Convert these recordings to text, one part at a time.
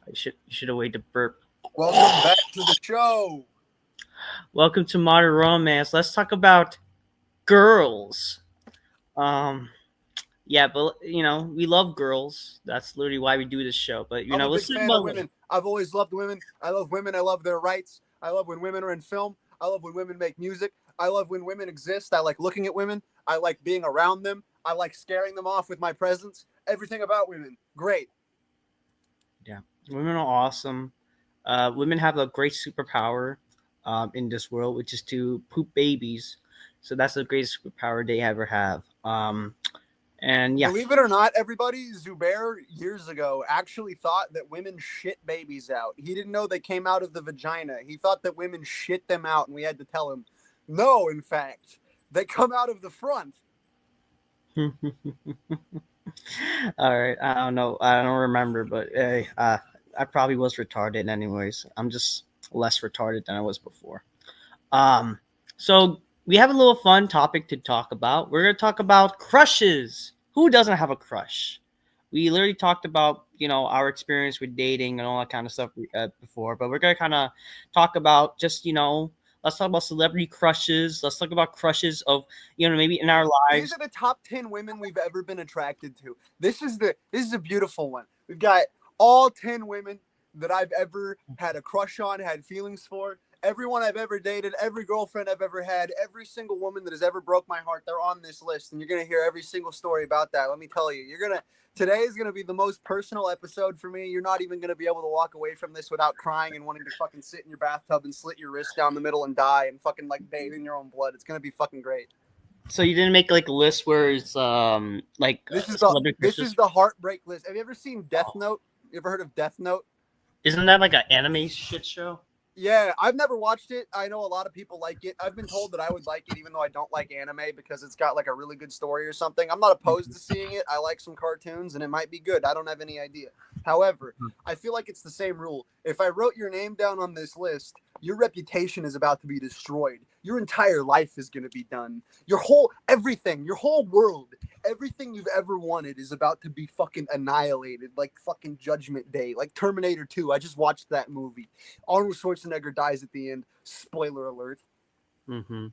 You should have waited to burp. Welcome back to the show. Welcome to Modern Romance. Let's talk about girls. Um, yeah, but we love girls. That's literally why we do this show. But I'm a let's big talk fan of about women. I've always loved women. I love women. I love their rights. I love when women are in film. I love when women make music. I love when women exist. I like looking at women. I like being around them. I like scaring them off with my presence. Everything about women, great. yeah, women are awesome. Women have a great superpower in this world, which is to poop babies. So that's the greatest superpower they ever have. And yeah, Believe it or not, everybody, Zubair years ago actually thought that women shit babies out. He didn't know they came out of the vagina. He thought that women shit them out, and we had to tell him, no, in fact, they come out of the front. all right. I don't know. I don't remember, but hey, I probably was retarded anyways. I'm just less retarded than I was before. Um, so we have a little fun topic to talk about. We're gonna talk about crushes. Who doesn't have a crush? We literally talked about our experience with dating and all that kind of stuff before, but we're gonna kind of talk about just let's talk about celebrity crushes. Let's talk about crushes of maybe in our These lives. are the top 10 women we've ever been attracted to. This is a beautiful one. We've got all 10 women that I've ever had a crush on, had feelings for. Everyone I've ever dated, every girlfriend I've ever had, every single woman that has ever broke my heart, they're on this list, and you're gonna hear every single story about that. Let me tell you, today is gonna be the most personal episode for me. You're not even gonna be able to walk away from this without crying and wanting to fucking sit in your bathtub and slit your wrist down the middle and die and fucking like bathe in your own blood. It's gonna be fucking great. So you didn't make like a list where it's like This is the celebrity this is crushes. the heartbreak list. Have you ever seen Death Note? You ever heard of Death Note? Isn't that like an anime shit show? Yeah, I've never watched it. I know a lot of people like it. I've been told that I would like it, even though I don't like anime because it's got like a really good story or something. I'm not opposed to seeing it. I like some cartoons and it might be good. I don't have any idea. However, I feel like it's the same rule. If I wrote your name down on this list, your reputation is about to be destroyed. Your entire life is going to be done. Your whole world, everything you've ever wanted is about to be fucking annihilated, like fucking Judgment Day, like Terminator 2. I just watched that movie. Arnold Schwarzenegger dies at the end. Spoiler alert. Mm-hmm.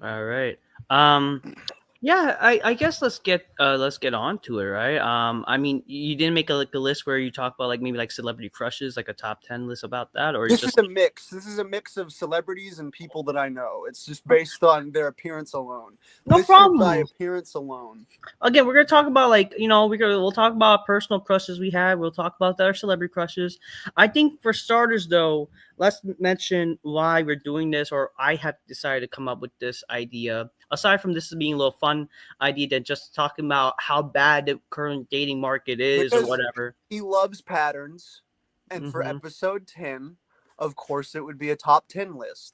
All right. Um, yeah, I guess let's get on to it, right? I mean, you didn't make a list where you talk about like maybe like celebrity crushes, like a top 10 list about that, or it's This is just a mix. This is a mix of celebrities and people that I know. It's just based on their appearance alone. no Listed by problem. appearance alone. Again, we're gonna talk about like we'll talk about personal crushes we had. We'll talk about our celebrity crushes. I think for starters, though, let's mention why we're doing this, or I have decided to come up with this idea. Aside from this being a little fun idea than just talking about how bad the current dating market is or Because whatever. he loves patterns. And for Mm-hmm. episode 10, of course, it would be a top 10 list.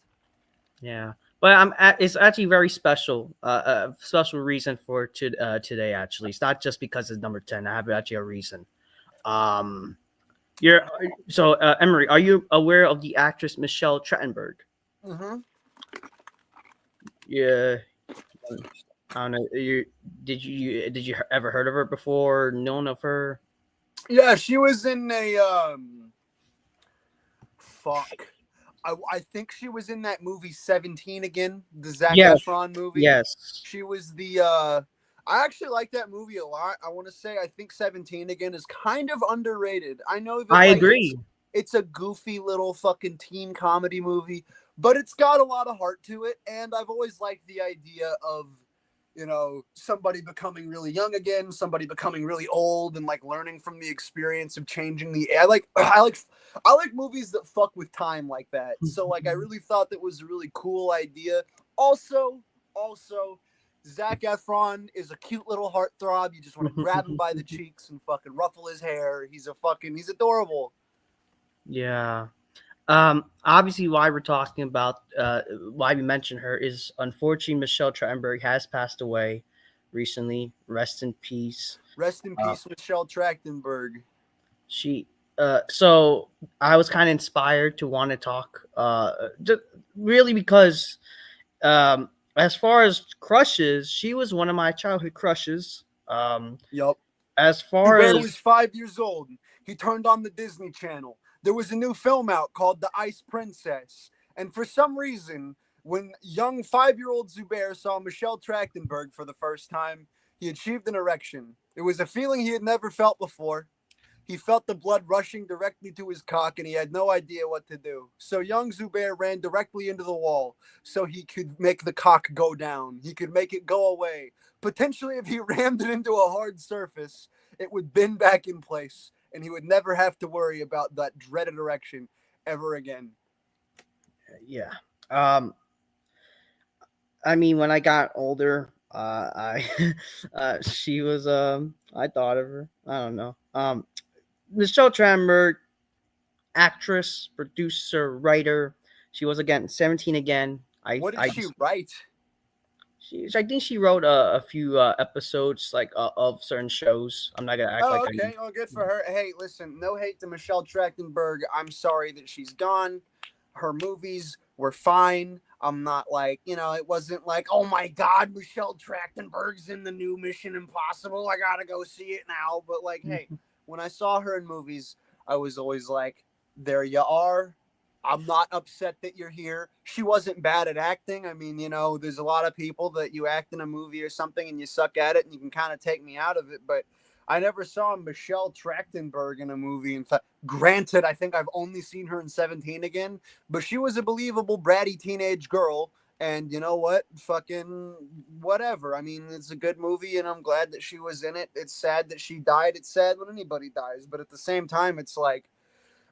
Yeah, but it's actually very special. A special reason for today. Actually, it's not just because it's number 10. I have actually a reason. Um, You're so Emery. Are you aware of the actress Michelle Trachtenberg? Mm-hmm. Yeah, I don't know. Did you ever heard of her before? Known of her? Yeah, she was in a fuck. I think she was in that movie 17 again, the Zac Yes, Efron movie. yes. She was the I actually like that movie a lot. I want to say I think 17 again is kind of underrated. I know that I like agree. it's a goofy little fucking teen comedy movie, but it's got a lot of heart to it and I've always liked the idea of somebody becoming really young again, somebody becoming really old and like learning from the experience of changing the I like movies that fuck with time like that. So like I really thought that was a really cool idea. Also Zac Efron is a cute little heartthrob. You just want to grab him by the cheeks and fucking ruffle his hair. He's adorable. Yeah. Obviously, why we're talking about why we mention her is unfortunately Michelle Trachtenberg has passed away recently. Rest in peace. Rest in Uh, peace, Michelle Trachtenberg. She so I was kind of inspired to want to talk just really because as far as crushes, she was one of my childhood crushes. Yup. As far Zubair as was 5 years old. He turned on the Disney Channel. There was a new film out called The Ice Princess. And for some reason, when young 5-year-old Zubair saw Michelle Trachtenberg for the first time, he achieved an erection. It was a feeling he had never felt before. He felt the blood rushing directly to his cock and he had no idea what to do. So young Zubair ran directly into the wall so he could make the cock go down. He could make it go away. Potentially, if he rammed it into a hard surface, it would bend back in place and he would never have to worry about that dreaded erection ever again. yeah, um, I mean, when I got older, I she was I thought of her. I don't know. Michelle Trachtenberg, actress, producer, writer. She was again 17 again. What did she write? I think she wrote a few episodes like of certain shows. I'm not gonna act Oh, like I. okay. Oh, good for her. Hey, listen, no hate to Michelle Trachtenberg. I'm sorry that she's gone. Her movies were fine. I'm not like, it wasn't like, oh my God, Michelle Trachtenberg's in the new Mission Impossible. I gotta go see it now. But like, hey, when I saw her in movies, I was always like, there you are. I'm not upset that you're here. She wasn't bad at acting. I mean, there's a lot of people that you act in a movie or something and you suck at it and you can kind of take me out of it. But I never saw Michelle Trachtenberg in a movie. In fact, granted, I think I've only seen her in 17 again, but she was a believable, bratty teenage girl. And you know what? Fucking whatever. I mean, it's a good movie and I'm glad that she was in it. It's sad that she died. It's sad when anybody dies. But at the same time, it's like,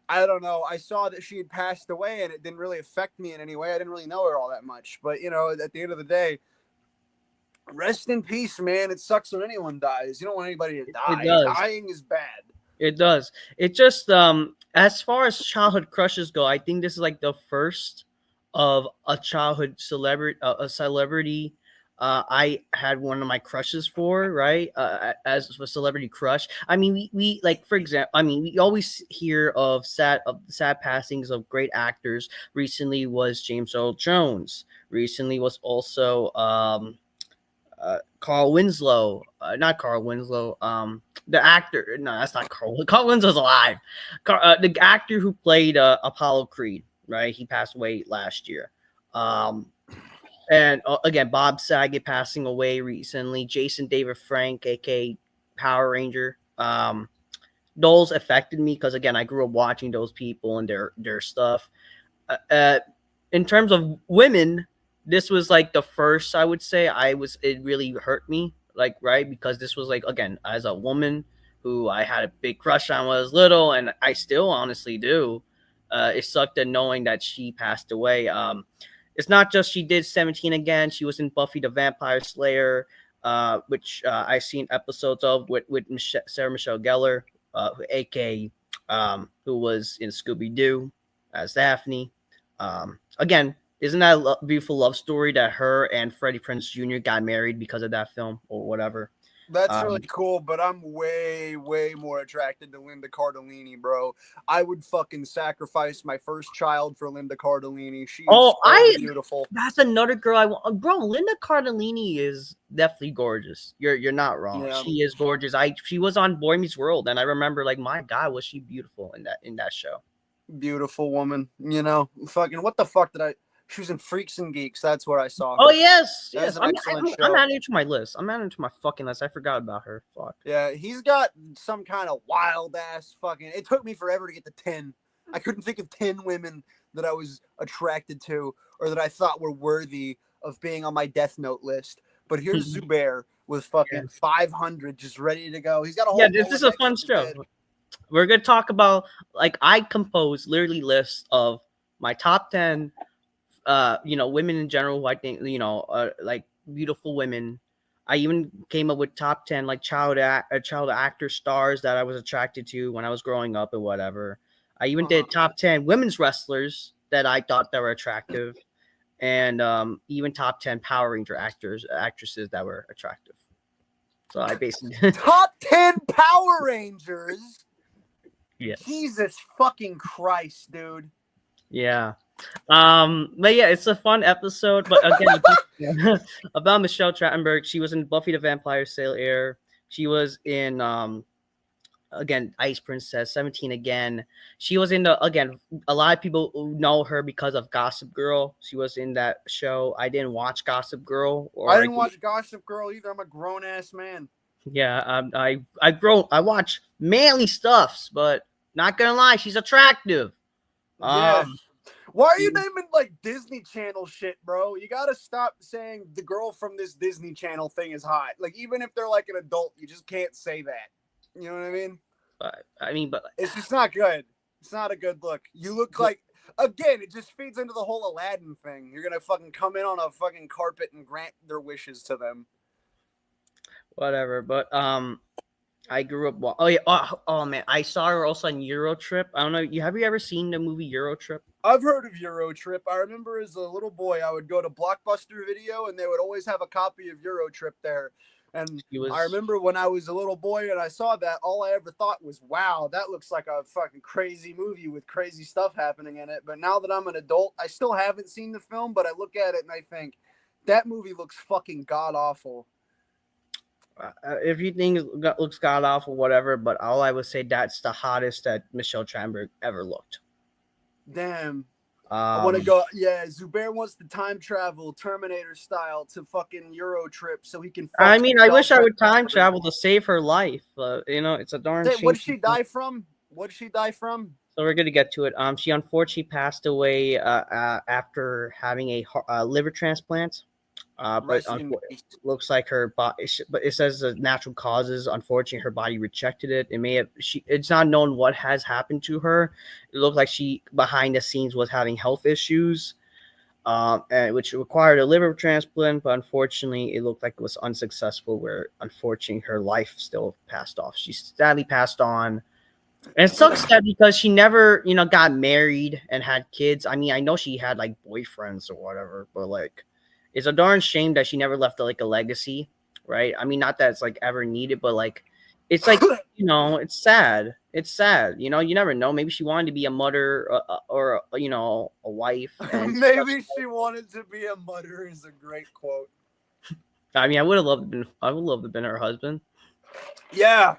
I don't know. I saw that she had passed away and it didn't really affect me in any way. I didn't really know her all that much. But, at the end of the day, rest in peace, man. It sucks when anyone dies. You don't want anybody to It die. does. Dying is bad. It does. It just as far as childhood crushes go, I think this is like the first of a childhood celebrity a celebrity I had one of my crushes for, right? As a celebrity crush. I mean, we like for example, I mean, we always hear of sad passings of great actors. Recently was James Earl Jones. Recently was also Carl Winslow, not Carl Winslow, the actor. No, that's not Carl. Carl Winslow's alive. The actor who played Apollo Creed, right? He passed away last year. Um, and again, Bob Saget passing away recently. Jason David Frank, aka Power Ranger. Those affected me because again, I grew up watching those people and their stuff. Uh, in terms of women, this was like the first I would say it really hurt me, like right, because this was like again as a woman who I had a big crush on when I was little, and I still honestly do. It sucked at knowing that she passed away. It's not just she did 17 again. She was in Buffy the Vampire Slayer, which I seen episodes of with Sarah Michelle Gellar, aka who was in Scooby Doo as Daphne. Again, isn't that a beautiful love story that her and Freddie Prinze Jr. got married because of that film or whatever? That's really Um, cool, but I'm way, way more attracted to Linda Cardellini, bro. I would fucking sacrifice my first child for Linda Cardellini. She is oh, so I beautiful. that's another girl I want. Bro, Linda Cardellini is definitely gorgeous. You're not wrong. Yeah, She is gorgeous. She was on Boy Meets World, and I remember like my God, was she beautiful in that show? beautiful woman. Fucking what the fuck did I? She was in Freaks and Geeks. That's where I saw Oh her. yes, That is yes. an excellent I'm show. adding it to my list. I'm adding it to my fucking list. I forgot about her. Fuck. Yeah, he's got some kind of wild ass fucking. It took me forever to get to 10. I couldn't think of 10 women that I was attracted to or that I thought were worthy of being on my Death Note list. But here's Zubair with Yeah. fucking 500 just ready to go. He's got a Yeah, whole this is a Rolodex fun in his show. head. We're gonna talk about like I compose literally lists of my top 10 women in general who I think like beautiful women. I even came up with top 10 like child actor stars that I was attracted to when I was growing up or whatever. I even Uh-huh. did top 10 women's wrestlers that I thought that were attractive, and even top 10 Power Ranger actresses that were attractive. So I basically Top 10 Power Rangers. yes. Jesus fucking Christ, dude. Yeah. But yeah, it's a fun episode. But again, about Michelle Trachtenberg, she was in Buffy the Vampire Slayer. She was in again Ice Princess, 17 again. She was in the again. A lot of people know her because of Gossip Girl. She was in that show. I didn't watch Gossip Girl, I or didn't watch Gossip Girl either. I'm a grown ass man. yeah, I watch manly stuffs, but not gonna lie, she's attractive. Yeah. Um, Why are you she, naming like Disney Channel shit, bro? You gotta stop saying the girl from this Disney Channel thing is hot. Like, even if they're like an adult, you just can't say that. You know what I mean? but I mean, but It's just not good. It's not a good look. You look like, again, it just feeds into the whole Aladdin thing. You're gonna fucking come in on a fucking carpet and grant their wishes to them. whatever. But I grew up. Oh yeah. Oh man, I saw her also on Euro Trip. I don't know. You have you ever seen the movie Euro Trip? I've heard of Euro Trip. I remember as a little boy, I would go to Blockbuster Video, and they would always have a copy of Euro Trip there. And She I was. remember when I was a little boy and I saw that, all I ever thought was, "Wow, that looks like a fucking crazy movie with crazy stuff happening in it." But now that I'm an adult, I still haven't seen the film, but I look at it and I think that movie looks fucking god awful. If you think it looks god awful, whatever. But all I would say that's the hottest that Michelle Trachtenberg ever looked. Damn. I want to Um, go. Yeah, Zubair wants to time travel, Terminator style, to fucking Euro Trip so he can I fuck mean, I Michelle wish I would time Trachtenberg. travel to save her life. You know, it's a darn What shame. did she die from? What did she die from? So we're gonna get to it. She unfortunately passed away after having a liver transplant. But Rest in peace. looks like her body. But it says the natural causes. Unfortunately, her body rejected it. It may have. It's not known what has happened to her. It looked like she behind the scenes was having health issues, and which required a liver transplant. But unfortunately, it looked like it was unsuccessful. Where unfortunately, her life still passed off. She sadly passed on. And it sucks that because she never, got married and had kids. I mean, I know she had like boyfriends or whatever, but like, it's a darn shame that she never left like a legacy, right? I mean, not that it's like ever needed, but like, it's like it's sad. It's sad. You never know. Maybe she wanted to be a mother or a wife, and Maybe she wanted to be a mother is a great quote. I mean, I would have loved to been. I would love to have been her husband. Yeah,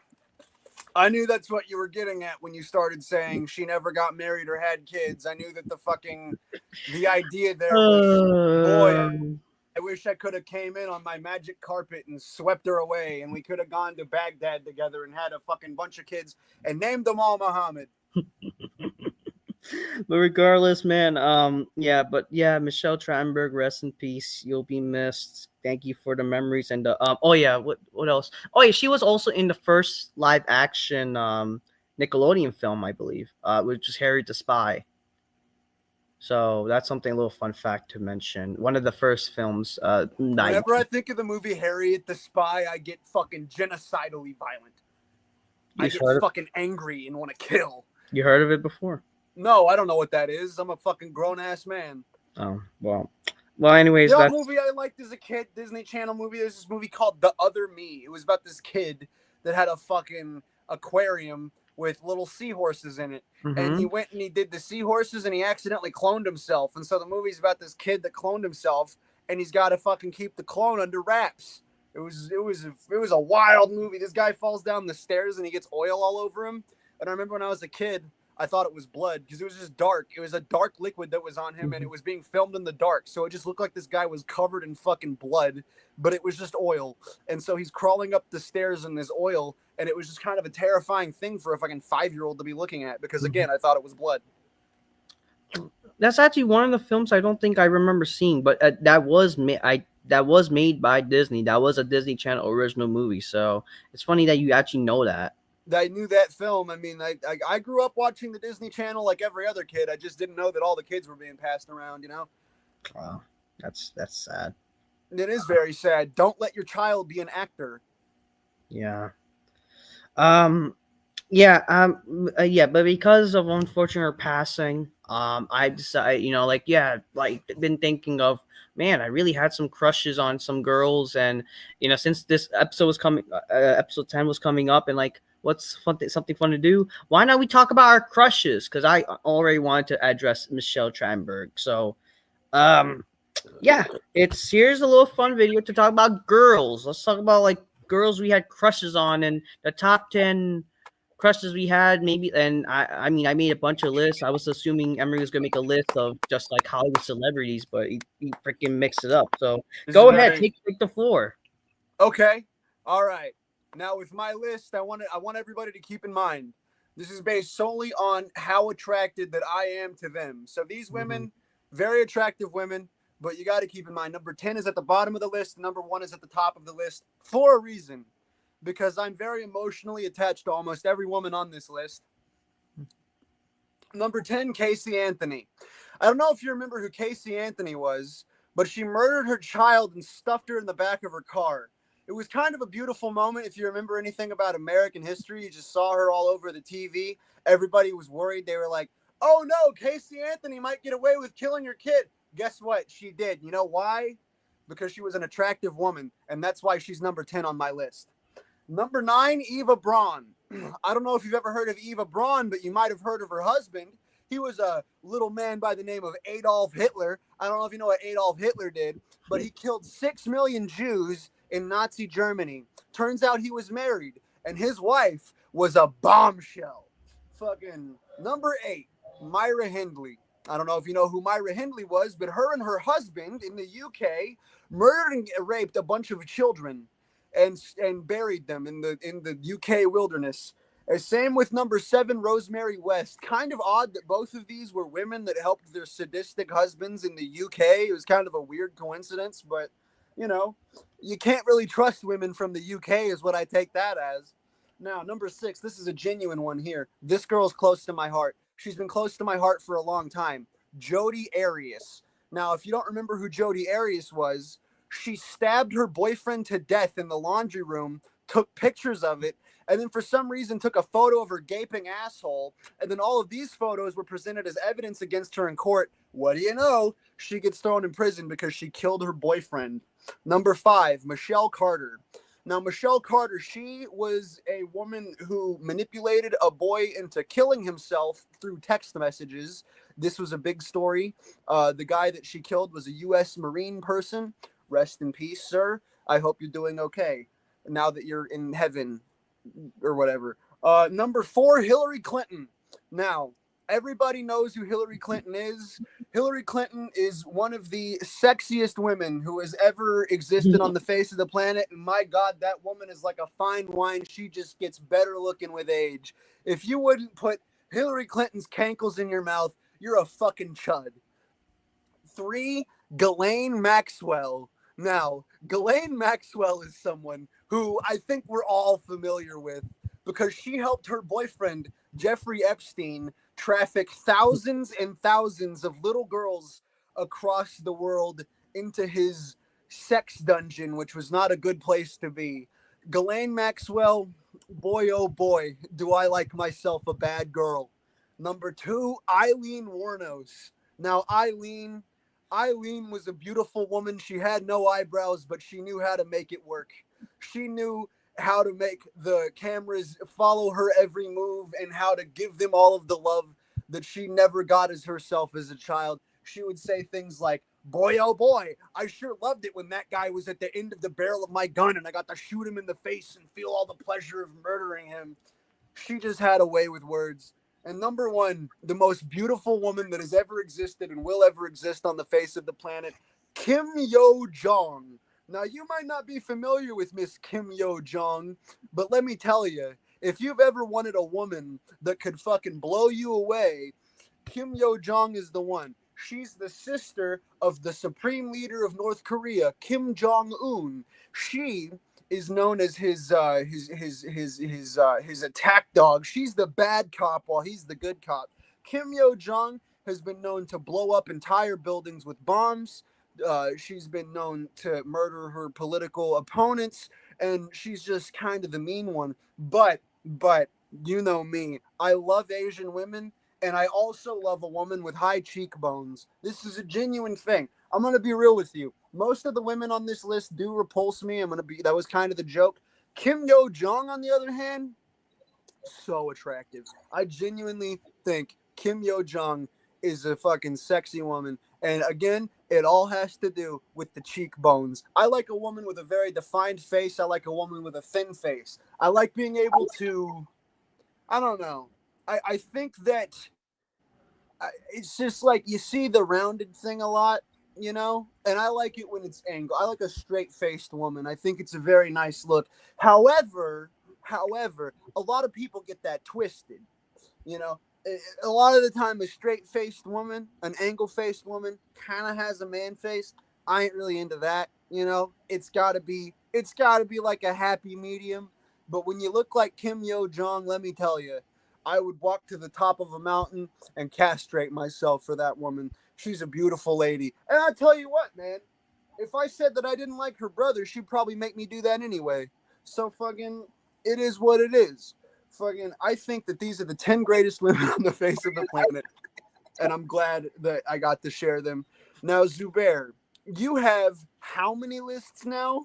I knew that's what you were getting at when you started saying she never got married or had kids. I knew that the idea there was, boy, I wish I could have came in on my magic carpet and swept her away, and we could have gone to Baghdad together and had a fucking bunch of kids and named them all Muhammad. But regardless, man, yeah, Michelle Trachtenberg, rest in peace. You'll be missed. Thank you for the memories and the oh yeah, what else? Oh yeah, she was also in the first live action Nickelodeon film, I believe, which is Harry the Spy. So that's something a little fun fact to mention. One of the first films, Whenever I think of the movie Harriet the Spy, I get fucking genocidally violent. I get fucking angry and want to kill. You heard of it before? No, I don't know what that is. I'm a fucking grown ass man. Oh well. Well, anyways, The that movie I liked as a kid, Disney Channel movie. There's this movie called The Other Me. It was about this kid that had a fucking aquarium with little seahorses in it. And he went and he did the seahorses and he accidentally cloned himself. And so the movie's about this kid that cloned himself and he's got to fucking keep the clone under wraps. It was a wild movie. This guy falls down the stairs and he gets oil all over him. And I remember when I was a kid, I thought it was blood because it was just dark. It was a dark liquid that was on him and it was being filmed in the dark. So it just looked like this guy was covered in fucking blood, but it was just oil. And so he's crawling up the stairs in this oil. And it was just kind of a terrifying thing for a fucking 5-year-old to be looking at because, again, I thought it was blood. That's actually one of the films I don't think I remember seeing, but that was made by Disney. That was a Disney Channel original movie. So it's funny that you actually know that. I knew that film. I mean, I grew up watching the Disney Channel like every other kid. I just didn't know that all the kids were being passed around, Wow, that's sad. It is very sad. Don't let your child be an actor. Yeah. Yeah, but because of unfortunate her passing, I decided, been thinking of, man, I really had some crushes on some girls, and since this episode was coming, episode 10 was coming up, and like, what's something fun to do? Why not we talk about our crushes? Because I already wanted to address Michelle Trachtenberg, so yeah, here's a little fun video to talk about girls. Let's talk about like girls we had crushes on, and the top 10 crushes we had, maybe. And I mean, I made a bunch of lists. I was assuming Emery was gonna make a list of just like Hollywood celebrities, but he freaking mixed it up. So This is go ahead, very take the floor. okay. All right. Now with my list, I want everybody to keep in mind this is based solely on how attracted that I am to them. So these Mm-hmm. women, very attractive women, but you got to keep in mind number 10 is at the bottom of the list, number 1 is at the top of the list for a reason, because I'm very emotionally attached to almost every woman on this list. Number 10, Casey Anthony. I don't know if you remember who Casey Anthony was, but she murdered her child and stuffed her in the back of her car. It was kind of a beautiful moment. If you remember anything about American history, you just saw her all over the TV. Everybody was worried. They were like, oh no, Casey Anthony might get away with killing your kid. Guess what? She did. You know why? Because she was an attractive woman, and that's why she's number 10 on my list. Number 9, Eva Braun. I don't know if you've ever heard of Eva Braun, but you might have heard of her husband. He was a little man by the name of Adolf Hitler. I don't know if you know what Adolf Hitler did, but he killed 6 million Jews in Nazi Germany. Turns out he was married, and his wife was a bombshell. Fucking number 8, Myra Hindley. I don't know if you know who Myra Hindley was, but her and her husband in the UK murdered and raped a bunch of children and buried them in the UK wilderness. Same with number 7, Rosemary West. Kind of odd that both of these were women that helped their sadistic husbands in the UK. It was kind of a weird coincidence, but you know, you can't really trust women from the UK, is what I take that as. Now, number 6, this is a genuine one here. This girl's close to my heart. She's been close to my heart for a long time. Jodi Arias. Now, if you don't remember who Jodi Arias was, she stabbed her boyfriend to death in the laundry room, took pictures of it, and then for some reason took a photo of her gaping asshole. And then all of these photos were presented as evidence against her in court. What do you know? She gets thrown in prison because she killed her boyfriend. Number 5, Michelle Carter. Now, Michelle Carter, she was a woman who manipulated a boy into killing himself through text messages. This was a big story. The guy that she killed was a U.S. Marine person. Rest in peace, sir. I hope you're doing okay now that you're in heaven or whatever. Number 4, Hillary Clinton. Now, everybody knows who Hillary Clinton is. Hillary Clinton is one of the sexiest women who has ever existed on the face of the planet. And my God, that woman is like a fine wine. She just gets better looking with age. If you wouldn't put Hillary Clinton's cankles in your mouth, you're a fucking chud. 3, Ghislaine Maxwell. Now, Ghislaine Maxwell is someone who I think we're all familiar with because she helped her boyfriend, Jeffrey Epstein, traffic thousands and thousands of little girls across the world into his sex dungeon, which was not a good place to be. Ghislaine Maxwell, boy oh boy, do I like myself a bad girl. Number 2, Eileen Wuornos. Now, Eileen was a beautiful woman. She had no eyebrows, but she knew how to make it work. She knew how to make the cameras follow her every move and how to give them all of the love that she never got as herself as a child. She would say things like, boy, oh boy, I sure loved it when that guy was at the end of the barrel of my gun and I got to shoot him in the face and feel all the pleasure of murdering him. She just had a way with words. And number 1, the most beautiful woman that has ever existed and will ever exist on the face of the planet, Kim Yo Jong. Now, you might not be familiar with Miss Kim Yo Jong, but let me tell you, if you've ever wanted a woman that could fucking blow you away, Kim Yo Jong is the one. She's the sister of the supreme leader of North Korea, Kim Jong Un. She is known as his attack dog. She's the bad cop while he's the good cop. Kim Yo Jong has been known to blow up entire buildings with bombs. She's been known to murder her political opponents, and she's just kind of the mean one. But you know me, I love Asian women, and I also love a woman with high cheekbones. This is a genuine thing. I'm gonna be real with you. Most of the women on this list do repulse me. That was kind of the joke. Kim Yo Jong, on the other hand, so attractive. I genuinely think Kim Yo Jong is a fucking sexy woman. And again, it all has to do with the cheekbones. I like a woman with a very defined face. I like a woman with a thin face. I like being able to, I don't know. I think that it's just like you see the rounded thing a lot, you know? And I like it when it's angled. I like a straight faced woman. I think it's a very nice look. However, a lot of people get that twisted. You know, a lot of the time, a straight faced woman, an angle faced woman, kind of has a man face. I ain't really into that. You know, it's gotta be like a happy medium. But when you look like Kim Yo Jong, let me tell you, I would walk to the top of a mountain and castrate myself for that woman. She's a beautiful lady, and I tell you what, man. If I said that I didn't like her brother, she'd probably make me do that anyway. So fucking, it is what it is. Fucking, I think that these are the 10 greatest women on the face of the planet, and I'm glad that I got to share them. Now, Zubair, you have how many lists now?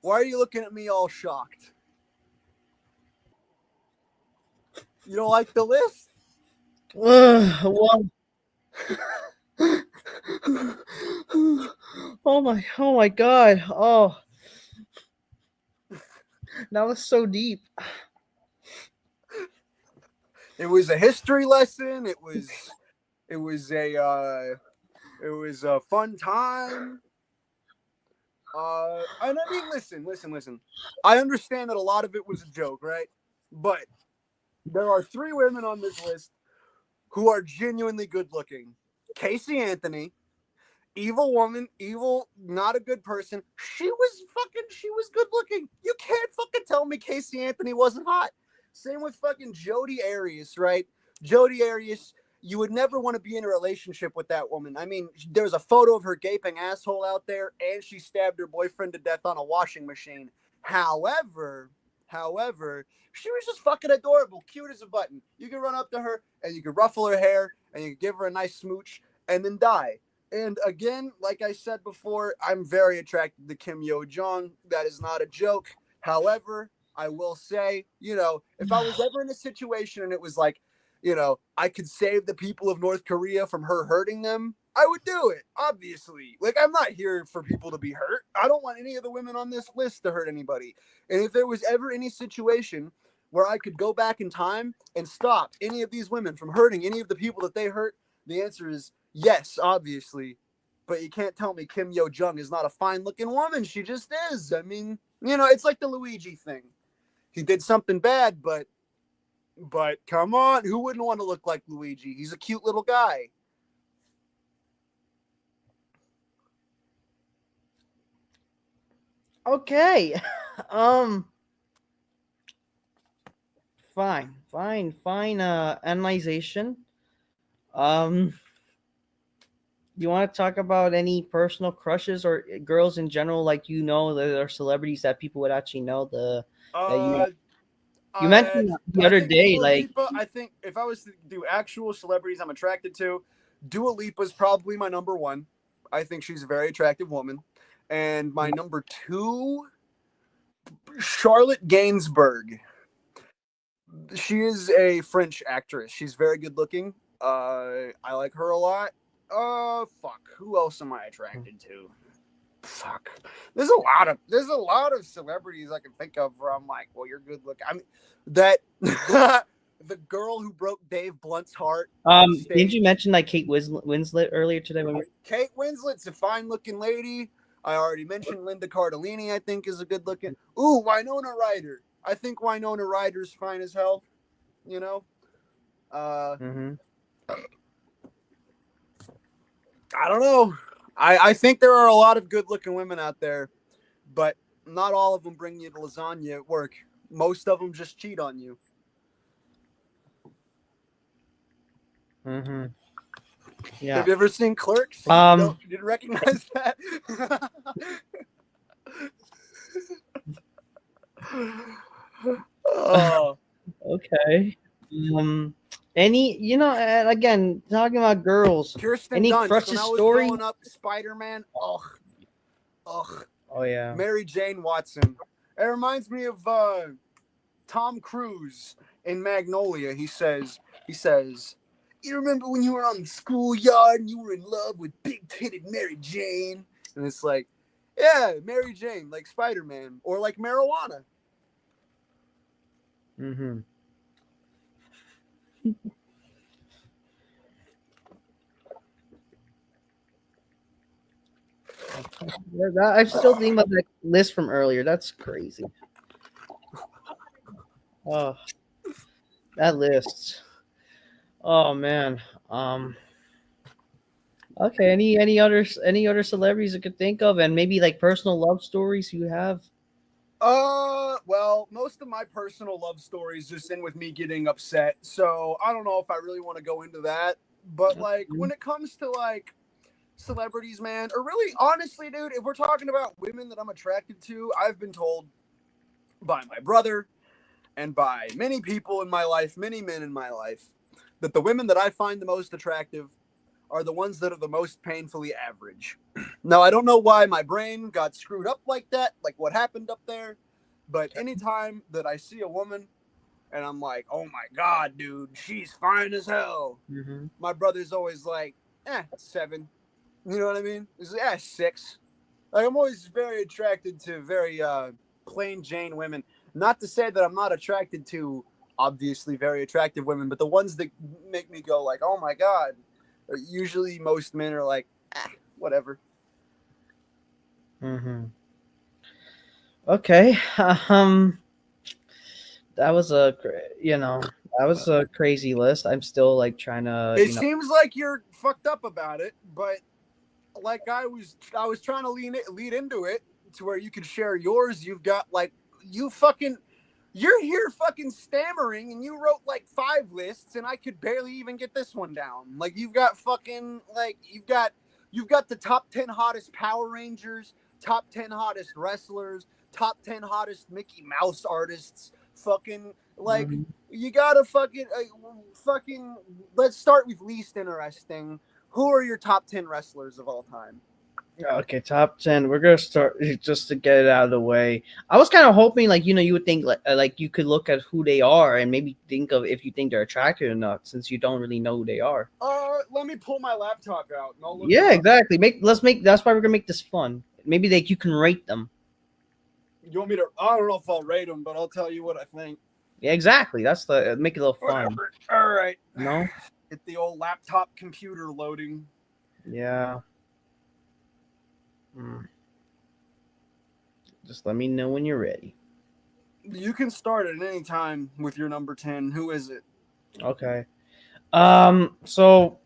Why are you looking at me all shocked? You don't like the list? Well, oh my God. Oh, that was so deep. It was a history lesson. It was a fun time. And I mean, listen. I understand that a lot of it was a joke, right? But there are three women on this list who are genuinely good looking. Casey Anthony, evil woman, evil, not a good person. She was good looking. You can't fucking tell me Casey Anthony wasn't hot. Same with fucking Jodi Arias, right? Jodi Arias, you would never want to be in a relationship with that woman. I mean, there's a photo of her gaping asshole out there, and she stabbed her boyfriend to death on a washing machine. However, however, she was just fucking adorable, cute as a button. You could run up to her and you could ruffle her hair and you could give her a nice smooch and then die. And again, like I said before, I'm very attracted to Kim Yo Jong. That is not a joke. However, I will say, if I was ever in a situation and it was like, I could save the people of North Korea from her hurting them, I would do it, obviously. Like, I'm not here for people to be hurt. I don't want any of the women on this list to hurt anybody. And if there was ever any situation where I could go back in time and stop any of these women from hurting any of the people that they hurt, the answer is yes, obviously. But you can't tell me Kim Yo Jong is not a fine looking woman. She just is. I mean, it's like the Luigi thing. He did something bad, but come on, who wouldn't want to look like Luigi? He's a cute little guy. Okay. Um. Fine. Analyzation. Um. You want to talk about any personal crushes or girls in general, like that are celebrities that people would actually know that Uh, you I mentioned the I other think day, Dua like Lipa. I think if I was to do actual celebrities I'm attracted to, Dua Lipa is probably my number one. I think she's a very attractive woman, and my number two, Charlotte Gainsbourg. She is a French actress. She's very good looking. I like her a lot. Fuck. Who else am I attracted to? Fuck. There's a lot of celebrities I can think of where I'm like, well, you're good looking. I mean, that the girl who broke Dave Blunt's heart on didn't you stage. mention like Winslet earlier today when Kate Winslet's a fine looking lady. I already mentioned Linda Cardellini. I think is a good looking. Ooh, Winona Ryder. I think Winona Ryder's fine as hell. You know. Uh, mm-hmm. I don't know. I think there are a lot of good looking women out there, but not all of them bring you the lasagna at work. Most of them just cheat on you. Mm-hmm. Yeah. Have you ever seen Clerks? No, Um you didn't recognize that. Oh, okay. Um any again talking about girls, Kirsten any Dunst. When crushes I was story? growing up, Spider-Man. Ugh, ugh. Oh yeah. Mary Jane Watson. It reminds me of Tom Cruise in Magnolia, he says, "You remember when you were on the schoolyard and you were in love with big-titted Mary Jane?" And it's like, yeah, Mary Jane, like Spider-Man, or like marijuana. Mm-hmm. I still think about that list from earlier. That's crazy. Oh, that list. Oh man. Um. Okay. Any other celebrities you could think of, and maybe like personal love stories you have. Well, most of my personal love stories just end with me getting upset, so I don't know if I really want to go into that. But like, when it comes to like celebrities, man, or really honestly, dude, if we're talking about women that I'm attracted to, I've been told by my brother and by many people in my life, many men in my life, that the women that I find the most attractive are the ones that are the most painfully average. Now, I don't know why my brain got screwed up like that, like what happened up there, but anytime that I see a woman and I'm like, oh my God, dude, she's fine as hell, Mm-hmm. my brother's always like, 7. You know what I mean? He's like, 6. Like, I'm always very attracted to very plain Jane women. Not to say that I'm not attracted to obviously very attractive women, but the ones that make me go like, oh my God, usually most men are like, whatever. Mm-hmm. Okay. Um. That was that was a crazy list. I'm still like trying to, It seems like you're fucked up about it, but like I was trying to lead into it to where you could share yours. You've got like you fucking you're here fucking stammering and you wrote like 5 lists and I could barely even get this one down. Like you've got fucking like you've got the top 10 hottest Power Rangers, top 10 hottest wrestlers, top 10 hottest Mickey Mouse artists, fucking like Mhm. you gotta fucking let's start with least interesting. Who are your top 10 wrestlers of all time? Okay, top 10. We're gonna start just to get it out of the way. I was kind of hoping, like, you would think like you could look at who they are and maybe think of if you think they're attractive or not, since you don't really know who they are. Let me pull my laptop out and I'll look them Yeah, up. exactly. Let's make. That's why we're gonna make this fun. Maybe like you can rate them. You want me to? I don't know if I'll rate them, but I'll tell you what I think. Yeah, exactly. That's the make it a little fun. Whatever. All right. No. Get the old laptop computer loading. Yeah. Mm. Just let me know when you're ready. You can start at any time with your number 10. Who is it? Okay. So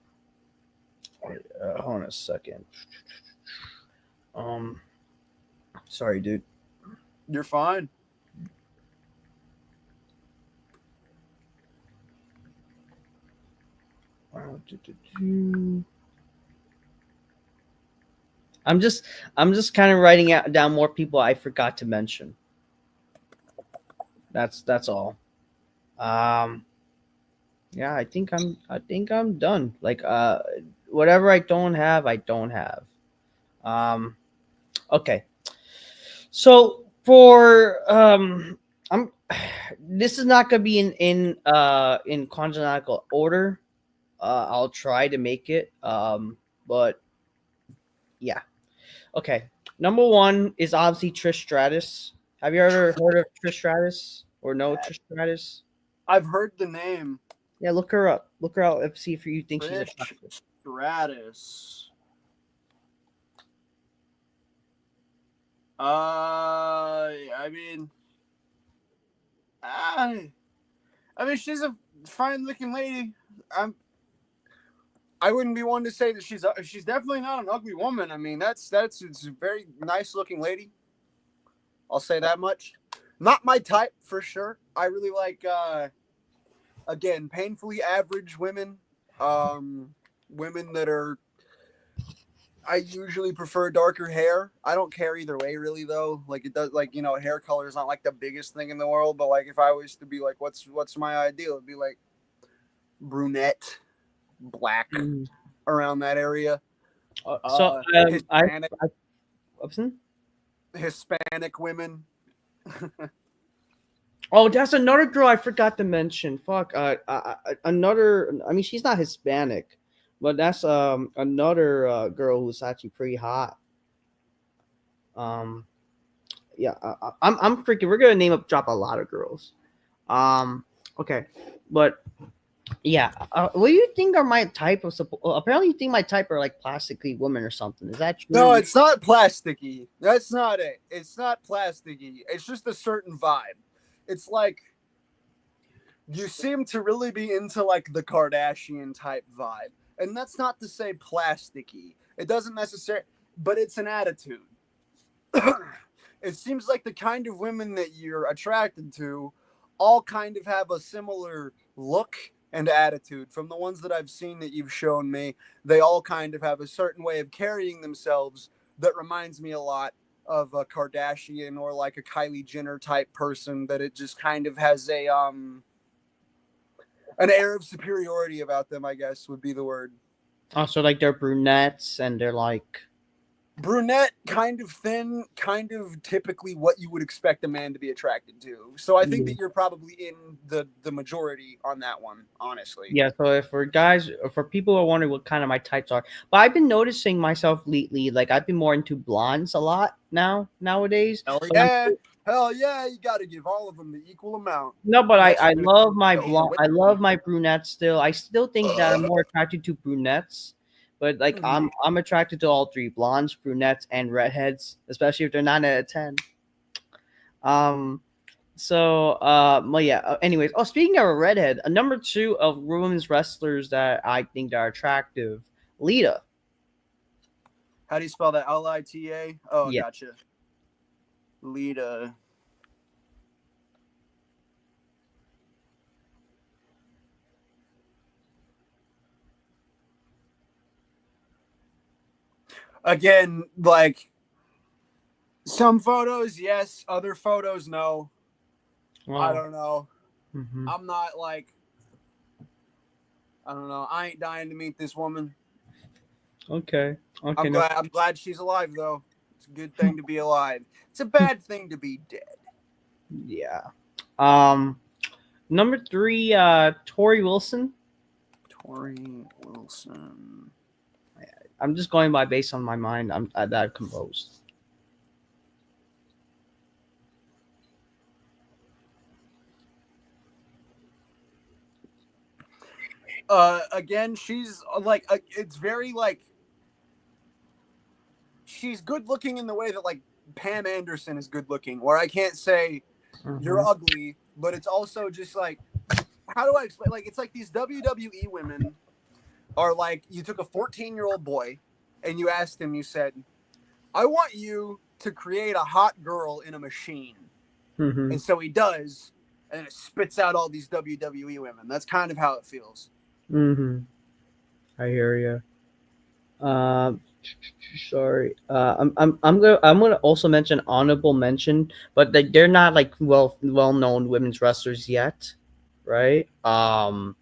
hold on a second. Um. Sorry, dude. You're fine. Do. I'm just I'm just kind of writing down more people I forgot to mention. That's all. Um, yeah, I think I'm done. Like whatever I don't have, I don't have. Um, okay. So for I'm this is not gonna be in chronological order. I'll try to make it. But yeah. Okay. Number one is obviously Trish Stratus. Have you ever heard of Trish Stratus or know Trish Stratus? I've heard the name Yeah, look her up. Look her up and see if you think she's Trish attractive. Stratus. I mean, I, I mean, she's a fine-looking lady. I'm. I wouldn't be one to say that she's definitely not an ugly woman. I mean, that's it's a very nice-looking lady. I'll say that much. Not my type for sure. I really like again painfully average women. Women that are. I usually prefer darker hair. I don't care either way, really though. Like it does, like hair color is not like the biggest thing in the world. But like if I was to be like, what's my ideal? It'd be like brunette, black, Mhm. around that area. So Hispanic, I Upson? Hispanic women. Oh, that's another girl I forgot to mention. Fuck. Another. I mean, she's not Hispanic, but that's another girl who's actually pretty hot. Um, yeah. I'm freaking. We're gonna name up drop a lot of girls. Okay, but yeah. What do you think are my type of? Apparently, you think my type are like plastically women or something. Is that No, true? it's not plasticky. That's not it. It's not plasticky. It's just a certain vibe. It's like you seem to really be into like the Kardashian type vibe. And that's not to say plasticky. It doesn't necessarily, but it's an attitude. It seems like the kind of women that you're attracted to all kind of have a similar look and attitude. From the ones that I've seen that you've shown me, they all kind of have a certain way of carrying themselves that reminds me a lot of a Kardashian or like a Kylie Jenner type person, that it just kind of has a an air of superiority about them, I guess would be the word. Also, like they're brunettes and they're like. Brunette, kind of thin, kind of typically what you would expect a man to be attracted to. So I think that you're probably in the majority on that one, honestly. Yeah, so if for guys, for people who are wondering what kind of my types are, but I've been noticing myself lately, like I've been more into blondes a lot nowadays. Hell But I'm yeah. Hell yeah, you got to give all of them the equal amount. no, but I Unless I you're going love my to blonde. overweight I love them. my brunettes still. I still think that I'm more attracted to brunettes, but like I'm attracted to all three: blondes, brunettes, and redheads, especially if they're 9 out of 10. Um. So, well, yeah. Anyways, oh, speaking of a redhead, a number two of women's wrestlers that I think are attractive, Lita. How do you spell that? Lita? Oh, Yeah. gotcha. Lita. Again, like some photos, yes. Other photos, no. I Wow. don't know. Hmm. I'm not like, I don't know. I ain't dying to meet this woman. Okay. Okay. I'm No. glad. I'm glad she's alive, though. It's a good thing to be alive. It's a bad thing to be dead. Yeah. Number three, Tori Wilson. Tori Wilson. I'm just going by based on my mind. I'm that I've composed. Again, she's like, it's very like she's good looking in the way that like Pam Anderson is good looking. Where I can't say you're Hmm. ugly, but it's also just like, how do I explain? Like, it's like these WWE women are like, you took a 14-year-old boy and you asked him, you said, I want you to create a hot girl in a machine. Hmm. And so he does, and it spits out all these WWE women. That's kind of how it feels. Hmm. I hear you. Um, sorry. I'm gonna also mention honorable mention, but they're not like well known women's wrestlers yet, right? But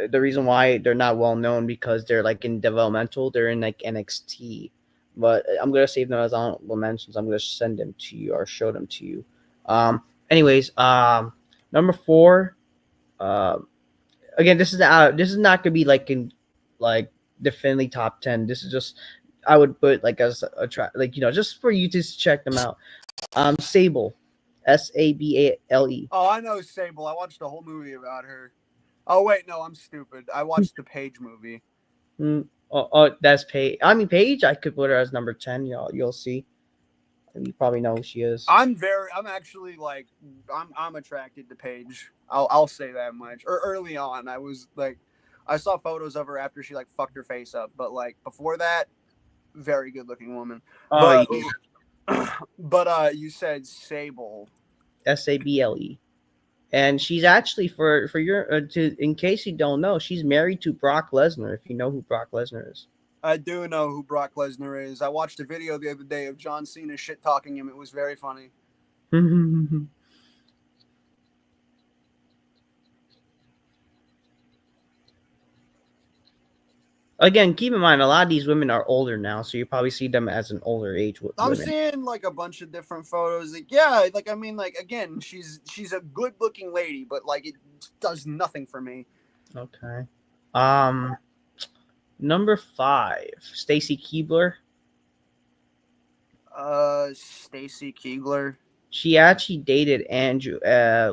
the reason why they're not well known because they're like in developmental, they're in like NXT. But I'm gonna save them as honorable mentions. I'm gonna send them to you or show them to you. Anyways, number four. Um, Again, this is not gonna be like in like definitely top 10. This is just I would put like as a track like just for you to check them out. Sable, Sable. Oh, I know Sable. I watched a whole movie about her. Oh, wait, no, I'm stupid. I watched the Page movie. That's Paige. I mean Paige. I could put her as number 10. You'll see. You probably know who she is. I'm actually like, I'm attracted to Paige. I'll say that much. Or early on, I was like, I saw photos of her after she like fucked her face up, but like before that, very good looking woman. Oh, But yeah. you said Sable. Sable. And she's actually for your to in case you don't know, she's married to Brock Lesnar. If you know who Brock Lesnar is. I do know who Brock Lesnar is. I watched a video the other day of John Cena shit talking him. It was very funny. Again, keep in mind a lot of these women are older now, so you probably see them as an older age I'm women. seeing like a bunch of different photos. Like, yeah, like I mean, like again, she's a good looking lady, but like it does nothing for me. Okay. Um, Number 5, Stacy Keebler. Stacy Keegler. She actually dated Andrew.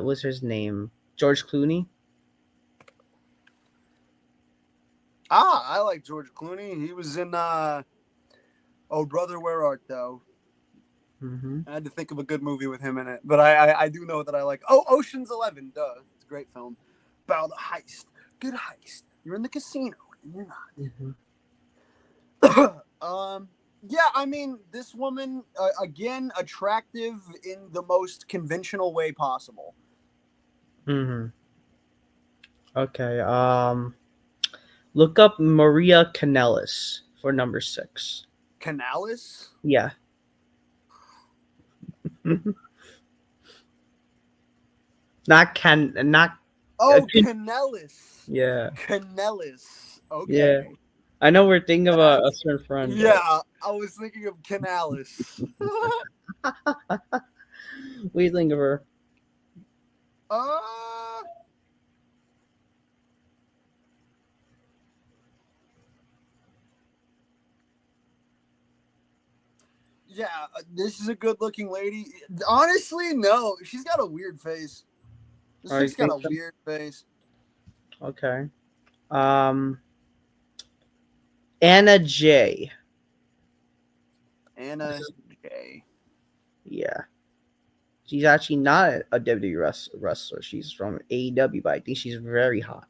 What's his name? George Clooney. Ah, I like George Clooney. He was in Oh Brother Where Art Thou. Mm-hmm. I had to think of a good movie with him in it, but I do know that I like. Oh, Ocean's 11. Duh, it's a great film about a heist. Good heist. You're in the casino and you're Mm-hmm. not. Yeah, I mean, this woman again attractive in the most conventional way possible. Mm-hmm. Okay. Look up Maria Kanellis for number 6. Canales. Yeah. Not can. Not. Oh, Canellis. Yeah. Canellis. Yeah. Okay. I know we're thinking of a That's certain friend, but yeah. I was thinking of Canales. what do you think of her? uh yeah, this is a good looking lady. Honestly, no. She's got a weird face. This Oh, you chick's got think a so? weird face. Okay. Um, Anna J. Anna J. Yeah. She's actually not a WWE wrestler. She's from AEW, but I think she's very hot.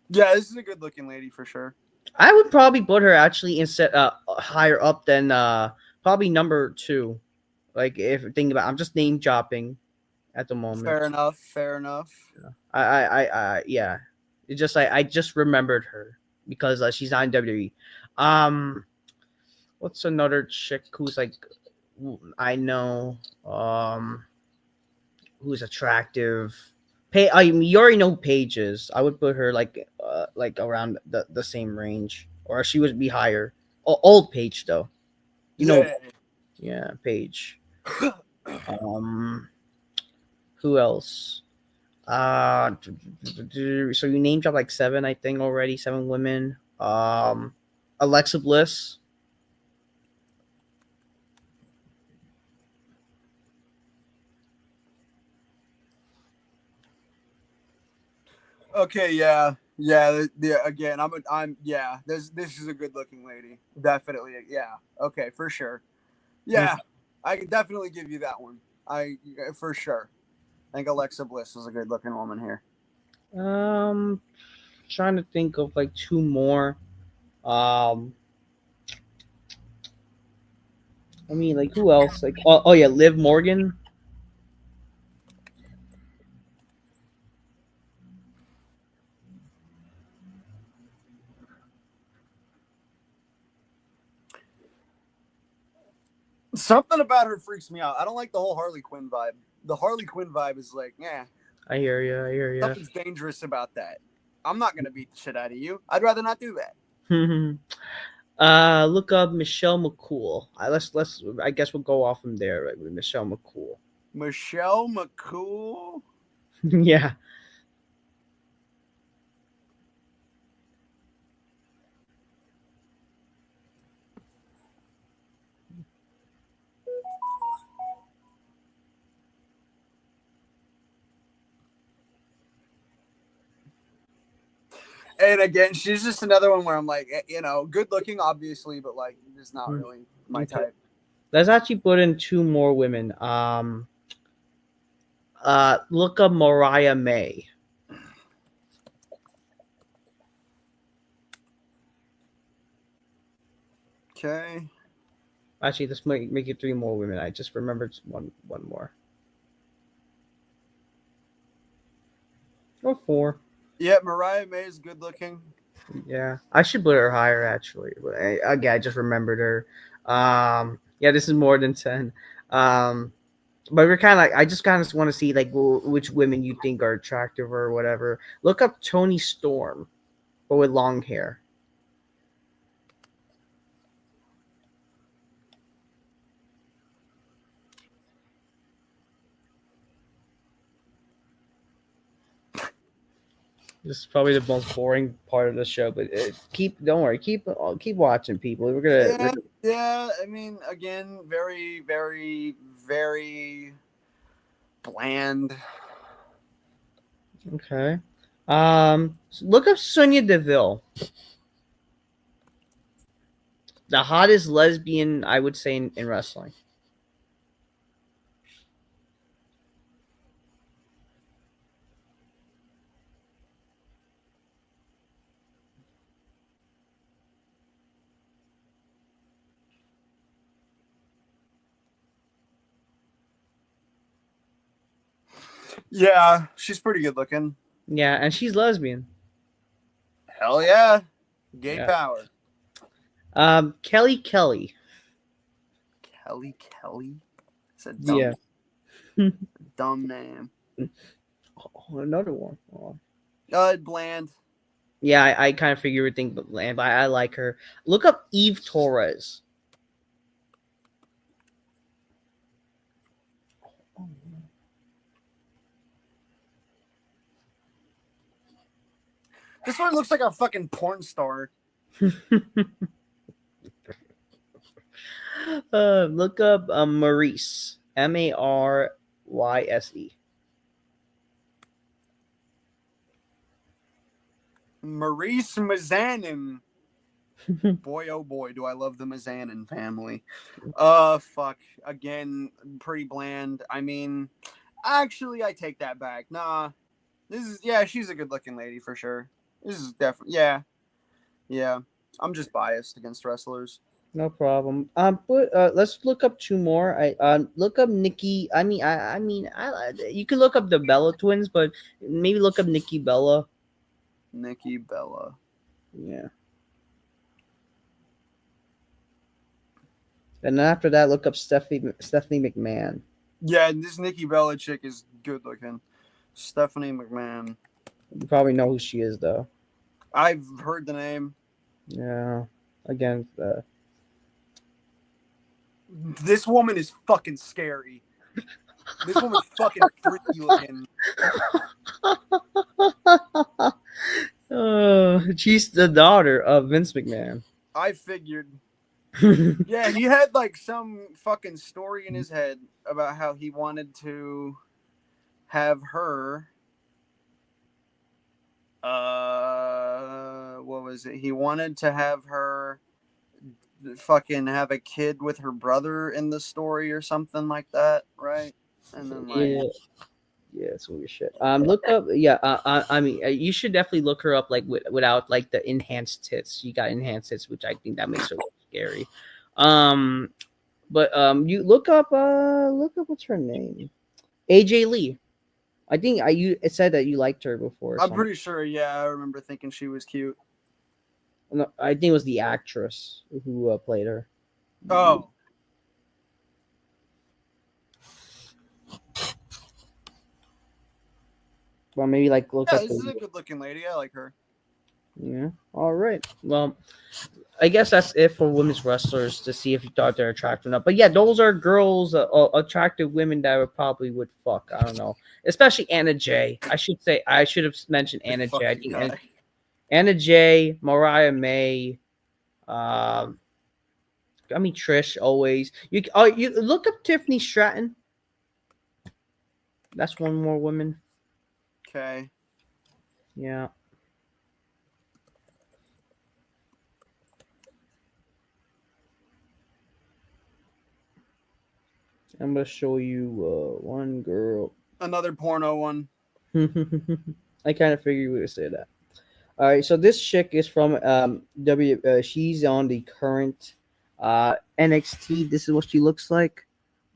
Yeah, this is a good looking lady for sure. I would probably put her actually instead higher up than probably number 2. Like if thinking about, I'm just name dropping at the moment. Fair enough. Fair enough. Yeah. It's just I just remembered her because she's not in WWE. Um, what's another chick who's like I know who's attractive? I mean, you already know Pages. I would put her like around the same range, or she would be higher. Old Page though, you know. Yeah. Yeah, Page. Um, who else? So you name drop like 7, I think already. 7 women. Alexa Bliss. Okay, yeah, yeah, yeah. Again, yeah. This is a good looking lady, definitely. Yeah, okay, for sure. Yeah, I could definitely give you that one. For sure. I think Alexa Bliss is a good looking woman here. Um, Trying to think of like 2 more. Um, I mean, like who else? Like oh yeah, Liv Morgan. Something about her freaks me out. I don't like the whole Harley Quinn vibe. The Harley Quinn vibe is like, yeah, I hear you. I hear something's dangerous about that. I'm not gonna beat the shit out of you. I'd rather not do that. you. Look up Michelle McCool. Let's. I guess we'll go off from there, right? With Michelle McCool. Michelle McCool. Yeah. And again, she's just another one where I'm like, good looking, obviously, but like, just not really my Okay. type. Let's actually put in 2 more women. Look up Mariah May. Okay. Actually, let's make it 3 more women. I just remembered one more. Or 4. Yeah, Mariah May is good looking. Yeah, I should put her higher actually. But again, I just remembered her. Yeah, this is more than 10. Um, but we're kind of like I just kind of want to see like which women you think are attractive or whatever. Look up Tony Storm. but with long hair. This is probably the most boring part of the show, but don't worry, keep watching, people. Yeah, yeah. I mean, again, very, very, very bland. Okay. Look up Sonya Deville, the hottest lesbian I would say in wrestling. Yeah, she's pretty good looking. Yeah, and she's lesbian. Hell yeah, gay Yeah. power. Kelly Kelly. Kelly Kelly. It's a Yeah. dumb name. Oh, another one. Oh. Bland. Yeah, I kind of figure you would think, but I like her. Look up Eve Torres. This one looks like a fucking porn star. Look up Maurice. Maryse. Maurice Mazanin. Boy, oh boy, do I love the Mazanin family. Fuck. Again, pretty bland. I mean, actually, I take that back. Nah, she's a good looking lady for sure. This is definitely, yeah. I'm just biased against wrestlers. No problem. But let's look up two more. I look up Nikki. You can look up the Bella twins, but maybe look up Nikki Bella. Nikki Bella. Yeah. And then after that, look up Stephanie McMahon. Yeah, this Nikki Bella chick is good looking. Stephanie McMahon. You probably know who she is, though. I've heard the name. Yeah. Again, This woman is fucking scary. This woman's fucking freaky looking. she's the daughter of Vince McMahon. I figured. Yeah, he had like some fucking story in his head about how he wanted to have her. What was it? He wanted to have her fucking have a kid with her brother in the story or something like that, right? And then like, yeah, it's weird shit. Look up. Yeah, you should definitely look her up like without like the enhanced tits. You got enhanced tits, which I think that makes her look scary. Um, but you look up what's her name? AJ Lee. I think it said that you liked her before. I'm pretty sure. Yeah, I remember thinking she was cute. No, I think it was the actress who played her. Oh. Well, maybe like look Yeah, up. this is a good looking lady. I like her. Yeah. All right. Well, I guess that's it for women's wrestlers to see if you thought they're attractive enough. But yeah, those are girls, attractive women that would probably would fuck. I don't know, especially Anna Jay. I should have mentioned Anna Fuck Jay. I you, think guy. Anna Jay, Mariah May. Um, Trish always. You look up Tiffany Stratton. That's one more woman. Okay. Yeah. I'm gonna show you one girl. Another porno one. I kind of figured you would say that. All right, so this chick is from W. She's on the current NXT. This is what she looks like.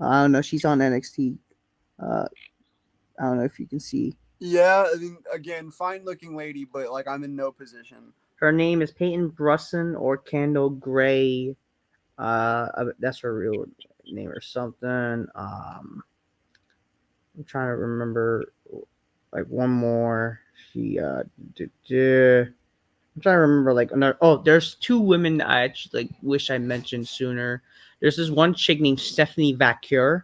I don't know. She's on NXT. Uh, I don't know if you can see. Yeah, I mean, again, fine looking lady, but like I'm in no position. Her name is Peyton Brusson or Kendall Gray. That's her real name or something. I'm trying to remember like one more. She I'm I'm trying to remember like another. Oh, there's two women that I actually like wish I mentioned sooner. There's this one chick named Stephanie Vacur.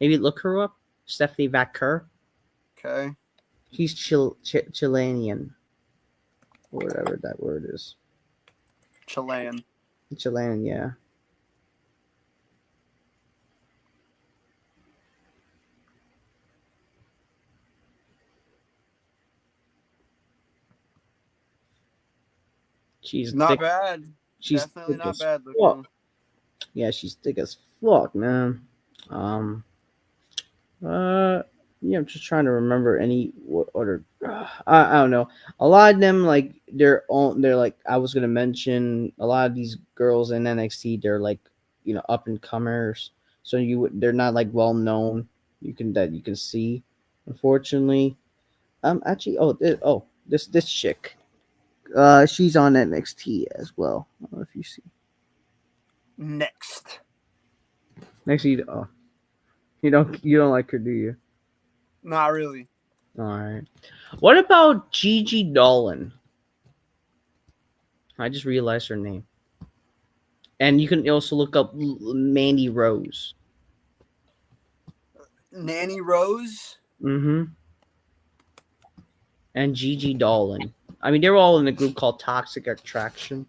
Maybe look her up. Stephanie Vacur. Okay. He's Chilean, or whatever that word is. Chilean. Chilean, yeah. She's Not thick. bad. She's Definitely thick not as bad fuck. looking. Yeah, she's thick as fuck, man. Um, Uh, yeah, I'm just trying to remember any what other. I don't know. A lot of them like they're on. They're like I was gonna mention a lot of these girls in NXT. They're like up and comers. So they're not like well known. You can see. Unfortunately, actually this chick. She's on NXT as well. I don't know if you see. Next. Next, you don't like her, do you? Not really. All right. What about Gigi Dolan? I just realized her name. And you can also look up Mandy Rose. Nanny Rose. Mm-hmm. And Gigi Dolan. I mean, they were all in a group called Toxic Attraction.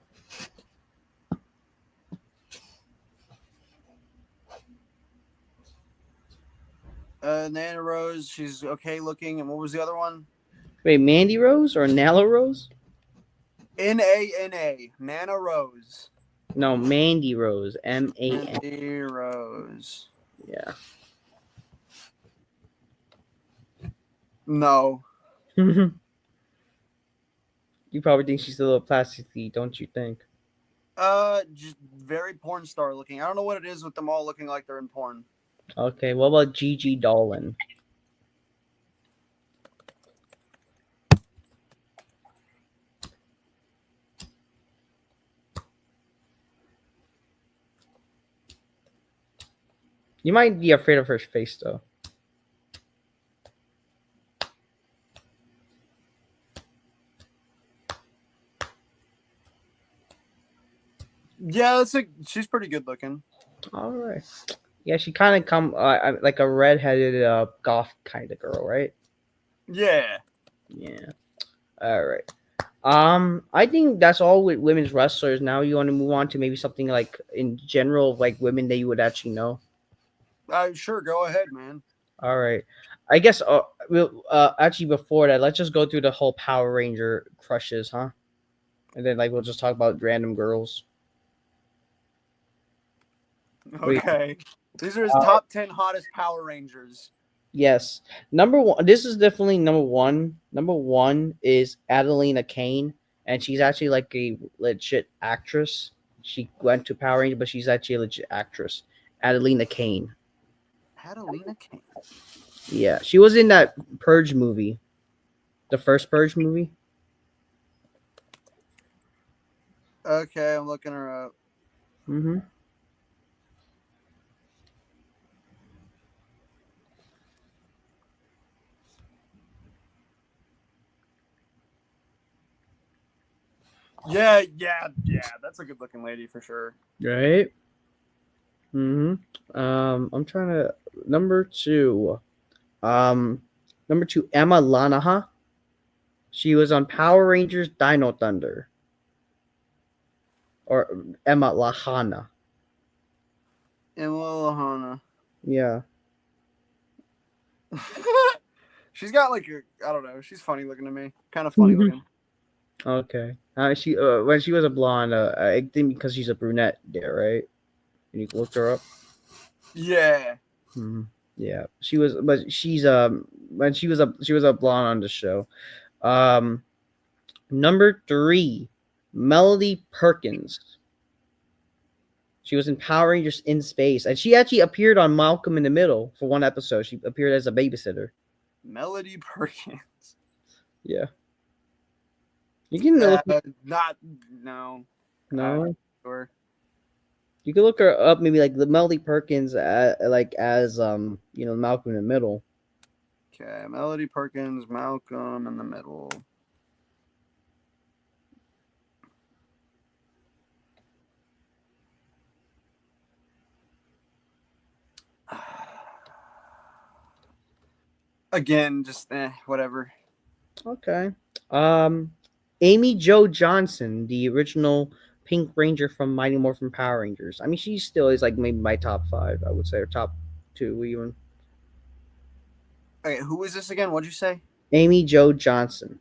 Nanny Rose. She's okay looking. And what was the other one? Wait, Mandy Rose or Nala Rose? Nana. Nana Rose. No, Mandy Rose. MAN. Mandy Rose. Yeah. No. You probably think she's a little plastically, don't you think? Just very porn star looking. I don't know what it is with them all looking like they're in porn. Okay, what about Gigi Dolan? You might be afraid of her face, though. Yeah, she's pretty good looking. All right. Yeah, she kind of come like a redheaded goth kind of girl, right? Yeah. Yeah. All right. I think that's all with women's wrestlers. Now you want to move on to maybe something like in general, like women that you would actually know. Sure, go ahead, man. All right. I guess actually before that, let's just go through the whole Power Ranger crushes, huh? And then like we'll just talk about random girls. Wait. Okay. These are his top 10 hottest Power Rangers. Yes. Number one. This is definitely number one. Number one is Adelina Kane, and she's actually like a legit actress. She went to Power Rangers, but she's actually a legit actress. Adelina Kane. Adelina Kane. Yeah, she was in that Purge movie, the first Purge movie. Okay, I'm looking her up. Mm-hmm. Yeah. That's a good looking lady for sure. Right. Mm-hmm. I'm trying to number two. Um, Number two, Emma Lanaha. She was on Power Rangers Dino Thunder, or Emma Lahana. Emma Lahana. Yeah. She's got like I don't know. She's funny looking to me. Kind of funny looking. Okay. She when she was a blonde, I think because she's a brunette there, right? And you looked her up. Yeah. Yeah, she was, but she's when she was a blonde on the show. Um, Number three, Melody Perkins. She was in Power Rangers in Space, and she actually appeared on Malcolm in the Middle for one episode. She appeared as a babysitter. Melody Perkins. Yeah, you can look. Not no. No, Sure. you can look her up. Maybe like the Melody Perkins, like as Malcolm in the Middle. Okay, Melody Perkins, Malcolm in the Middle. Again, just whatever. Okay. Um, Amy Jo Johnson, the original Pink Ranger from Mighty Morphin Power Rangers. I mean, she still is like maybe my top five, I would say, or top two even. Okay, who is this again? What'd you say? Amy Jo Johnson.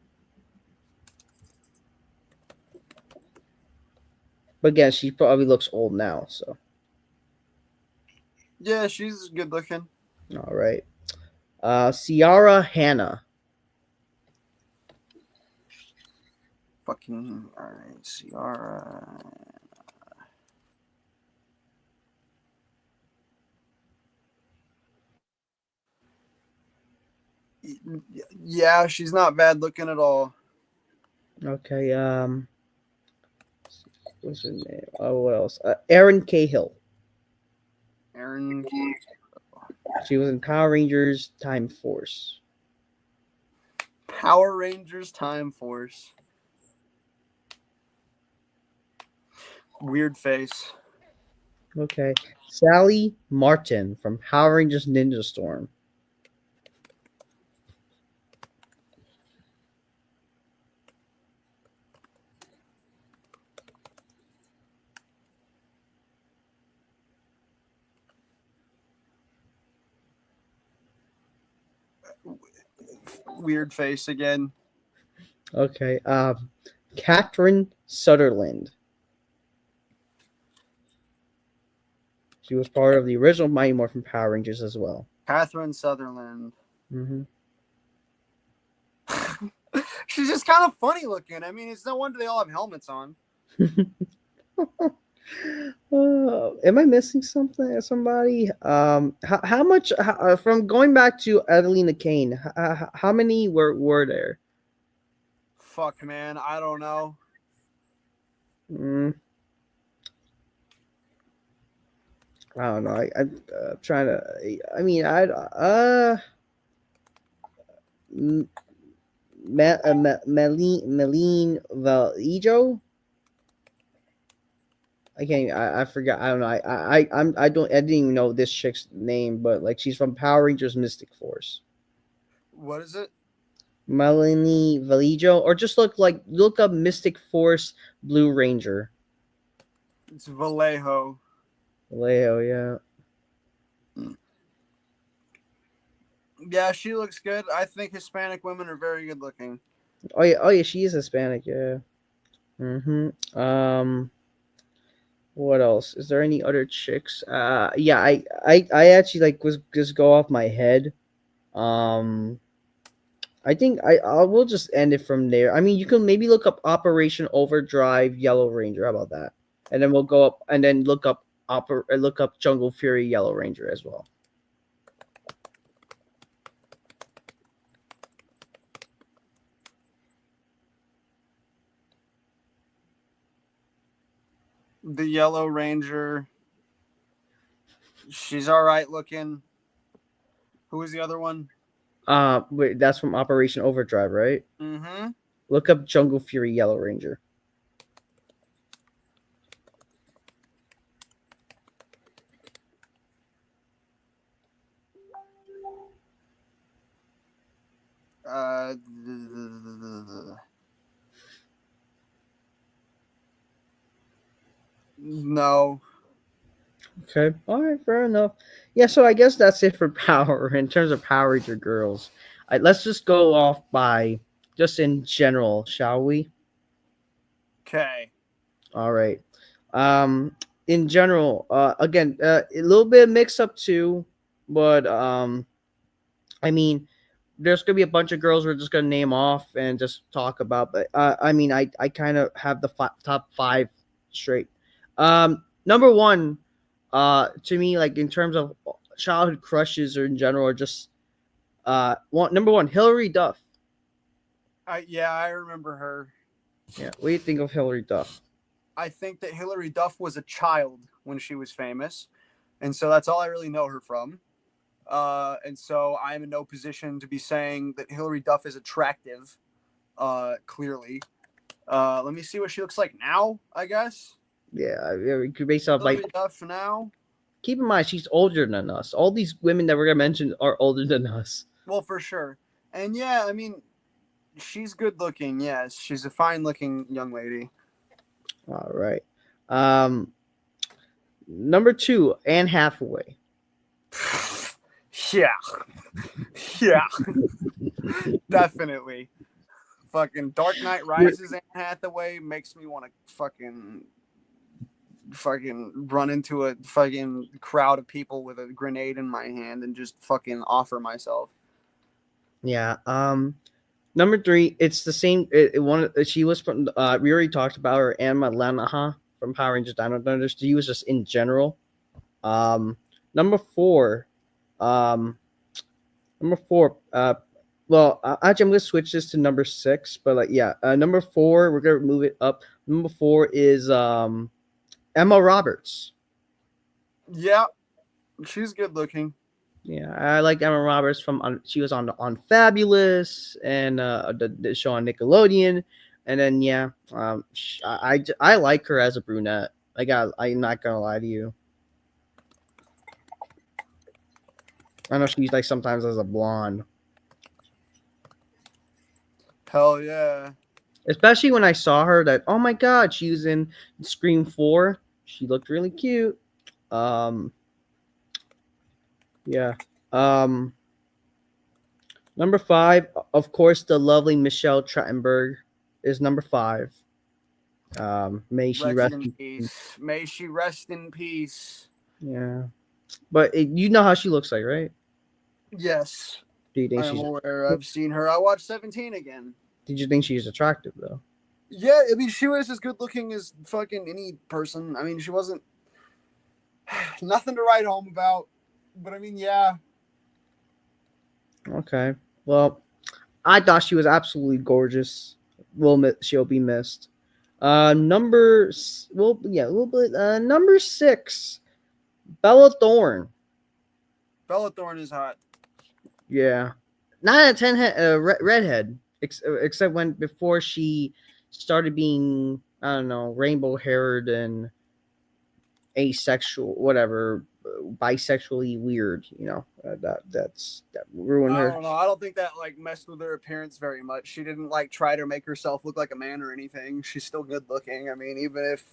But again, she probably looks old now, so. Yeah, she's good looking. All right. Ciara Hanna. Fucking all right, Ciara. Yeah, she's not bad looking at all. Okay. What's her name? Oh, what else? Erin Cahill. Aaron K. She was in Power Rangers Time Force. Power Rangers Time Force. Weird face. Okay. Sally Martin from Power Rangers Ninja Storm. Weird face again. Okay. Catherine Sutherland. She was part of the original Mighty Morphin Power Rangers as well. Catherine Sutherland. Mm-hmm. She's just kind of funny looking. I mean, it's no wonder they all have helmets on. Am I missing something? Somebody? How much from going back to Adelina Kane? How many were there? Fuck, man. I don't know. Mm, I don't know. I'm trying to. I mean, I Meline Valijo. I can't. I forgot. I don't know. I didn't even know this chick's name, but like she's from Power Rangers Mystic Force. What is it? Melanie Valijo, or just look up Mystic Force Blue Ranger. It's Vallejo. Vallejo, yeah. Yeah, she looks good. I think Hispanic women are very good looking. Oh yeah, she is Hispanic, yeah. Mm-hmm. What else? Is there any other chicks? Yeah, I actually like was just go off my head. Um, I think I will just end it from there. I mean, you can maybe look up Operation Overdrive Yellow Ranger. How about that? And then we'll go up and then look up Jungle Fury Yellow Ranger as well. The Yellow Ranger. She's all right looking. Who was the other one? Wait, that's from Operation Overdrive, right? Mm-hmm. Look up Jungle Fury Yellow Ranger. Uh, no. Okay. All right. Fair enough. Yeah. So I guess that's it for Power in terms of Power Ranger girls. Let's just go off by just in general, shall we? Okay. All right. In general, again, a little bit of mix up too, but I mean, there's gonna be a bunch of girls we're just gonna name off and just talk about. But I mean, I kind of have the top five straight. Number one, to me, like in terms of childhood crushes or in general, or just number one, Hillary Duff. Yeah, I remember her. Yeah, what do you think of Hillary Duff? I think that Hillary Duff was a child when she was famous, and so that's all I really know her from. And so I am in no position to be saying that Hillary Duff is attractive. Clearly. Let me see what she looks like now. I guess Yeah, based off Hillary like Duff now. keep in mind she's older than us. All these women that we're gonna mention are older than us. Well, for sure. And yeah, I mean, she's good looking. Yes, she's a fine looking young lady. All right. Um, Number two, Anne Hathaway. Yeah, yeah, definitely. Fucking Dark Knight Rises Anne Hathaway makes me want to fucking run into a fucking crowd of people with a grenade in my hand and just fucking offer myself. Yeah. Number three, it's the same. She was from. We already talked about her, Anna Lanaha from Power Rangers Dino Thunders. She was just in general. Um, number four. Um, Number four. Well, actually, I'm gonna switch this to number six. But like, yeah, number four. We're gonna move it up. Number four is Emma Roberts. Yeah, she's good looking. Yeah, I like Emma Roberts from. She was on Fabulous and the show on Nickelodeon, and then yeah, I like her as a brunette. I'm not gonna lie to you. I know she's like sometimes as a blonde, Hell yeah. especially when I saw her. That oh my god, she was in Scream 4. She looked really cute. Um, yeah. Um, Number five, of course, the lovely Michelle Trachtenberg is number five. May she Rest rest in in peace. peace. May she rest in peace. Yeah, but you know how she looks like, right? Yes, Do you think I am she's? aware. I've seen her. I watched 17 again. Did you think she's attractive though? Yeah, I mean, she was as good looking as fucking any person. I mean, she wasn't nothing to write home about. But I mean, yeah. Okay. Well, I thought she was absolutely gorgeous. She'll be missed. Well, yeah, a little bit. Number six, Bella Thorne. Bella Thorne is hot. Yeah, 9 out of 10. Redhead, except when before she started being I don't know rainbow haired and asexual, whatever, bisexually weird. That ruined I her. don't know. I don't think that like messed with her appearance very much. She didn't like try to make herself look like a man or anything. She's still good looking. I mean, even if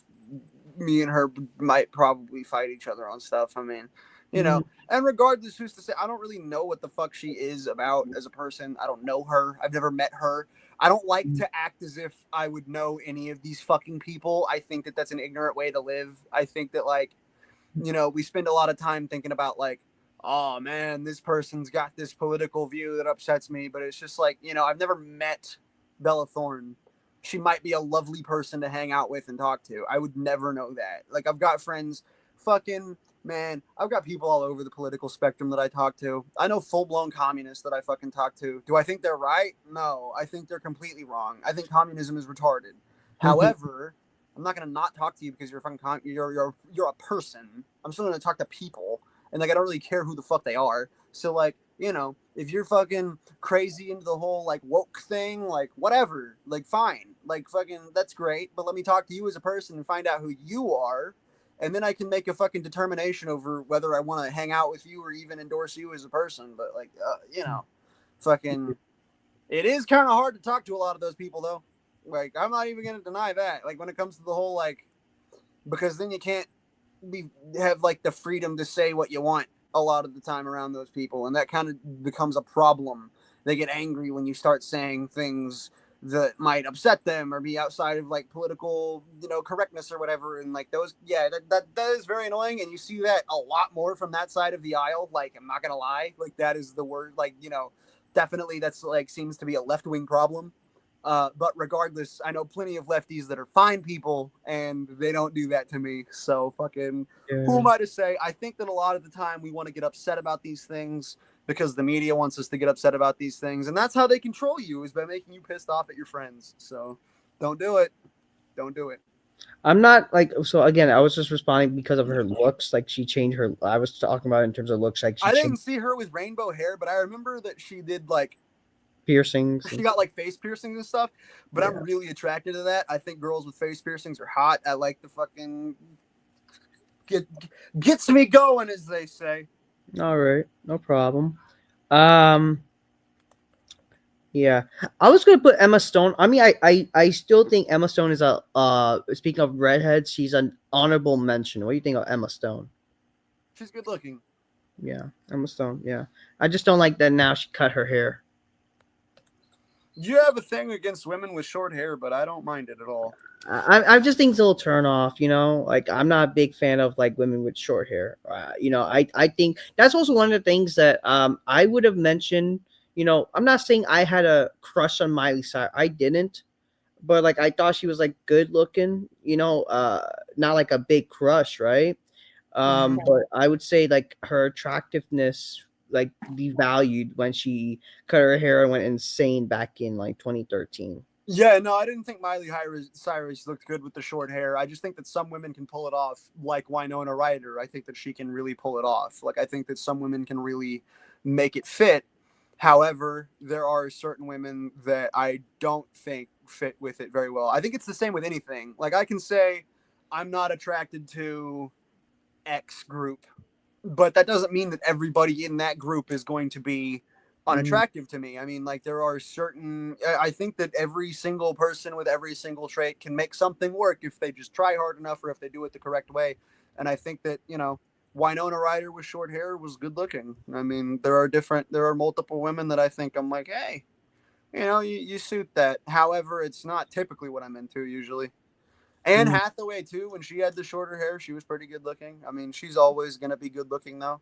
me and her might probably fight each other on stuff. I mean, you know, and regardless, who's to say? I don't really know what the fuck she is about as a person. I don't know her. I've never met her. I don't like to act as if I would know any of these fucking people. I think that that's an ignorant way to live. I think that like, we spend a lot of time thinking about like, oh man, this person's got this political view that upsets me, but it's just like, I've never met Bella Thorne. She might be a lovely person to hang out with and talk to. I would never know that. Like, I've got friends, fucking man, I've got people all over the political spectrum that I talk to. I know full blown communists that I fucking talk to. Do I think they're right? No, I think they're completely wrong. I think communism is retarded. However, I'm not gonna not talk to you because you're a fucking you're a person. I'm still gonna talk to people, and like I don't really care who the fuck they are. So like, if you're fucking crazy into the whole like woke thing, like whatever, like fine, like fucking that's great. But let me talk to you as a person and find out who you are, and then I can make a fucking determination over whether I want to hang out with you or even endorse you as a person. But like, fucking, it is kind of hard to talk to a lot of those people though. Like, I'm not even gonna deny that. Like, when it comes to the whole like, because then you can't have like the freedom to say what you want a lot of the time around those people, and that kind of becomes a problem. They get angry when you start saying things that might upset them or be outside of like political, correctness or whatever. And like those, yeah, that is very annoying. And you see that a lot more from that side of the aisle. Like, I'm not gonna lie, like that is the word. Like, definitely that's like seems to be a left wing problem. But regardless, I know plenty of lefties that are fine people, and they don't do that to me. So fucking, who Yeah. am I to say? I think that a lot of the time we want to get upset about these things because the media wants us to get upset about these things, and that's how they control you, is by making you pissed off at your friends. So don't do it. Don't do it. I'm not like so. Again, I was just responding because of her looks. Like she changed her. I was talking about it in terms of looks. Like she I changed didn't see her with rainbow hair, but I remember that she did like piercings she and got like face piercings and stuff, but I'm yeah. really attracted to that. I think girls with face piercings are hot. I like the fucking get gets me going, as they say. All right, no problem. Um, Yeah, I was gonna put Emma Stone. I mean, I still think Emma Stone is a. Speaking of redheads, she's an honorable mention. What do you think of Emma Stone? She's good looking. Yeah, Emma Stone. Yeah, I just don't like that now she cut her hair. You have a thing against women with short hair, but I don't mind it at all. I just think it's a little turn off, you know. Like I'm not a big fan of like women with short hair. You know, I think that's also one of the things that I would have mentioned. You know, I'm not saying I had a crush on Miley Cyrus. I didn't, but like I thought she was like good looking. You know, not like a big crush, right? Mhm. But I would say like her attractiveness like devalued when she cut her hair and went insane back in like 2013. Yeah, no, I didn't think Cyrus looked good with the short hair. I just think that some women can pull it off, like Winona Ryder. I think that she can really pull it off. Like, I think that some women can really make it fit. However, there are certain women that I don't think fit with it very well. I think it's the same with anything. Like, I can say I'm not attracted to X group, but that doesn't mean that everybody in that group is going to be Mhm. unattractive to me. I mean, like there are certain. I think that every single person with every single trait can make something work if they just try hard enough or if they do it the correct way. And I think that Winona Ryder with short hair was good looking. I mean, there are multiple women that I think I'm like, hey, you suit that. However, it's not typically what I'm into usually. Anne Mhm. Hathaway too, when she had the shorter hair, she was pretty good looking. I mean, she's always gonna be good looking though.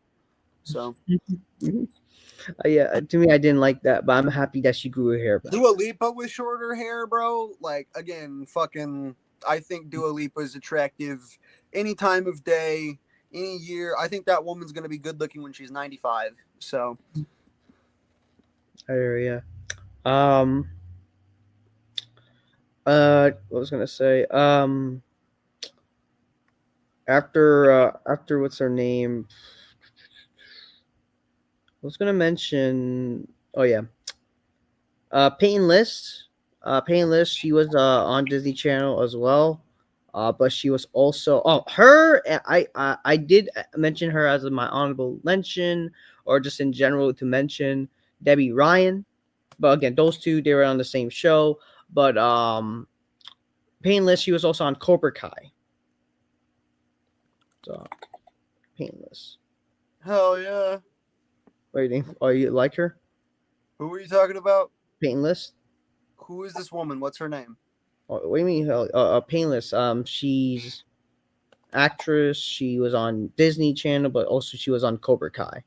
So Mhm. Yeah, to me, I didn't like that, but I'm happy that she grew her hair back. Dua Lipa with shorter hair, bro. Like again, fucking. I think Dua Lipa is attractive any time of day, any year. I think that woman's gonna be good looking when she's 95. So Yeah. Um. What was I gonna say? After what's her name? I was gonna mention. Oh yeah. Peyton List. Peyton List. She was on Disney Channel as well. But she was also her. I did mention her as my honorable mention, or just in general to mention Debbie Ryan. But again, those two they were on the same show. But Painless, she was also on Cobra Kai. So Painless. hell yeah. What do you think? Oh, you like her? Who are you talking about? Painless. Who is this woman? What's her name? Oh, what do you mean? Painless. She's actress. She was on Disney Channel, but also she was on Cobra Kai.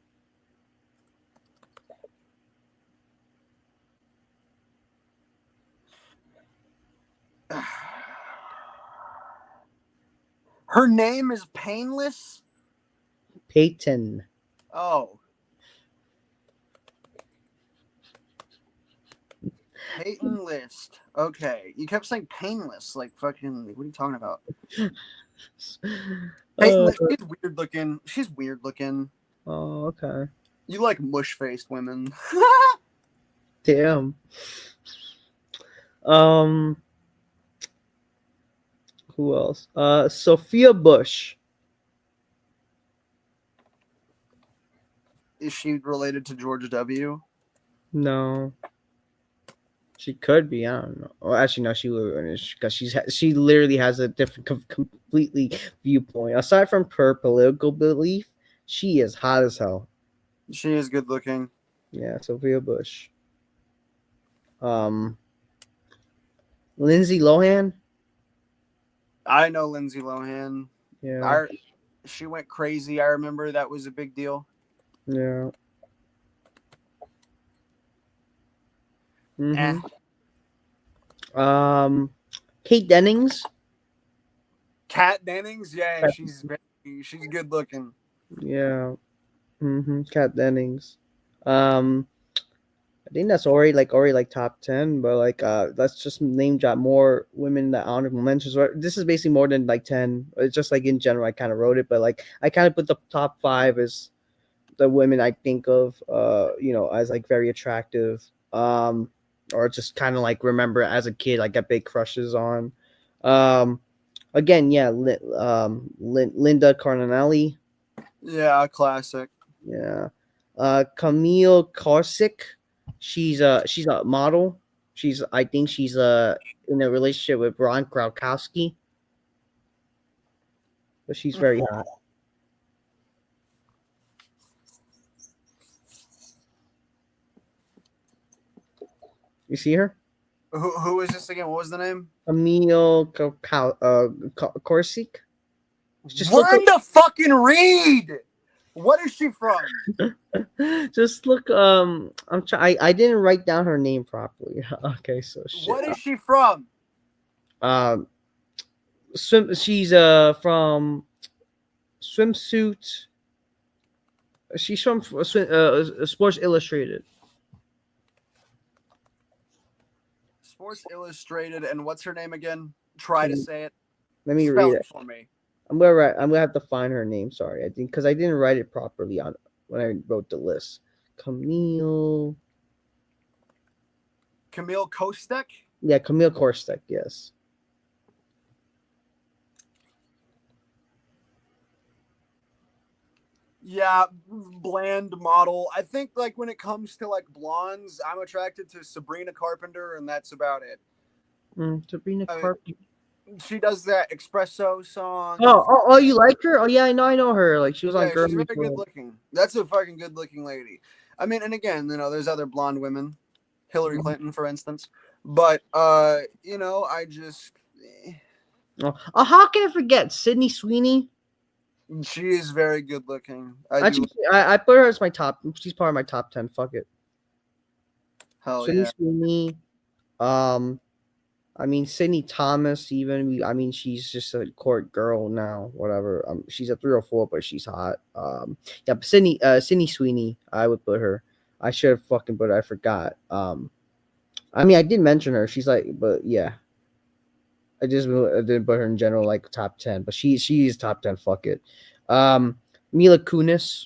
Her name is Painless. Peyton. Oh, Peyton List. Okay, you kept saying painless. Like fucking. What are you talking about? Peyton Uh, List. She's weird looking. She's weird looking. oh, okay. You like mush faced women. Damn. Um, who else? Sophia Bush. Is she related to George W? No, she could be. I don't know. Well, actually, no, she would because she literally has a different, completely viewpoint. Aside from her political belief, she is hot as hell. She is good looking. Yeah, Sophia Bush. Um, Lindsay Lohan. I know Lindsay Lohan. Yeah, I She went crazy. I remember that was a big deal. yeah. Eh. Mm-hmm. Um, Kate Dennings. Kat Dennings, yeah, she's good looking. Yeah. Mm-hmm. Kat Dennings. Um, I think that's already like top 10, but like let's just name drop more women that honorable mentions. This is basically more than like 10. It's just like in general I kind of wrote it, but like I kind of put the top 5 as the women I think of as like very attractive. Or just kind of like remember as a kid like got big crushes on. Um Again, yeah, Linda Cardinelli, Yeah, classic. yeah. Camille Corsic. She's a model. I think she's in a relationship with Ron Gronkowski, but she's very hot. You see her? Who is this again? What was the name? Emil Korsic. Just look. Learn to fucking read. What is she from? Just look. I'm trying. I didn't write down her name properly. Okay, so shit. What is she from? Um, She's from swimsuit. She's from Sports Illustrated. Sports Illustrated, and what's her name again? Try to say it. Let me Spell read it it. for me. I'm gonna have to find her name. Sorry, I think because I didn't write it properly on when I wrote the list. Camille. Camille Kostek? Yeah, Camille Korstek. Yes. Yeah, bland model. I think like when it comes to like blondes, I'm attracted to Sabrina Carpenter, and that's about it. Sabrina I mean, Carpenter. she does that espresso song. Oh, you like her? Oh, yeah, I know her. Like she was on Yeah, she's Girl very Meets good World. looking. That's a fucking good looking lady. I mean, and again, there's other blonde women, Hillary Clinton, for instance. But I just How can I forget Sydney Sweeney? she is very good looking. Actually, I put her as my top. She's part of my top 10. Fuck it. Hell Sydney yeah. Sweeney. Um, I mean Sydney Thomas. Even I mean she's just a court girl now. Whatever. She's a 304, but she's hot. Yeah, but Sydney Sweeney. I would put her. I should have fucking put her. I forgot. I mean I did mention her. She's like, but yeah. I didn't put her in general like top 10, but she's top 10. Fuck it. Mila Kunis.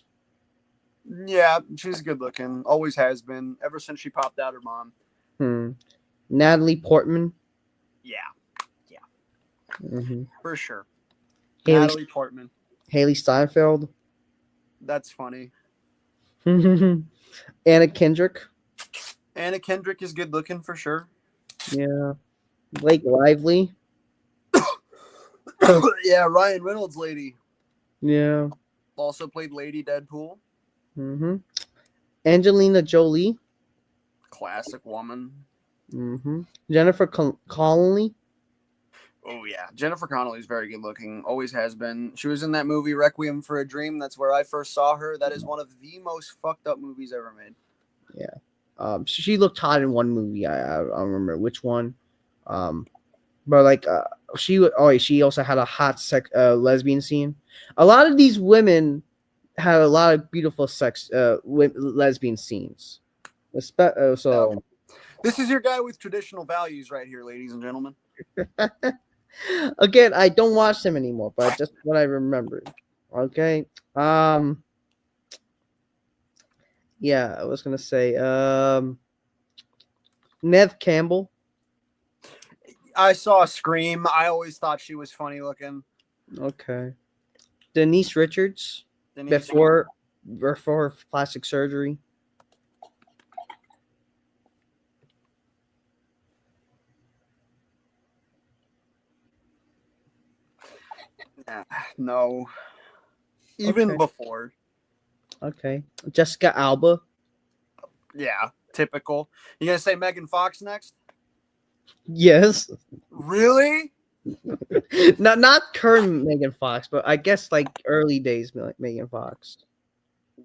Yeah, she's good looking. Always has been ever since she popped out her mom. Natalie Portman. Yeah, Mm-hmm. for sure. Natalie Portman. Haley Steinfeld. That's funny. Anna Kendrick. Anna Kendrick is good looking for sure. Yeah. Blake Lively. Yeah, Ryan Reynolds lady. Yeah. Also played Lady Deadpool. Mm-hmm. Angelina Jolie. Classic woman. Mm-hmm. Jennifer Connelly. Oh yeah, Jennifer Connelly is very good looking. Always has been. She was in that movie Requiem for a Dream. That's where I first saw her. That is one of the most fucked up movies ever made. Yeah. She looked hot in one movie. I don't remember which one. But like she also had a hot lesbian scene. A lot of these women had a lot of beautiful lesbian scenes. So this is your guy with traditional values right here, ladies and gentlemen. Again, I don't watch them anymore, but just what I remembered. Okay. Yeah, I was gonna say Nev Campbell. I saw Scream. I always thought she was funny looking. Okay. Denise Richards. Before plastic surgery. No. Even before. Okay. Jessica Alba. Yeah, typical. You gonna say Megan Fox next? Yes. Really? not current Megan Fox, but I guess like early days Megan Fox.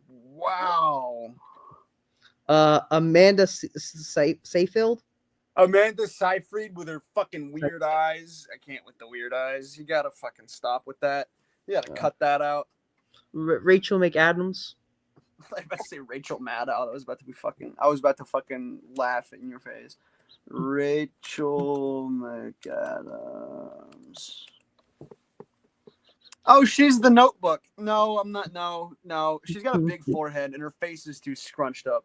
Wow. Amanda Seyfried. Amanda Seyfried with her fucking weird eyes. I can't with the weird eyes. You gotta fucking stop with that. You gotta cut that out. Rachel McAdams. I was about to say Rachel Maddow. I was about to fucking laugh in your face. Rachel McAdams. Oh, she's the Notebook. No, I'm not. No. She's got a big forehead and her face is too scrunched up.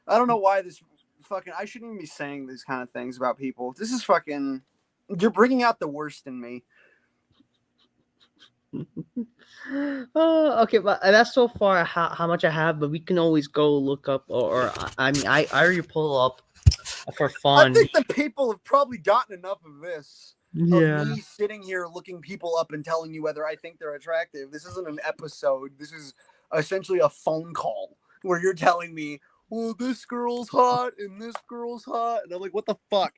I don't know why this fucking. I shouldn't even be saying these kind of things about people. This is fucking. You're bringing out the worst in me. Oh, okay, but that's so far how much I have. But we can always go look up, or I mean, I already pull up for I fun. think the people have probably gotten enough of this. Of Yeah. me sitting here looking people up and telling you whether I think they're attractive. This isn't an episode. This is essentially a phone call where you're telling me, well, this girl's hot and this girl's hot. And I'm like, what the fuck?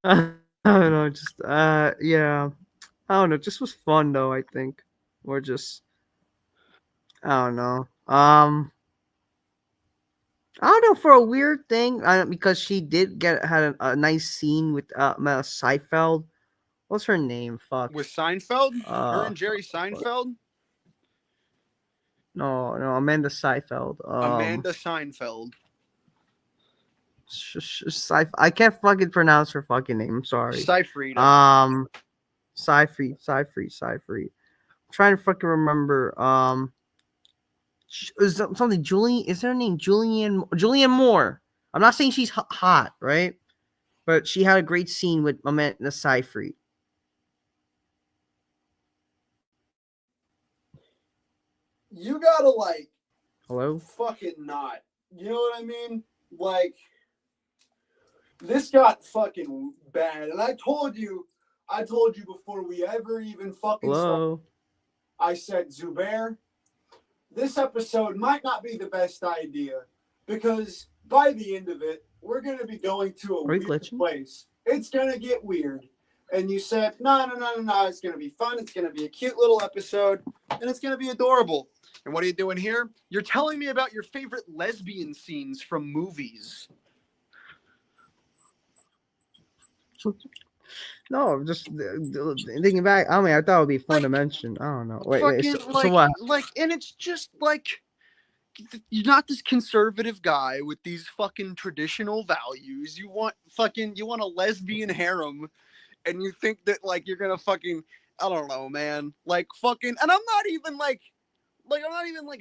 I don't know, just yeah. I don't know, just was fun though, I think. Or just I don't know. I don't know for a weird thing, because she did had a nice scene with Seifeld. What's her name? Fuck. With Seinfeld? Her and Fuck, Jerry fuck, fuck. Seinfeld? No, no, Amanda Seifeld. Amanda Seinfeld. I can't fucking pronounce her fucking name. I'm sorry. Seyfried. Um, Seyfried. I'm trying to fucking remember. Is something Julie? Is her name Julianne Moore? I'm not saying she's hot, right? But she had a great scene with Amanda Seyfried. You gotta, like, Hello. fucking not. You know what I mean? Like, this got fucking bad. And I told you before we ever even fucking started. Hello. I said, Zubair, this episode might not be the best idea because by the end of it, we're going to be going to a Are you weird glitching? place. It's going to get weird. And you said, no. It's going to be fun. It's going to be a cute little episode. And it's going to be adorable. And what are you doing here? You're telling me about your favorite lesbian scenes from movies. No, just thinking back. I mean, I thought it would be fun Like, to mention. I don't know. Wait. fucking, So what? and it's just like, you're not this conservative guy with these fucking traditional values. You want a lesbian harem, and you think that, like, you're gonna fucking, I don't know, man. Like, fucking, and I'm not even like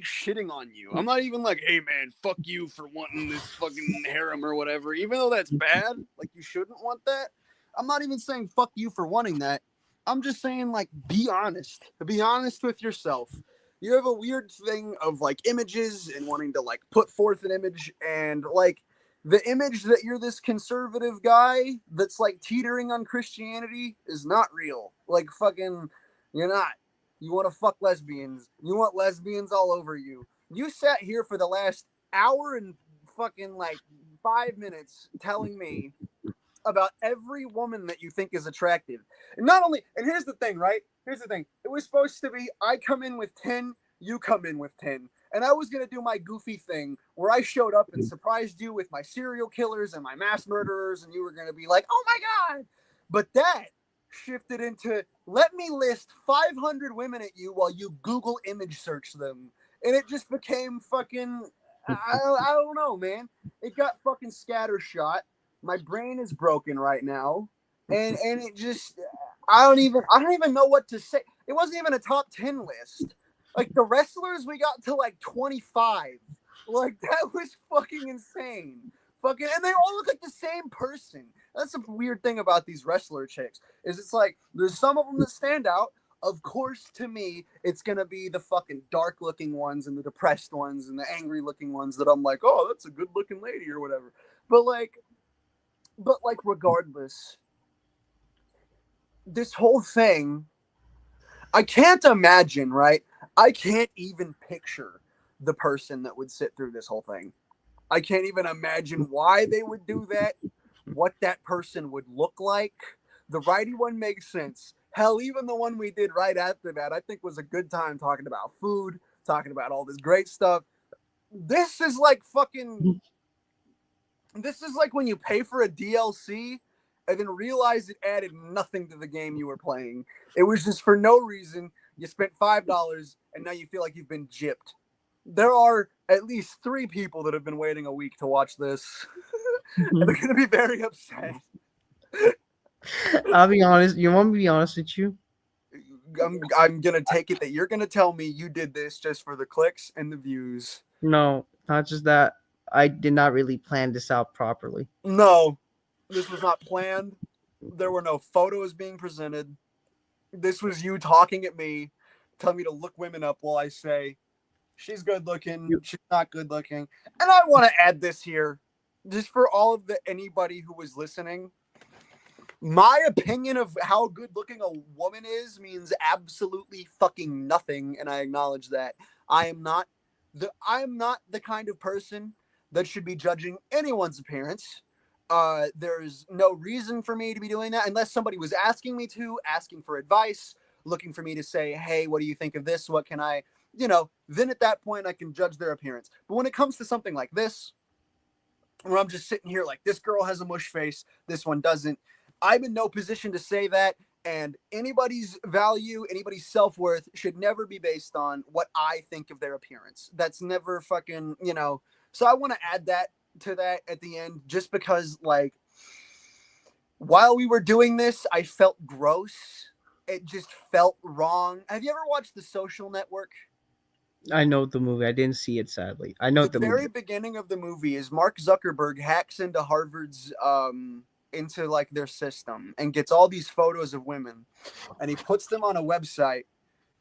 shitting on you. I'm not even like, hey man, fuck you for wanting this fucking harem or whatever. Even though that's bad, like, you shouldn't want that. I'm not even saying fuck you for wanting that. I'm just saying, like, be honest. Be honest with yourself. You have a weird thing of, like, images and wanting to, like, put forth an image, and, like, the image that you're this conservative guy that's, like, teetering on Christianity is not real. Like, fucking, you're not. You want to fuck lesbians. You want lesbians all over you. You sat here for the last hour and fucking, like, 5 minutes telling me about every woman that you think is attractive. And not only, and here's the thing, right? Here's the thing. It was supposed to be, I come in with 10, you come in with 10. And I was going to do my goofy thing where I showed up and surprised you with my serial killers and my mass murderers, and you were going to be like, oh my God. But that shifted into, let me list 500 women at you while you Google image search them. And it just became fucking, I don't know, man. It got fucking scattershot. My brain is broken right now, and it just, I don't even know what to say. It wasn't even a top 10 list. Like, the wrestlers, we got to like 25. Like, that was fucking insane. Fucking, and they all look like the same person. That's the weird thing about these wrestler chicks, is it's like, there's some of them that stand out. Of course, to me, it's gonna be the fucking dark looking ones and the depressed ones and the angry looking ones that I'm like, oh, that's a good looking lady or whatever. But like, regardless, this whole thing, I can't imagine, right? I can't even picture the person that would sit through this whole thing. I can't even imagine why they would do that, what that person would look like. The righty one makes sense. Hell, even the one we did right after that, I think was a good time talking about food, talking about all this great stuff. This is like fucking, this is like when you pay for a DLC and then realize it added nothing to the game you were playing. It was just for no reason. You spent $5 and now you feel like you've been gypped. There are at least 3 people that have been waiting a week to watch this. And they're going to be very upset. I'll be honest. You want me to be honest with you? I'm going to take it that you're going to tell me you did this just for the clicks and the views. No, not just that. I did not really plan this out properly. No, this was not planned. There were no photos being presented. This was you talking at me, telling me to look women up while I say she's good looking, You, she's not good looking. And I want to add this here, just for all of the anybody who was listening. My opinion of how good looking a woman is means absolutely fucking nothing, and I acknowledge that. I am not the kind of person that should be judging anyone's appearance. There's no reason for me to be doing that unless somebody was asking me to, asking for advice, looking for me to say, hey, what do you think of this? What can I, then at that point I can judge their appearance. But when it comes to something like this, where I'm just sitting here like this girl has a mush face, this one doesn't. I'm in no position to say that. And anybody's value, anybody's self worth should never be based on what I think of their appearance. That's never fucking. So I want to add that to that at the end, just because, like, while we were doing this, I felt gross. It just felt wrong. Have you ever watched The Social Network? I know the movie. I didn't see it, sadly. I know The the very movie. beginning of the movie is Mark Zuckerberg hacks into Harvard's into like their system and gets all these photos of women, and he puts them on a website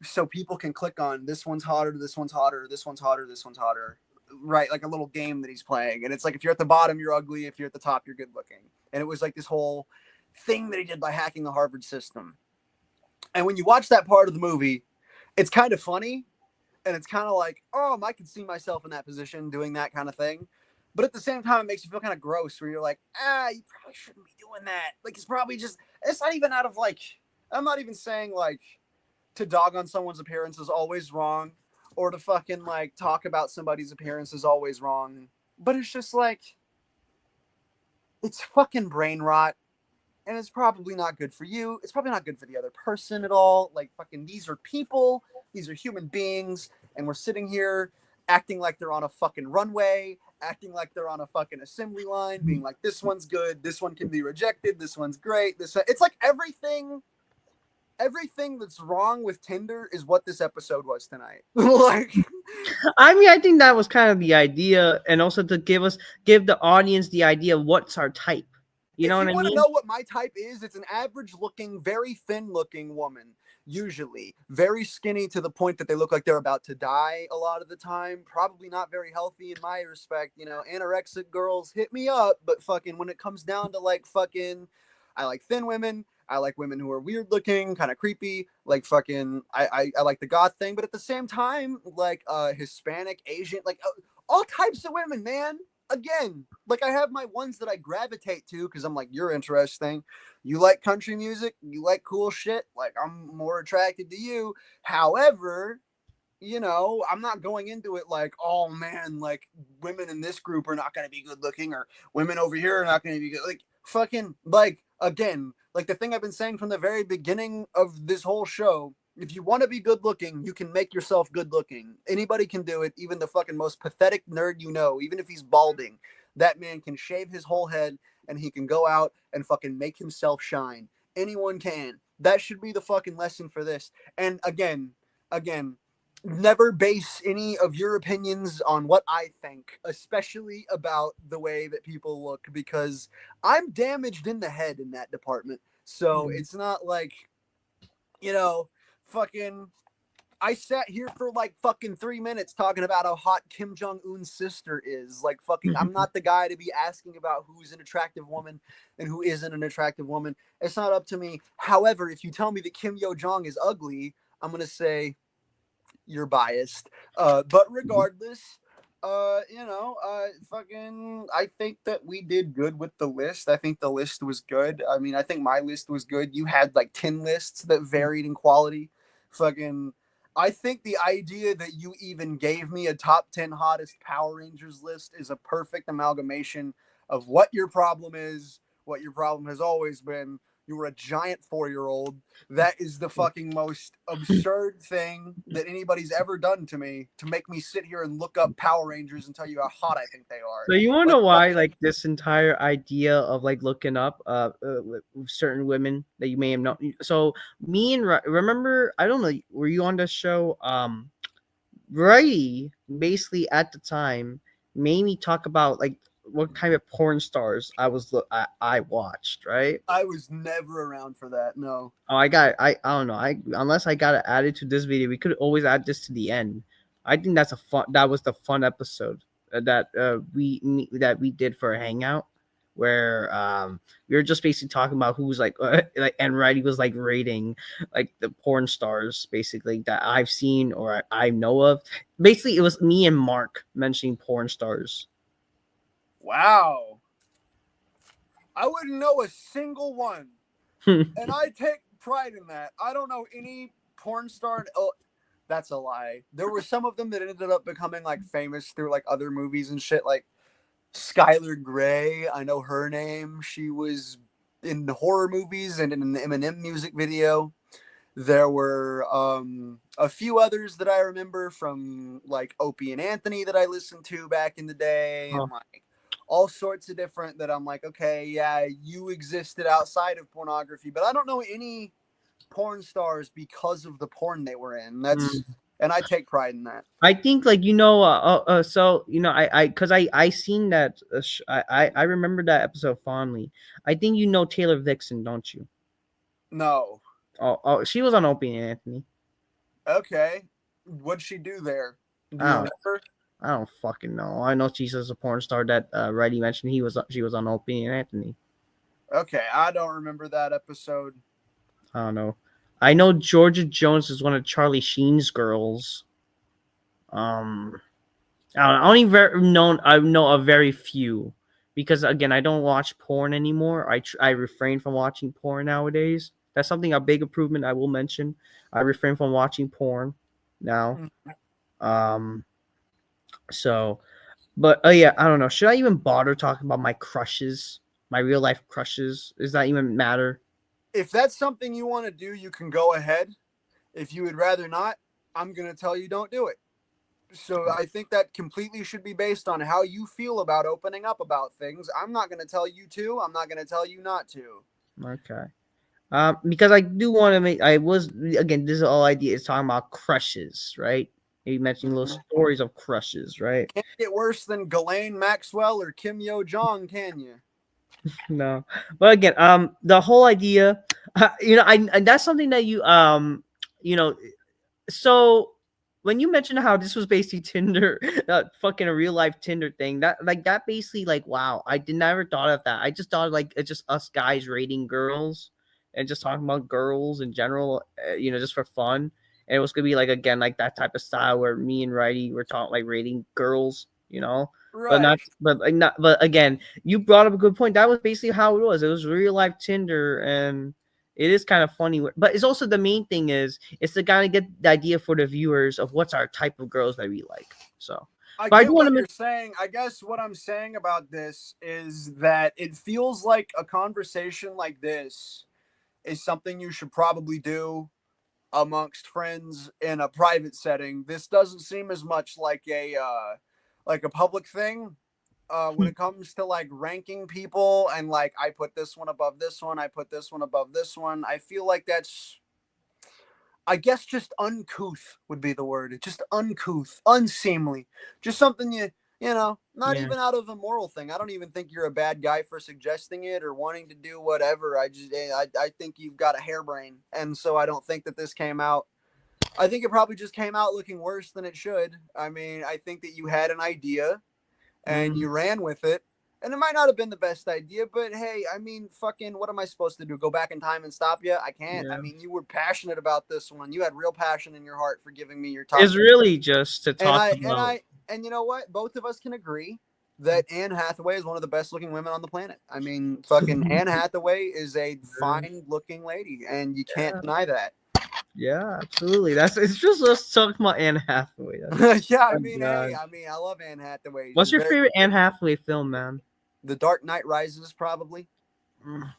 so people can click on this one's hotter, this one's hotter, this one's hotter, this one's hotter. Right, like a little game that he's playing. And it's like if you're at the bottom, you're ugly, if you're at the top, you're good looking. And it was like this whole thing that he did by hacking the Harvard system. And when you watch that part of the movie, it's kind of funny, and it's kind of like, oh, I could see myself in that position doing that kind of thing. But at the same time, it makes you feel kind of gross where you're like, you probably shouldn't be doing that. Like, it's probably just, it's not even out of like, I'm not even saying like to dog on someone's appearance is always wrong, or to fucking like talk about somebody's appearance is always wrong. But it's just like, it's fucking brain rot, and it's probably not good for you. It's probably not good for the other person at all. Like, fucking, these are people, these are human beings, and we're sitting here acting like they're on a fucking runway, acting like they're on a fucking assembly line, being like, this one's good, this one can be rejected, this one's great. It's like everything that's wrong with Tinder is what this episode was tonight. Like, I mean, I think that was kind of the idea, and also to give the audience the idea of what's our type. You know if what you I want to mean? know what my type is, it's an average looking, very thin looking woman. Usually very skinny to the point that they look like they're about to die a lot of the time. Probably not very healthy in my respect. Anorexic girls hit me up, but fucking when it comes down to like fucking, I like thin women. I like women who are weird looking, kind of creepy. Like fucking, I like the goth thing, but at the same time, like Hispanic, Asian, like all types of women, man. Again, like I have my ones that I gravitate to because I'm like, you're interesting. You like country music, you like cool shit. Like I'm more attracted to you. However, I'm not going into it like, oh man, like women in this group are not going to be good looking, or women over here are not going to be good. Like fucking, like again, like the thing I've been saying from the very beginning of this whole show. If you want to be good looking, you can make yourself good looking. Anybody can do it, even the fucking most pathetic nerd even if he's balding. That man can shave his whole head and he can go out and fucking make himself shine. Anyone can. That should be the fucking lesson for this. And again, never base any of your opinions on what I think, especially about the way that people look, because I'm damaged in the head in that department. So it's not like, you know, fucking I sat here for like fucking 3 minutes talking about how hot Kim Jong Un's sister is. Like fucking, I'm not the guy to be asking about who's an attractive woman and who isn't an attractive woman. It's not up to me. However, if you tell me that Kim Yo Jong is ugly, I'm gonna say you're biased. But regardless, fucking, I think that we did good with the list. I think the list was good. I mean, I think my list was good. You had like 10 lists that varied in quality. Fucking, I think the idea that you even gave me a top 10 hottest Power Rangers list is a perfect amalgamation of what your problem is, what your problem has always been. You were a giant 4-year-old. That is the fucking most absurd thing that anybody's ever done to me, to make me sit here and look up Power Rangers and tell you how hot I think they are. So you want to Like know why, fucking like this entire idea of like looking up certain women that you may have known. So me and remember, I don't know, were you on the show? Variety basically at the time made me talk about like what kind of porn stars I watched, right? I was never around for that. No. Oh, I don't know. I unless I got it added to this video, we could always add this to the end. I think that was the fun episode that we did for a hangout where we were just basically talking about who's like and Righty was like rating like the porn stars basically that I've seen or I know of. Basically, it was me and Mark mentioning porn stars. Wow. I wouldn't know a single one. And I take pride in that. I don't know any porn star. Oh, that's a lie. There were some of them that ended up becoming like famous through like other movies and shit. Like Skylar Grey, I know her name. She was in horror movies and in an Eminem music video. There were a few others that I remember from like Opie and Anthony that I listened to back in the day, and Oh. like all sorts of different that I'm like, okay, yeah, you existed outside of pornography, but I don't know any porn stars because of the porn they were in. That's Mm. and I take pride in that. I think like so because I seen that I remember that episode fondly. I think you know Taylor Vixen, don't you? No. She was on Opie and Anthony. Okay. What'd she do there? Do I you don't remember? I don't fucking know. I know she's a porn star that Righty mentioned. She was on Opie and Anthony. Okay, I don't remember that episode. I don't know. I know Georgia Jones is one of Charlie Sheen's girls. Um, I only I know a very few because again I don't watch porn anymore. I refrain from watching porn nowadays. That's something a big improvement I will mention. I refrain from watching porn now. Um, so but yeah, I don't know. Should I even bother talking about my crushes, my real life crushes? Does that even matter? If that's something you want to do, you can go ahead. If you would rather not, I'm going to tell you don't do it. So I think that completely should be based on how you feel about opening up about things. I'm not going to tell you to. I'm not going to tell you not to. Okay. Because I do want to make. I was again. This is all idea is talking about crushes, right? You mentioned little stories of crushes, right? Can't get worse than Ghislaine Maxwell or Kim Yo Jong, can you? No, but again, the whole idea, and that's something that you know, so when you mentioned how this was basically Tinder, fucking a real life Tinder thing, that basically like wow, I did never thought of that. I just thought like it's just us guys rating girls and just talking about girls in general, just for fun. And it was gonna be like again like that type of style where me and Righty were talking like rating girls, but Right. not but like not but again, you brought up a good point. That was basically how it was. It was real life Tinder and it is kind of funny, but it's also the main thing is it's to kind of get the idea for the viewers of what's our type of girls that we like. So, I but I do get want what to you're saying. I guess what I'm saying about this is that it feels like a conversation like this is something you should probably do amongst friends in a private setting. This doesn't seem as much like a public thing. When it comes to like ranking people and like I put this one above this one, I put this one above this one. I feel like that's I guess just uncouth would be the word. It's just uncouth, unseemly, just something not yeah. even out of a moral thing. I don't even think you're a bad guy for suggesting it or wanting to do whatever. I think you've got a harebrain, and so I don't think that this came out. I think it probably just came out looking worse than it should. I mean, I think that you had an idea and Mm, you ran with it. And it might not have been the best idea, but hey, I mean, fucking, what am I supposed to do? Go back in time and stop you? I can't. I yeah. mean, you were passionate about this one. You had real passion in your heart for giving me your It's time. really just to And talk I, and about. I, and you know what? Both of us can agree that Anne Hathaway is one of the best looking women on the planet. I mean, fucking Anne Hathaway is a fine looking lady, and you can't Yeah, deny that. yeah, absolutely. It's just us talking about Anne Hathaway. Yeah, I Oh mean, hey, God. I love Anne Hathaway. What's She's your very favorite good. Anne Hathaway film, man? The Dark Knight Rises, probably. Mm.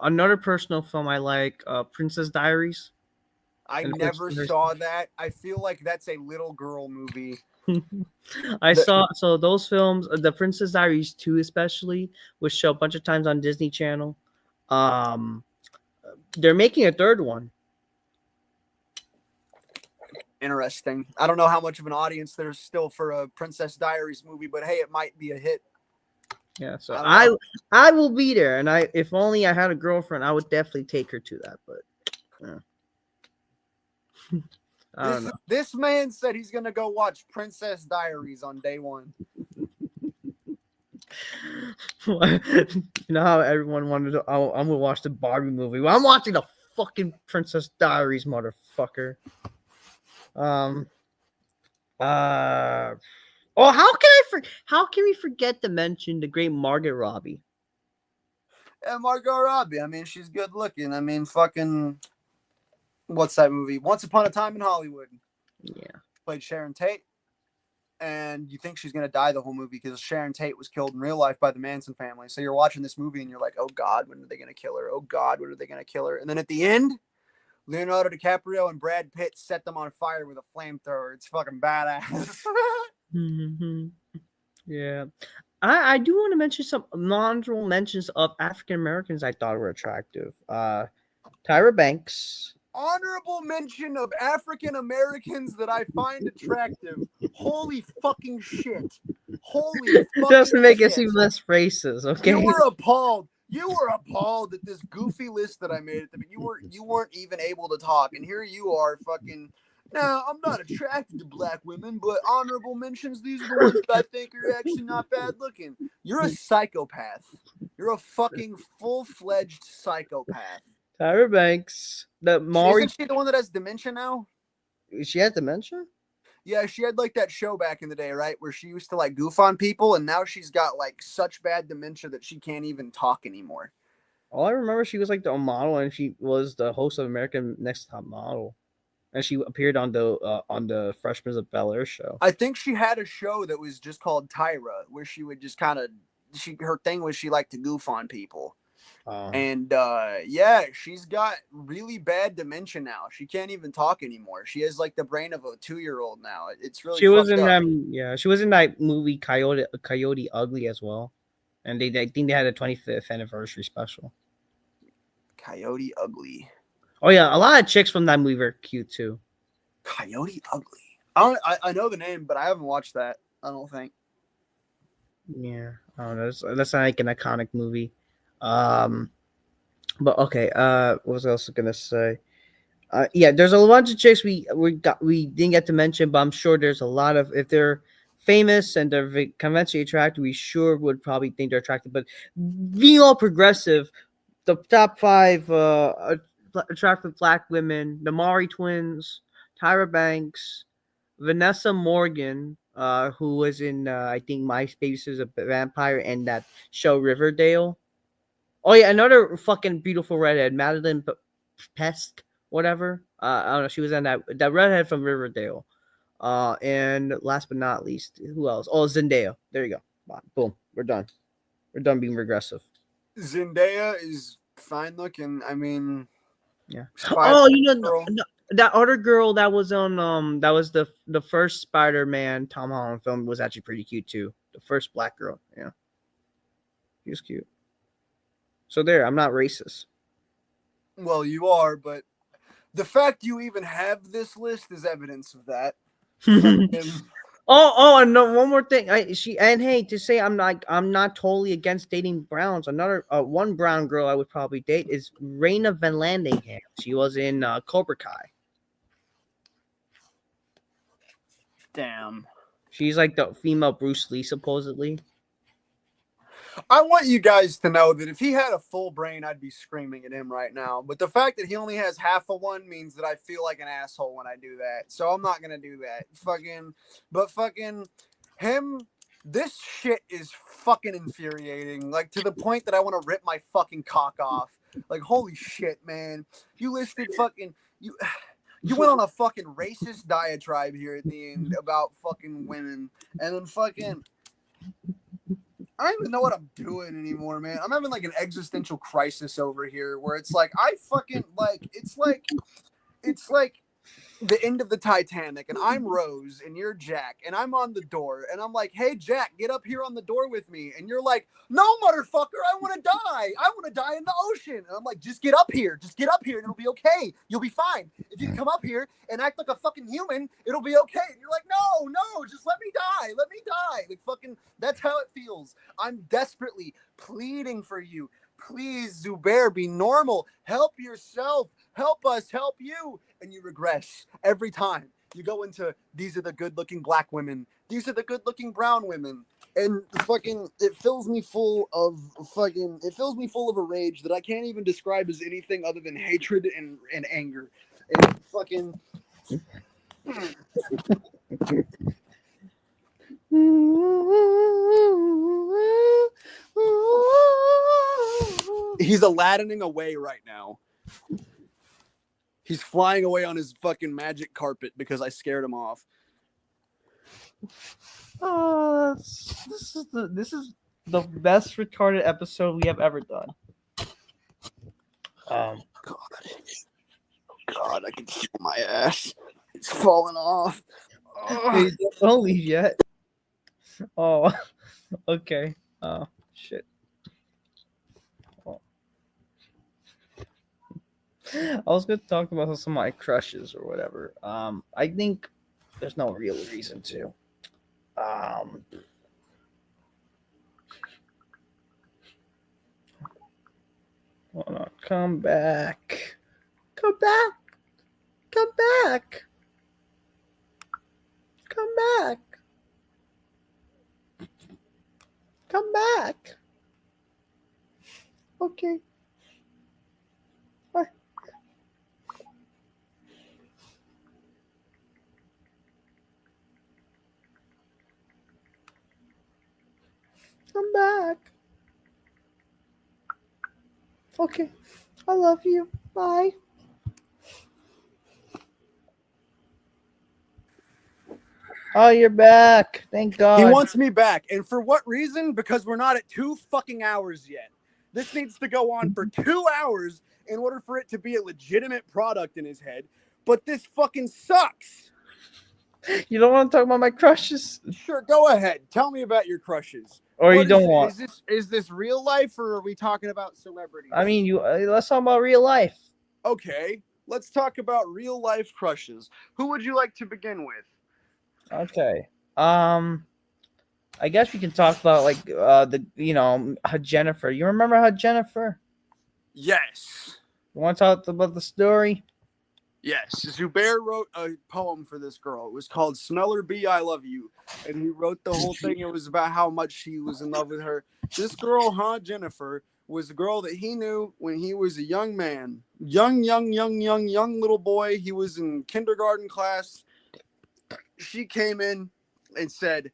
Another personal film I like, Princess Diaries. I And never saw that. I feel like that's a little girl movie. I The, saw so those films, the Princess Diaries 2 especially, was shown a bunch of times on Disney Channel. Um, they're making a third one. Interesting. I don't know how much of an audience there's still for a Princess Diaries movie, but hey, it might be a hit. Yeah, so I don't know. I will be there, and if only I had a girlfriend, I would definitely take her to that. But I don't This man said he's gonna go watch Princess Diaries on day one. know. You know how everyone wanted to? Oh, I'm gonna watch the Barbie movie. Well, I'm watching the fucking Princess Diaries, motherfucker. Um. Oh, how can we forget to mention the great Margaret Robbie? And Margot Robbie, I mean, she's good looking. I mean, fucking, what's that movie? Once Upon a Time in Hollywood. Yeah. Played Sharon Tate. And you think she's going to die the whole movie because Sharon Tate was killed in real life by the Manson family. So you're watching this movie and you're like, oh God, when are they going to kill her? Oh God, when are they going to kill her? And then at the end, Leonardo DiCaprio and Brad Pitt set them on fire with a flamethrower. It's fucking badass. Mm-hmm. Yeah. I do want to mention some honorable mentions of African Americans I thought were attractive. Tyra Banks. Honorable mention of African Americans that I find attractive. Holy fucking shit. Holy fucking Just to make shit. it seem less racist, okay? You were appalled. You were appalled at this goofy list that I made at the you weren't even able to talk, and here you are fucking. Now, I'm not attracted to black women, but honorable mentions, these are the ones that I think are actually not bad looking. You're a psychopath. You're a fucking full-fledged psychopath. Tyra Banks. The Maury. Isn't she the one that has dementia now? She had dementia? Yeah, she had like that show back in the day, right? Where she used to like goof on people, and now she's got like such bad dementia that she can't even talk anymore. All I remember, she was like the model, and she was the host of American Next Top Model, and she appeared on the Freshman of Bel Air show. I think she had a show that was just called Tyra, where she would just kind of her thing was she liked to goof on people. And yeah, she's got really bad dementia now. She can't even talk anymore. She has like the brain of a 2-year-old now. It's really she was fucked in up. she was in that movie Coyote Ugly as well, and I think they had a 25th anniversary special. Coyote Ugly. Oh yeah, a lot of chicks from that movie were cute too. Coyote Ugly. I know the name, but I haven't watched that. I don't think. Yeah, I don't know. That's like an iconic movie. But okay. What was I also gonna say? Yeah, there's a bunch of chicks we didn't get to mention, but I'm sure there's a lot of, if they're famous and they're conventionally attractive, we sure would probably think they're attractive. But being all progressive, the top 5 attractive black women: the Maury twins, Tyra Banks, Vanessa Morgan, who was in I think My Space is a Vampire and that show Riverdale. Oh yeah, another fucking beautiful redhead, Madeline Pesk, whatever. I don't know. She was in that redhead from Riverdale. And last but not least, who else? Oh, Zendaya. There you go. Boom. We're done. We're done being regressive. Zendaya is fine looking. I mean, Yeah. Spider Oh, you know Girl. that other girl that was on that was the first Spider-Man Tom Holland film was actually pretty cute too. The first black girl. Yeah. She was cute. So there, I'm not racist. Well, you are, but the fact you even have this list is evidence of that. And no, one more thing. Hey, to say I'm not totally against dating browns. Another one brown girl I would probably date is Raina Van Landingham. She was in Cobra Kai. Damn. She's like the female Bruce Lee, supposedly. I want you guys to know that if he had a full brain, I'd be screaming at him right now. But the fact that he only has half of one means that I feel like an asshole when I do that. So I'm not gonna do that. Fucking him. This shit is fucking infuriating. Like to the point that I want to rip my fucking cock off. Like holy shit, man. You listed fucking you. You went on a fucking racist diatribe here at the end about fucking women, and then fucking. I don't even know what I'm doing anymore, man. I'm having like an existential crisis over here where it's like I fucking like it's like the end of the Titanic, and I'm Rose, and you're Jack, and I'm on the door, and I'm like, "Hey, Jack, get up here on the door with me," and you're like, "No, motherfucker, I want to die. I want to die in the ocean." And I'm like, "Just get up here, and it'll be okay. You'll be fine. If you come up here and act like a fucking human, it'll be okay." And you're like, "No, no, just let me die. Like fucking, that's how it feels. I'm desperately pleading for you. Please, Zubair, be normal. Help yourself. Help us. Help you." And you regress every time. You go into, these are the good-looking black women. These are the good-looking brown women. And fucking, it fills me full of a rage that I can't even describe as anything other than hatred and anger. And fucking. He's Aladining away right now. He's flying away on his fucking magic carpet because I scared him off. This is the best retarded episode we have ever done. God, I can feel my ass. It's falling off. Hey, don't leave yet. Oh, okay. Oh, shit. Oh. I was going to talk about some of my crushes or whatever. I think there's no real reason to. Hold on. Come back. Come back. Come back. Come back. Come back. Okay. Bye. Come back. Okay. I love you. Bye. Oh, you're back. Thank God. He wants me back. And for what reason? Because we're not at 2 fucking hours yet. This needs to go on for 2 hours in order for it to be a legitimate product in his head. But this fucking sucks. You don't want to talk about my crushes? Sure, go ahead. Tell me about your crushes. Or What you don't is, want? is this real life, or are we talking about celebrities? I mean, let's talk about real life. Okay, let's talk about real life crushes. Who would you like to begin with? Okay. I guess we can talk about like Jennifer. You remember how Jennifer? Yes. You want to talk about the story? Yes, Zubair wrote a poem for this girl. It was called "Smell Her Bee, I Love You," and he wrote the whole thing. It was about how much he was in love with her. This girl, Jennifer, was a girl that he knew when he was a young man, young little boy. He was in kindergarten class. She came in and said,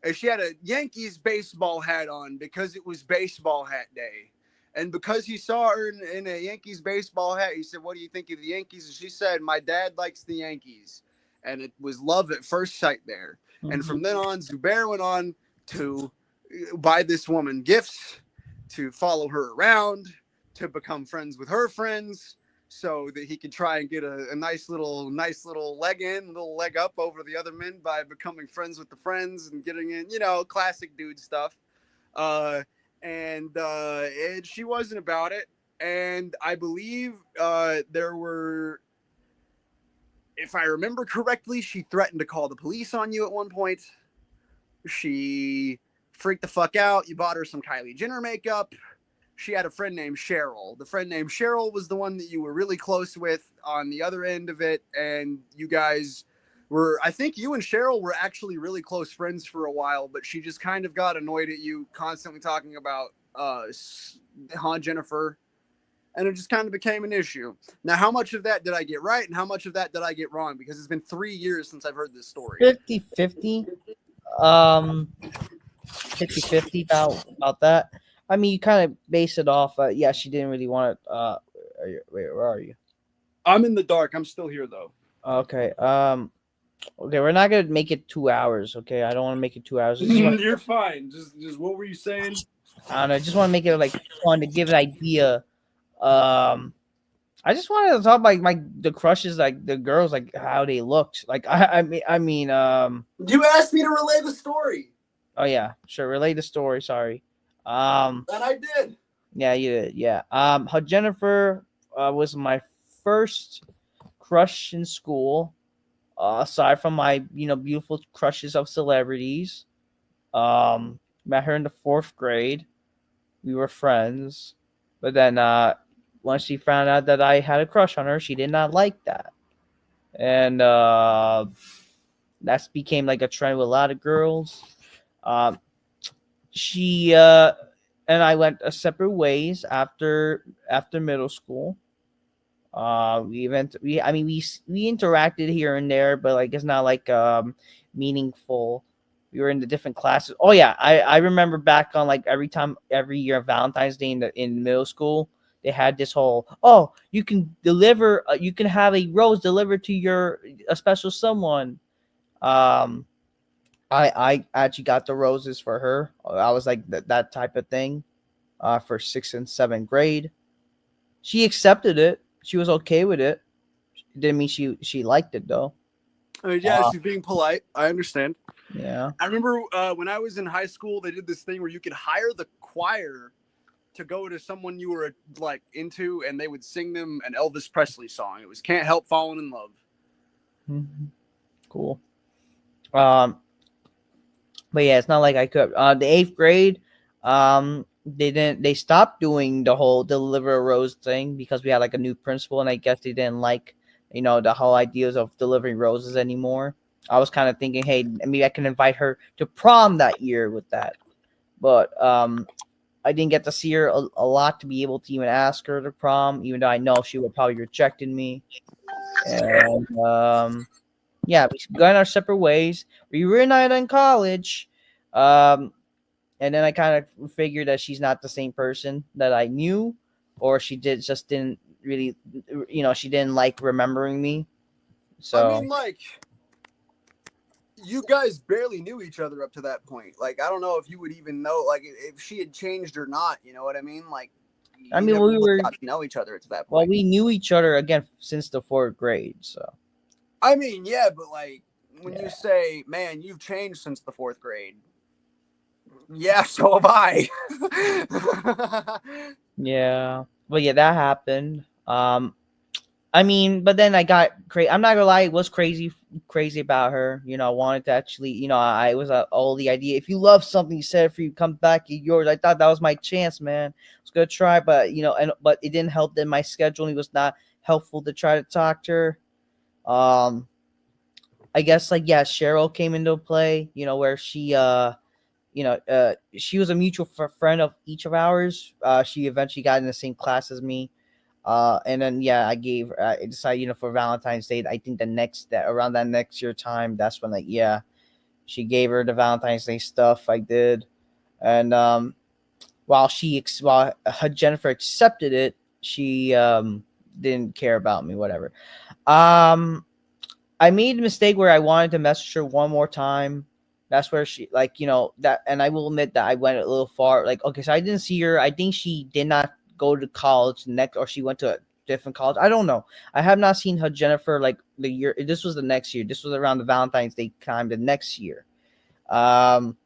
and she had a Yankees baseball hat on because it was baseball hat day. And because he saw her in a Yankees baseball hat, he said, "What do you think of the Yankees?" And she said, "My dad likes the Yankees." And it was love at first sight there. Mm-hmm. And from then on, Zubair went on to buy this woman gifts, to follow her around, to become friends with her friends, so that he could try and get a nice little leg up over the other men by becoming friends with the friends and getting in, classic dude stuff. And she wasn't about it. And I believe there were, if I remember correctly, she threatened to call the police on you at one point. She freaked the fuck out. You bought her some Kylie Jenner makeup. She had a friend named Cheryl. The friend named Cheryl was the one that you were really close with on the other end of it. And you guys were, I think you and Cheryl were actually really close friends for a while, but she just kind of got annoyed at you constantly talking about Jennifer. And it just kind of became an issue. Now, how much of that did I get right and how much of that did I get wrong? Because it's been 3 years since I've heard this story. 50-50. 50-50 about that. I mean, you kind of base it off. Yeah, she didn't really want it. Wait, where are you? I'm in the dark. I'm still here, though. Okay. Okay, we're not gonna make it 2 hours. Okay, I don't want to make it 2 hours. You're fine. Just what were you saying? I don't know. I just want to make it like fun to give an idea. I just wanted to talk about like the crushes, like the girls, like how they looked. Like I mean, You asked me to relay the story, oh yeah, sure. Relate the story. Sorry. Um, and I did. yeah, you did. Yeah. How Jennifer was my first crush in school. Aside from my beautiful crushes of celebrities, met her in the fourth grade. We were friends, but then once she found out that I had a crush on her, she did not like that, and that became like a trend with a lot of girls. Um, she and I went separate ways after middle school. I mean, we interacted here and there, but like it's not like meaningful. We were in the different classes. Oh yeah, I remember back on like every year Valentine's Day in middle school, they had this whole, oh, you can have a rose delivered to your a special someone. Um, I actually got the roses for her. I was like that type of thing. For sixth and seventh grade, she accepted it. She was okay with it. Didn't mean she liked it though. Yeah, Uh, she's being polite. I understand. yeah. I remember when I was in high school, they did this thing where you could hire the choir to go to someone you were like into, and they would sing them an Elvis Presley song. It was "Can't Help Falling in Love." Mhm. Cool. Um, but yeah, it's not like I could. The eighth grade, they stopped doing the whole deliver a rose thing because we had like a new principal, and I guess they didn't like the whole ideas of delivering roses anymore. I was kind of thinking, hey, maybe I can invite her to prom that year with that, but I didn't get to see her a lot to be able to even ask her to prom, even though I know she would probably rejected me. And yeah, we got our separate ways. We reunited in college, um, and then I kind of figured that she's not the same person that I knew, or she didn't really, she didn't like remembering me. I So mean, like, you guys barely knew each other up to that point. Like, I don't know if you would even know, like, if she had changed or not. You know what I mean? Like, I you mean, never we really were got to know each other to that well, point. we knew each other again since the fourth grade. So I mean, yeah, but like, when you yeah, say, "Man, you've changed since the fourth grade," yeah, so have I. yeah, but yeah, that happened. I mean, but then I got crazy. I'm not gonna lie, it was crazy about her. I wanted to actually, I was all the idea. If you love something, you said it for you, come back, it's yours. I thought that was my chance, man. I was gonna try, but but it didn't help that my scheduling was not helpful to try to talk to her. Um, I guess like yeah, Cheryl came into play. Where she was a mutual friend of each of ours. She eventually got in the same class as me. And then yeah, I decided, for Valentine's Day, I think that around that next year time, that's when like yeah, she gave her the Valentine's Day stuff I did. And while Jennifer accepted it, she didn't care about me, whatever. Um I made a mistake where I wanted to message her one more time. That's where she like that, and I will admit that I went a little far. Like okay, so I didn't see her. I think she did not go to college next, or she went to a different college. I don't know. I have not seen her Jennifer like the year. This was the next year. This was around the Valentine's Day time. The next year. Um,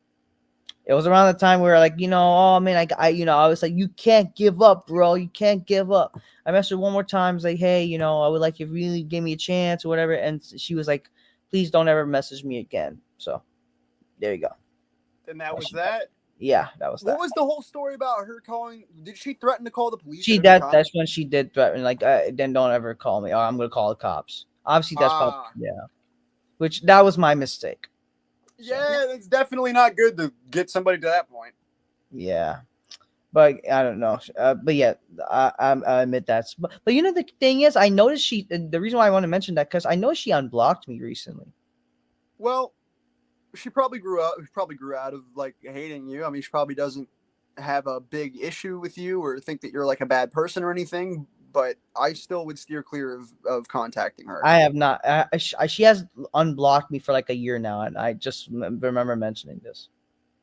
it was around the time where like oh man, I was like, you can't give up, bro. You can't give up. I messaged her one more time. I was like, hey, I would like you to really give me a chance or whatever. And she was like, please don't ever message me again. So there you go. And that That's was she, that. yeah, that was What that. was the whole story about her calling? Did she threaten to call the police at She any that time? that's when she did threaten like then don't ever call me or I'm gonna call the cops. Obviously that's probably Ah, yeah. Which that was my mistake. So yeah, it's definitely not good to get somebody to that point. yeah. But I don't know. But yeah, I admit that. But the thing is, I noticed the reason why I want to mention that because I know she unblocked me recently. Well, she probably grew up. Probably grew out of like hating you. I mean, she probably doesn't have a big issue with you or think that you're like a bad person or anything. But I still would steer clear of contacting her. I have not. She has unblocked me for like a year now, and I just remember mentioning this.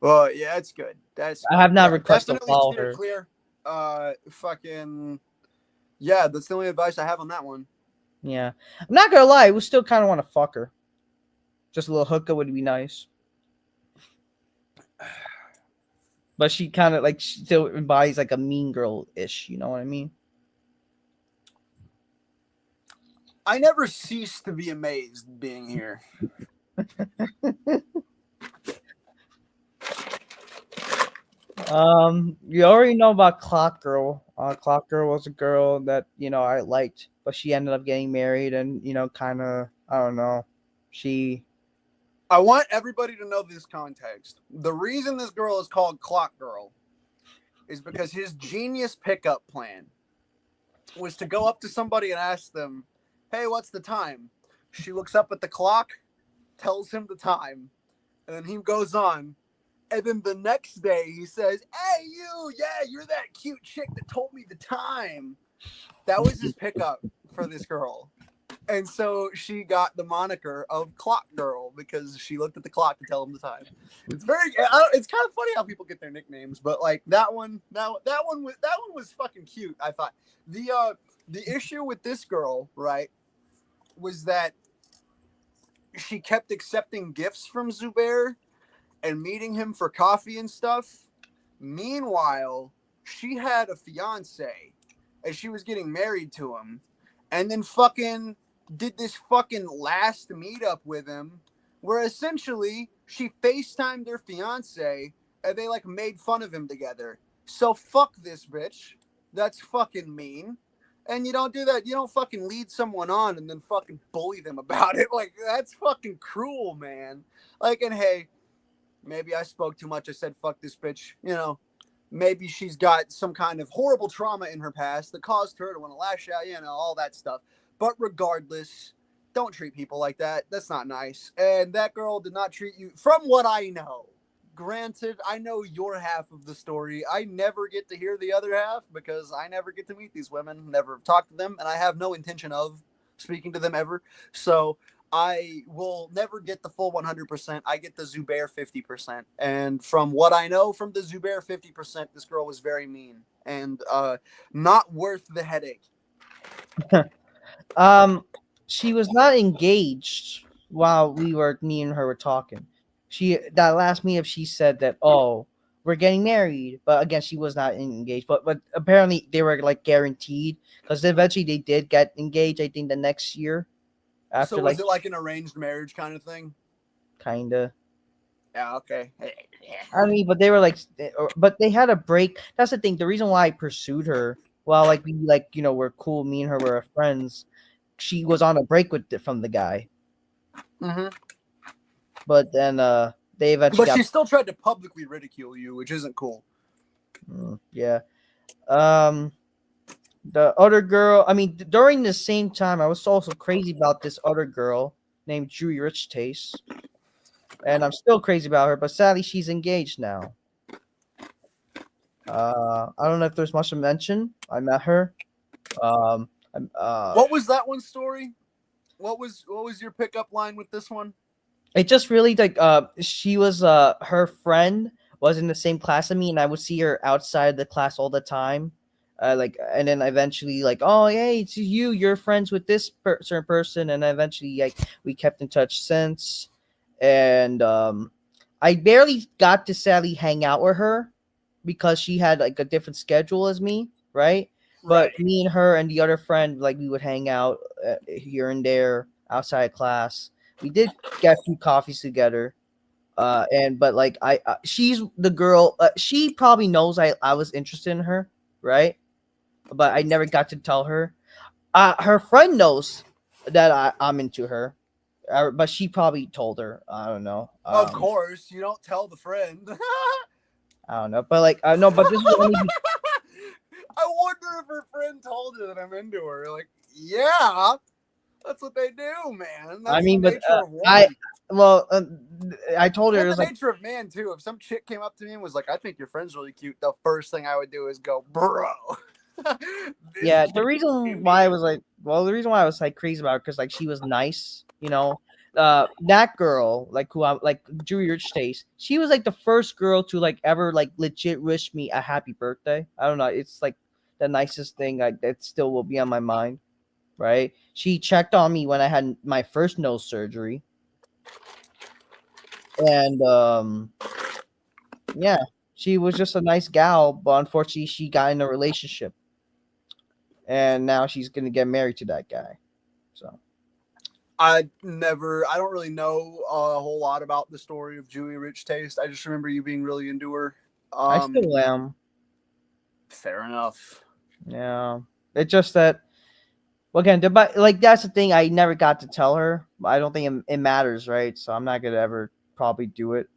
Well, yeah, that's good. That's I good. have not Yeah, requested to definitely follow steer her. clear. Fucking Yeah, that's the only advice I have on that one. Yeah, I'm not gonna lie, we still kind of want to fuck her. Just a little hookup would be nice. But she kind of like she still embodies like a mean girl ish. You know what I mean? I never cease to be amazed being here. You already know about Clock Girl. Clock Girl was a girl that I liked, but she ended up getting married, and kind of I don't know. She I want everybody to know this context. The reason this girl is called Clock Girl is because his genius pickup plan was to go up to somebody and ask them, "Hey, what's the time?" She looks up at the clock, tells him the time, and then he goes on. And then the next day he says, "Hey, you, yeah, you're that cute chick that told me the time." That was his pickup for this girl. And so she got the moniker of Clock Girl because she looked at the clock to tell him the time. It's it's kind of funny how people get their nicknames, but like that one was fucking cute. I thought the issue with this girl, right, was that she kept accepting gifts from Zubair and meeting him for coffee and stuff. Meanwhile, she had a fiance and she was getting married to him, and then fucking did this fucking last meetup with him where essentially she FaceTimed her fiance and they like made fun of him together. So fuck this bitch. That's fucking mean. And you don't do that. You don't fucking lead someone on and then fucking bully them about it. Like, that's fucking cruel, man. Like, and hey, maybe I spoke too much. I said, fuck this bitch. Maybe she's got some kind of horrible trauma in her past that caused her to want to lash out, all that stuff. But regardless, don't treat people like that. That's not nice. And that girl did not treat you, from what I know. Granted, I know your half of the story. I never get to hear the other half because I never get to meet these women, never talk to them, and I have no intention of speaking to them ever. So I will never get the full 100%. I get the Zubair 50%. And from what I know from the Zubair 50%, this girl was very mean and not worth the headache. um she was not engaged while me and her were talking. That last meetup she said that, oh, we're getting married, but again she was not engaged. But apparently they were like guaranteed because eventually they did get engaged. I think the next year So after was like it like an arranged marriage kind of thing? kinda. Yeah, okay. I mean, but they were like, but they had a break. That's the thing. The reason why I pursued her, while like we like were cool. Me and her were friends. She was on a break from the guy, Mm-hmm. but then they eventually But got. she still tried to publicly ridicule you, which isn't cool. Yeah. Um, the other girl. I mean, during the same time, I was also crazy about this other girl named Julie Rich Taste, and I'm still crazy about her. But sadly, she's engaged now. I don't know if there's much to mention. I met her. Um, What was that one story? What was your pickup line with this one? it just really like she was her friend was in the same class as me, and I would see her outside the class all the time. Like, and then eventually like, oh hey, it's you're friends with this certain person, and eventually like we kept in touch since. And I barely got to sadly hang out with her because she had like a different schedule as me, right? But Right. me and her and the other friend, like we would hang out here and there outside class. We did get a few coffees together. And but like she's the girl. She probably knows I was interested in her, right? But I never got to tell her. Her friend knows that I'm into her, but she probably told her. I don't know. Of course, you don't tell the friend. I don't know. But like, no. But this is only. I wonder if her friend told her that I'm into her. Like, yeah, that's what they do, man. I That's the mean, but nature of I woman. well, I told her it And the was like, nature of man too. If some chick came up to me and was like, "I think your friend's really cute," the first thing I would do is go, "Bro, this yeah. chick is The reason why I was like crazy about her because like she was nice, you know. That girl, like who I like, Julie Rich Taste. She was like the first girl to like ever like legit wish me a happy birthday. I don't know. It's like the nicest thing that still will be on my mind, right? She checked on me when I had my first nose surgery, and yeah, she was just a nice gal, but unfortunately, she got in a relationship, and now she's gonna get married to that guy. So I don't really know a whole lot about the story of Julie Rich Taste. I just remember you being really into her. I still am. Fair enough. Yeah, it's just that. Well, again, but like that's the thing. I never got to tell her. I don't think it matters, right? So I'm not gonna ever probably do it.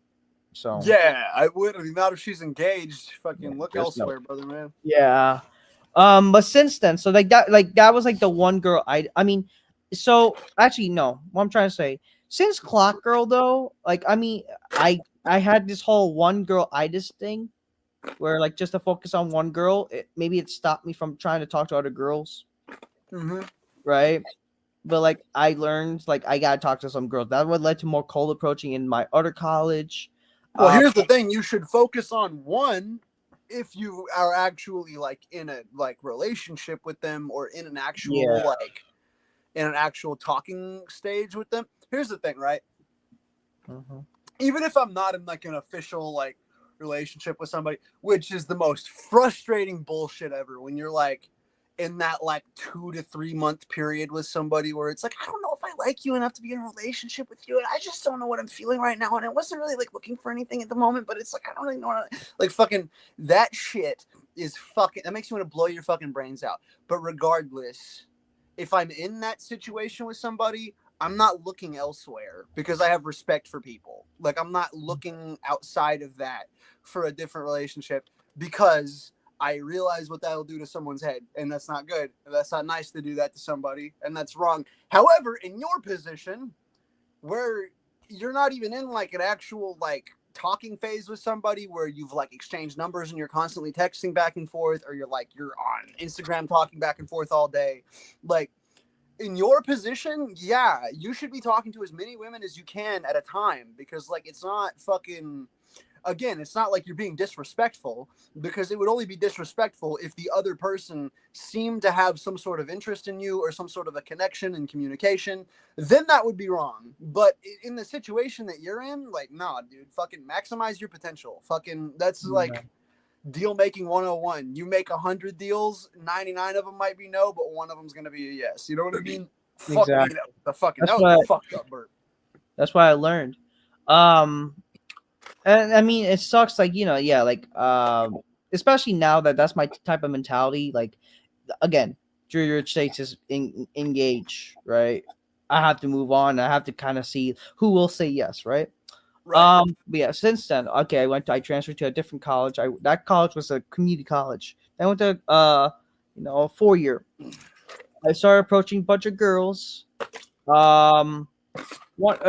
So Yeah, I would. I mean, not if she's engaged. yeah, Fucking look there's no. elsewhere, brother, man. Yeah. But since then, so like that was like the one girl I mean, so actually no. What I'm trying to say, since Clock Girl though, like I mean, I had this whole one girl itis thing where like just to focus on one girl, maybe it stopped me from trying to talk to other girls, Mm-hmm. right? But like I learned like I gotta talk to some girls. That would lead to more cold approaching in my other college. Well, here's the thing: you should focus on one if you are actually like in a like relationship with them or in an actual Yeah. in an actual talking stage with them. Here's the thing, right? Mm-hmm. Even if I'm not in like an official like relationship with somebody, which is the most frustrating bullshit ever when you're like in that like 2 to 3 month period with somebody where it's like, I don't know if I like you enough to be in a relationship with you, and I just don't know what I'm feeling right now, and I wasn't really like looking for anything at the moment, but it's like I don't really know what like fucking that shit is fucking that makes you want to blow your fucking brains out. But regardless, if I'm in that situation with somebody, I'm not looking elsewhere because I have respect for people. Like I'm not looking outside of that for a different relationship because I realize what that'll do to someone's head, and that's not good. That's not nice to do that to somebody, and that's wrong. However, in your position, where you're not even in like an actual like talking phase with somebody where you've like exchanged numbers and you're constantly texting back and forth, or you're on Instagram talking back and forth all day, like in your position, yeah, you should be talking to as many women as you can at a time because like it's not fucking again, it's not like you're being disrespectful because it would only be disrespectful if the other person seemed to have some sort of interest in you or some sort of a connection and communication. Then that would be wrong. But in the situation that you're in, like, nah, dude, fucking maximize your potential. Fucking, that's Yeah. like deal making 101. You make 100 deals, 99 of them might be no, but one of them's going to be a yes. You know what I mean? Fuck me, Exactly. that That's was what a fucked up burp. that's what I learned. Um, and I mean, it sucks. Like yeah, like especially now that that's my type of mentality. Like again, Drew Rich States is engaged, right? I have to move on. I have to kind of see who will say yes, right? Right. But yeah, since then, okay, I transferred to a different college. That college was a community college. I went to a 4 year. I started approaching a bunch of girls. Um, What?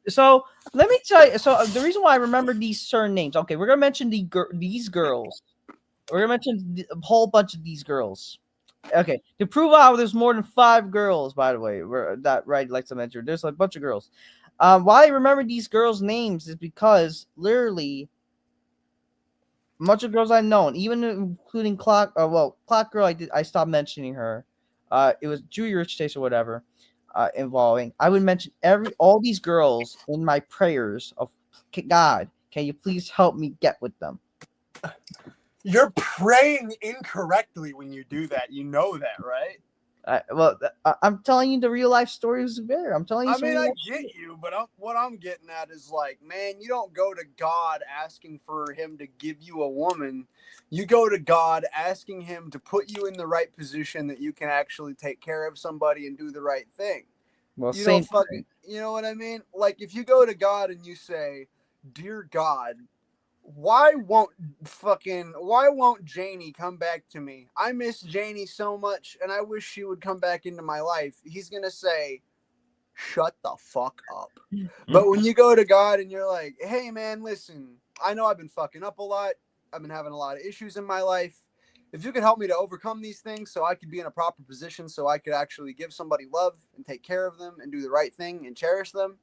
So let me tell you. So the reason why I remember these certain names. Okay, we're gonna mention these girls. We're gonna mention a whole bunch of these girls. Okay, to prove out there's more than 5 girls. By the way, that right like to mention. There's a bunch of girls. Why I remember these girls' names is because literally, much of girls I've known, even including Clock. Clock Girl. I stopped mentioning her. It was Julie Rich Taste or whatever. Involving. I would mention all these girls in my prayers of God. Can you please help me get with them? You're praying incorrectly when you do that. You know that, right? I'm telling you the real life stories there. I'm telling you. I Some mean, real I life get stories. you, but what I'm getting at is like, man, you don't go to God asking for him to give you a woman. You go to God asking him to put you in the right position that you can actually take care of somebody and do the right thing. Well, You know, same fucking, thing. you know what I mean? Like, if you go to God and you say, "Dear God, why won't Janie come back to me? I miss Janie so much and I wish she would come back into my life." He's going to say, "Shut the fuck up." But when you go to God and you're like, "Hey man, listen, I know I've been fucking up a lot. I've been having a lot of issues in my life. If you could help me to overcome these things so I could be in a proper position so I could actually give somebody love and take care of them and do the right thing and cherish them,"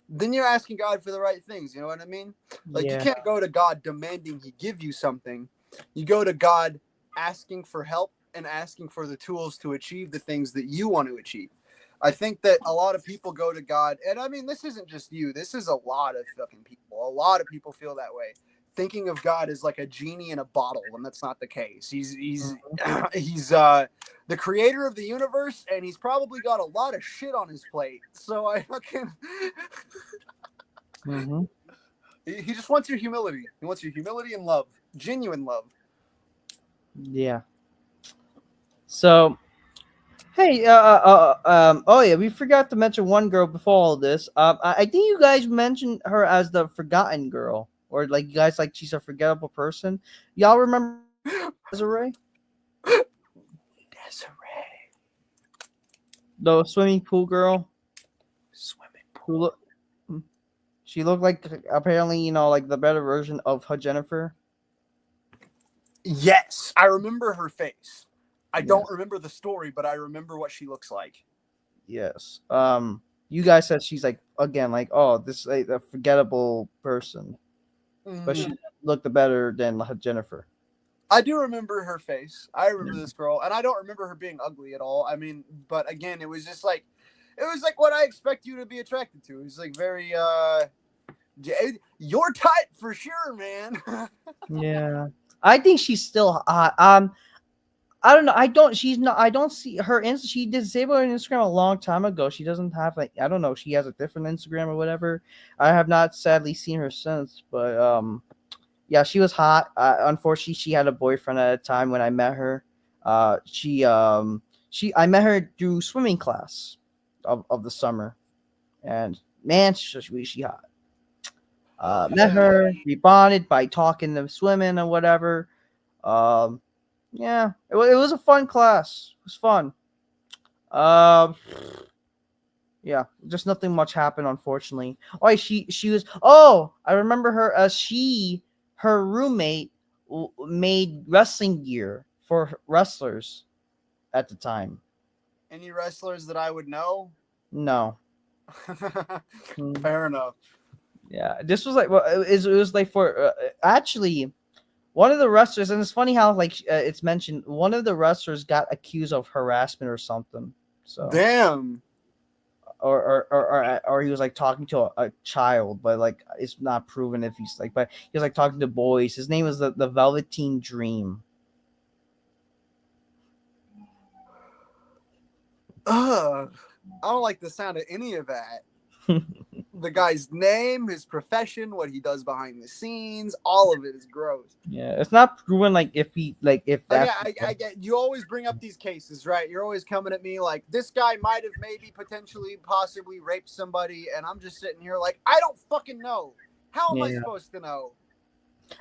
then you're asking God for the right things. You know what I mean? Like, you Yeah. can't go to God demanding he give you something. You go to God asking for help and asking for the tools to achieve the things that you want to achieve. I think that a lot of people go to God, and I mean, this isn't just you. This is a lot of fucking people. A lot of people feel that way, thinking of God as like a genie in a bottle, when that's not the case. He's he's the creator of the universe, and he's probably got a lot of shit on his plate. So I fucking Mm-hmm. he just wants your humility. He wants your humility and love, genuine love. Yeah. So, hey, oh yeah, we forgot to mention one girl before all this. I think you guys mentioned her as the forgotten girl, or like you guys like she's a forgettable person. Y'all remember Desiree, Desiree, the swimming pool girl? swimming Who pool. she looked like apparently like the better version of her Jennifer. Yes, I remember her face. I Yeah. don't remember the story, but I remember what she looks like. Yes. You guys said she's like again like oh this like a forgettable person, but she Mm. looked better than Jennifer. I do remember her face. I remember Yeah. this girl, and I don't remember her being ugly at all. I mean, but again, it was just like, it was like what I expect you to be attracted to. It was like very, your type for sure, man. Yeah. I think she's still hot. I don't know. I don't. She's not. I don't see her. She disabled her Instagram a long time ago. She doesn't have like. I don't know. She has a different Instagram or whatever. I have not sadly seen her since. But yeah, she was hot. Unfortunately, she had a boyfriend at a time when I met her. She I met her through swimming class of the summer, and man, she hot. Met her. We bonded by talking and swimming and whatever. Um, yeah, it was a fun class. It was fun. Um, yeah, just nothing much happened, unfortunately. Oh, she was. Oh, I remember her. Her roommate made wrestling gear for wrestlers at the time. Any wrestlers that I would know? No. Hmm. Fair enough. Yeah, this was like well, it was like for actually one of the wrestlers, and it's funny how like it's mentioned one of the wrestlers got accused of harassment or something. So Damn. or he was like talking to a child, but like it's not proven if he's like, but he was like talking to boys. His name was the Velveteen Dream. Ugh. I don't like the sound of any of that. The guy's name, his profession, what he does behind the scenes, all of it is gross. Yeah, it's not proven like if I mean, that's I get you always bring up these cases, right? You're always coming at me like this guy might have maybe potentially possibly raped somebody, and I'm just sitting here like I don't fucking know. How am I yeah. supposed to know?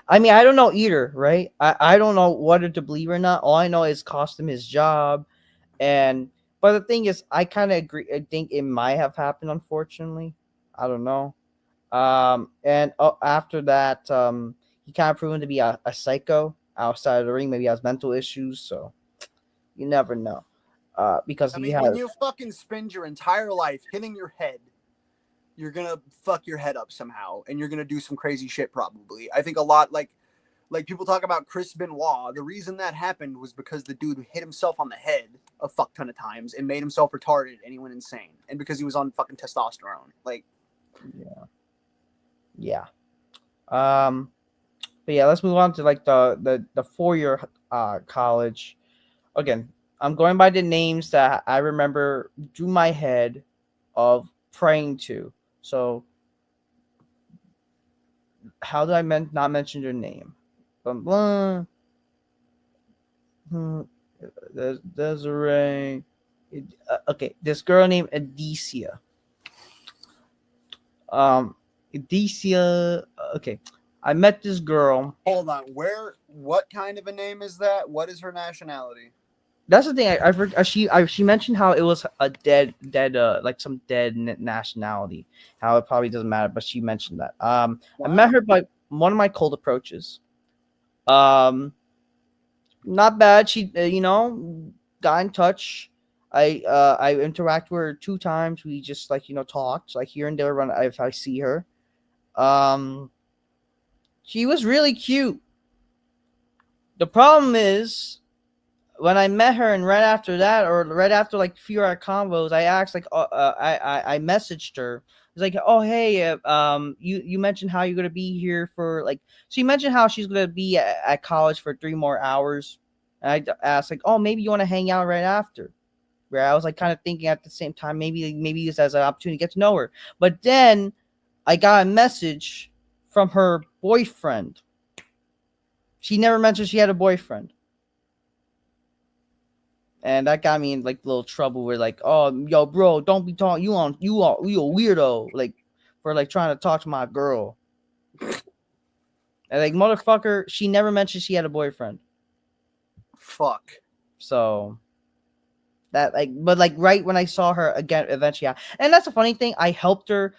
I mean, I don't know either, right? I don't know whether to believe or not. All I know is cost him his job, and but the thing is, I kind of agree. I think it might have happened, unfortunately. I don't know. And after that, he kind of proven to be a psycho outside of the ring. Maybe he has mental issues, so you never know. Because I he mean, when has, you fucking spend your entire life hitting your head, you're gonna fuck your head up somehow, and you're gonna do some crazy shit probably. I think a lot like people talk about Chris Benoit. The reason that happened was because the dude hit himself on the head a fuck ton of times and made himself retarded, and he went insane, and because he was on fucking testosterone. Like, yeah, yeah. Um, but yeah, let's move on to like the 4 year college. Again, I'm going by the names that I remember through my head of praying to. So how did I not mention your name? Blah, blah. Desiree. Okay, this girl named Adicia. Adicia. Okay, I met this girl. hold on, what kind of a name is that? What is her nationality? That's the thing. She mentioned how it was a dead like some dead nationality. How it probably doesn't matter, but she mentioned that. I met Wow. her by one of my cold approaches. Um, not bad. She got in touch. I interact with her 2 times. We just like talked like here and there when if I see her. Um, she was really cute. The problem is when I met her, and right after that, or right after like a few of our combos, I asked like, I messaged her. It's like, oh hey, you mentioned how you're gonna be here for like, so you mentioned how she's gonna be at college for 3 more hours. And asked like, oh maybe you want to hang out right after. Where I was like kind of thinking at the same time, maybe this as an opportunity to get to know her. But then I got a message from her boyfriend. She never mentioned she had a boyfriend. And that got me in like little trouble where like, oh yo bro, don't be talking, you a weirdo, like for like trying to talk to my girl. And like motherfucker, she never mentioned she had a boyfriend. Fuck. So that like, but like right when I saw her again eventually, yeah. And that's a funny thing, I helped her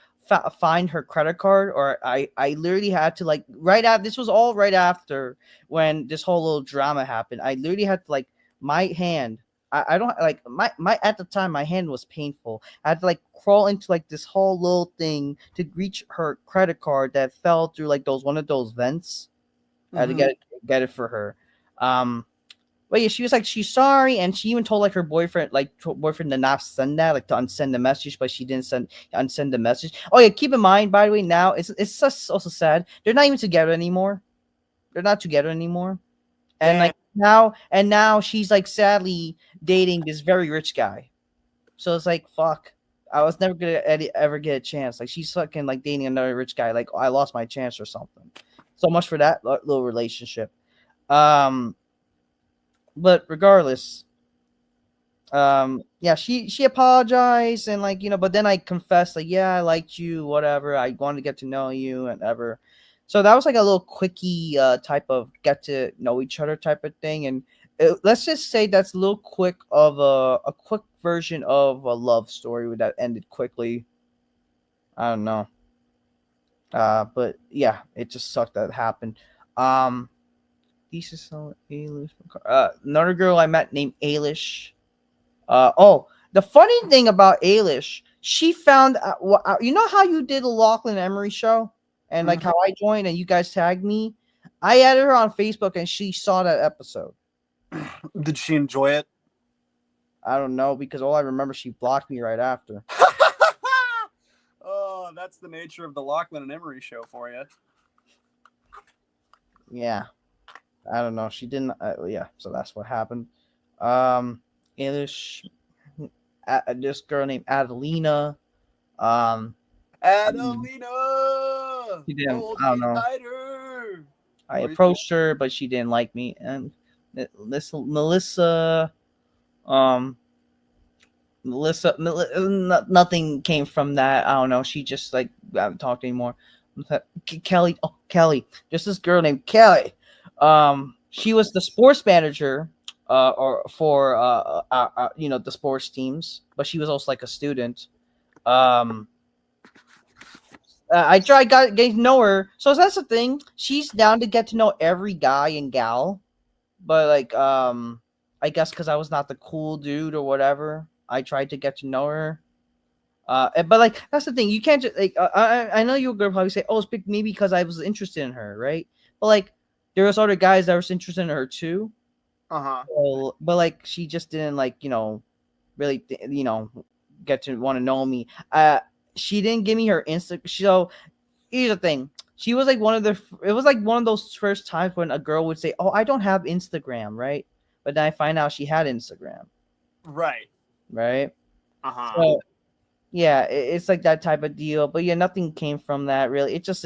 find her credit card, or I literally had to like right after, this was all right after when this whole little drama happened. I literally had to like my hand, I don't like my at the time my hand was painful. I had to like crawl into like this whole little thing to reach her credit card that fell through like those one of those vents. I had to get it for her. But yeah, she was like she's sorry, and she even told like her boyfriend to not send that, like to unsend the message, but she didn't unsend the message. Oh yeah, keep in mind by the way, now it's just also sad they're not even together anymore. They're not together anymore, and Damn. like now she's like sadly dating this very rich guy. So it's like fuck. I was never gonna ever get a chance. Like she's fucking like dating another rich guy. Like I lost my chance or something. So much for that little relationship. Um, but regardless, yeah, she apologized and like but then I confessed like yeah I liked you, whatever, I wanted to get to know you and ever. So that was like a little quickie type of get to know each other type of thing. And let's just say that's a little quick of a quick version of a love story that ended quickly. I don't know, but yeah, it just sucked that it happened. um Another girl I met named Ailish. Oh, the funny thing about Ailish, she found you know how you did the Lachlan Emery show, and like Mhm. how I joined and you guys tagged me. I added her on Facebook and she saw that episode. Did she enjoy it? I don't know because all I remember she blocked me right after. Oh, that's the nature of the Lachlan and Emery show for you. Yeah, I don't know. She didn't. Yeah, so that's what happened. Ailish, this girl named Adelina. Um, Adelina, she didn't. hold I don't me know. tighter. I What do you think? approached her, but she didn't like me. And Melissa, um, nothing came from that. I don't know. She just like I haven't talked anymore. Kelly, oh Kelly, just this girl named Kelly. She was the sports manager, or for the sports teams, but she was also like a student. Um, I tried getting to know her, so that's the thing. She's down to get to know every guy and gal, but like I guess because I was not the cool dude or whatever, I tried to get to know her. But like that's the thing, you can't just like I know you're gonna probably say, oh, it's maybe because I was interested in her, right? But like there was other guys that was interested in her too. Uh-huh. So, but like she just didn't like really get to want to know me. She didn't give me her Insta. So here's the thing. She was like it was like one of those first times when a girl would say, "Oh, I don't have Instagram," right? But then I find out she had Instagram, Right. right? Uh-huh. So yeah, it's like that type of deal. But yeah, nothing came from that really. It's just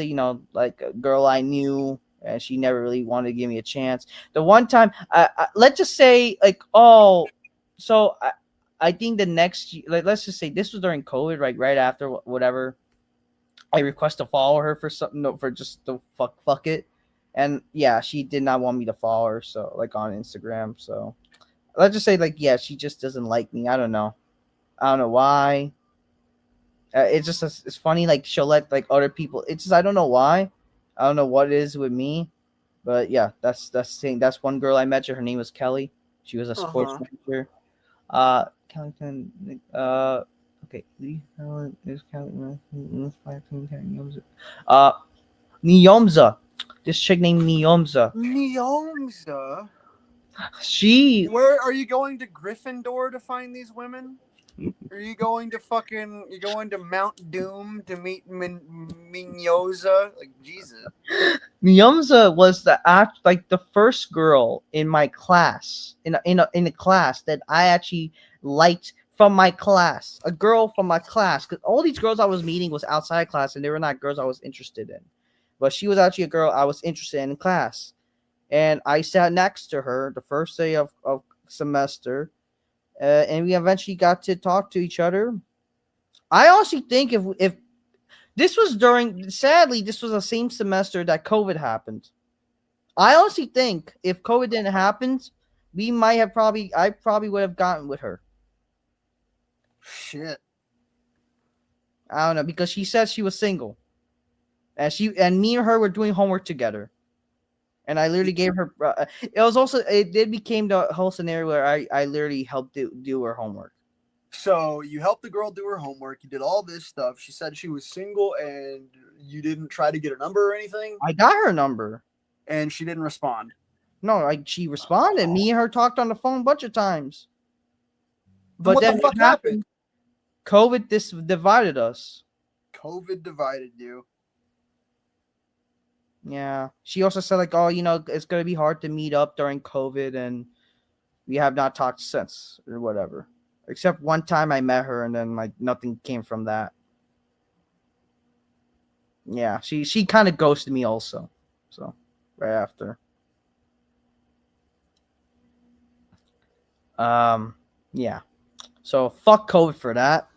like a girl I knew, and she never really wanted to give me a chance. The one time, let's just say like, oh, so I think the next like let's just say this was during COVID, like right after whatever. I request to follow her for something, no, for just the fuck it, and yeah, she did not want me to follow her, so like on Instagram. So let's just say like yeah, she just doesn't like me. I don't know why. It's just it's funny. Like she'll let like other people. It's just I don't know why. I don't know what it is with me, but yeah, that's thing. That's one girl I met. Her name was Kelly. She was a sports Uh-huh. manager. Kelly can okay. Is Kelly Niomza. This chick named Niomza. Neomza. She Where are you going to Gryffindor to find these women? Are you going to you going to Mount Doom to meet Minyoza? Like, Jesus. Miyamza was the first girl in my class in a class that I actually liked from my class. A girl from my class, because all these girls I was meeting was outside class and they were not girls I was interested in. But she was actually a girl I was interested in class. And I sat next to her the first day of semester, and we eventually got to talk to each other. I honestly think if this was sadly, this was the same semester that COVID happened. I honestly think if COVID didn't happen, I probably would have gotten with her. Shit. I don't know, because she said she was single, and me and her were doing homework together, and I literally gave her. It did became the whole scenario where I literally helped do her homework. So you helped the girl do her homework. You did all this stuff. She said she was single, and you didn't try to get her number or anything. I got her number, and she didn't respond. No, she responded. Me and her talked on the phone a bunch of times. Then what the fuck happened? COVID divided us. COVID divided you. Yeah. She also said like, oh, it's gonna be hard to meet up during COVID, and we have not talked since or whatever. Except one time I met her, and then like nothing came from that. Yeah, she kind of ghosted me also. So right after. Yeah. So fuck COVID for that.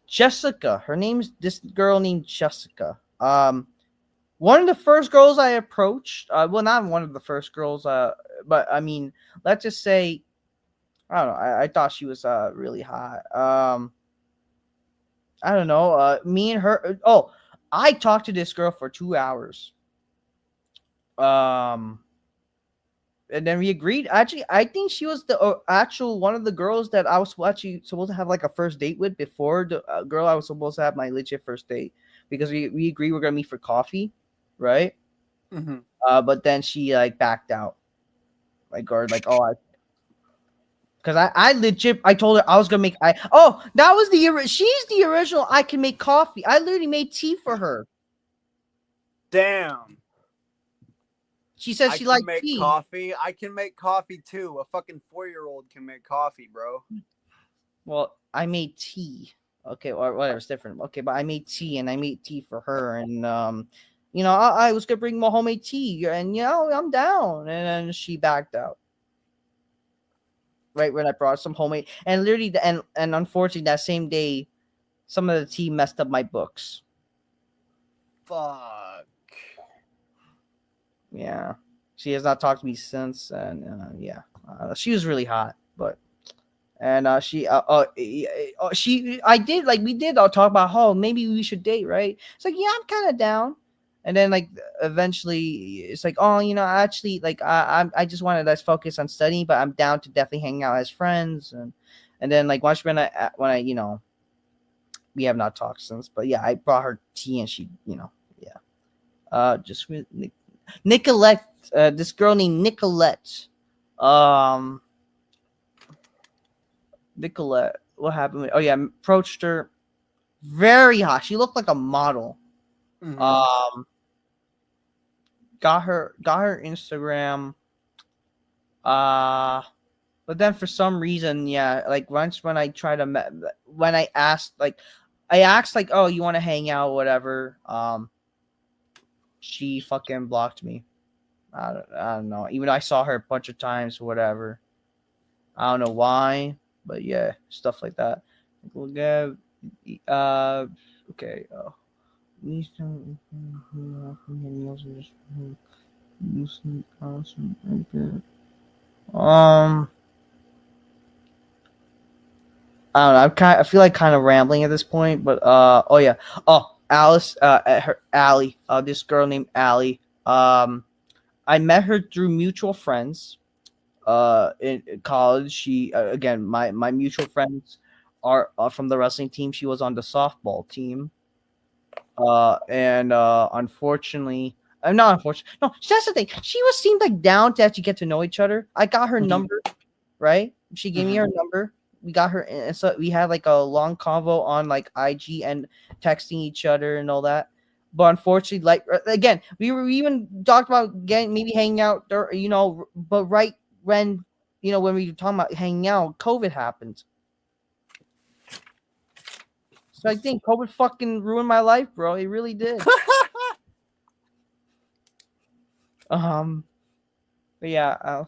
Jessica. Her name's this girl named Jessica. One of the first girls I approached. Well, not one of the first girls. But I mean, let's just say, I don't know. I thought she was really hot. I don't know. Me and her. Oh, I talked to this girl for 2 hours. And then we agreed. Actually, I think she was the actual one of the girls that I was actually supposed to have like a first date with before the girl I was supposed to have my legit first date, because we agreed we're gonna meet for coffee, right? Mm-hmm. But then she like backed out, like, or like, oh, because I legit I told her I was gonna make that was she's the original I can make coffee. I literally made tea for her. Damn. She said she liked tea. Coffee. I can make coffee too. A fucking 4-year-old can make coffee, bro. Well, I made tea. Okay, or whatever, it's different. Okay, but I made tea, and I made tea for her, and I was gonna bring my homemade tea, and I'm down, and then she backed out. Right when I brought some homemade, and literally, and unfortunately, that same day, some of the tea messed up my books. Fuck. Yeah, she has not talked to me since, and she was really hot, but. And we did talk about, oh, maybe we should date, right? It's like, yeah, I'm kind of down. And then like eventually it's like, oh, actually, like I just wanted to focus on studying, but I'm down to definitely hang out as friends. And then like once when I we have not talked since, but yeah, I brought her tea, and she just Nicolette, this girl named Nicolette. Nicolette, what happened? Oh yeah, approached her. Very hot. She looked like a model. Mm-hmm. Got her Instagram. But then for some reason, yeah, like once when I asked like, oh, you want to hang out, whatever. She fucking blocked me. I don't know. Even though I saw her a bunch of times, whatever. I don't know why. But yeah, stuff like that. Okay. I don't know. I feel like kind of rambling at this point, but Alice, Allie, this girl named Allie. I met her through mutual friends. In college, she again, my mutual friends are from the wrestling team. She was on the softball team, and unfortunately, I'm not unfortunate. No, that's the thing. She was seemed like down to actually get to know each other. I got her Mhm. number, right? She gave me Mhm. her number. We got her, and so we had like a long convo on like IG and texting each other and all that. But unfortunately, like again, we were even talked about getting maybe hanging out there, But right when when we were talking about hanging out, COVID happened. So I think COVID fucking ruined my life, bro. It really did. Um, but yeah,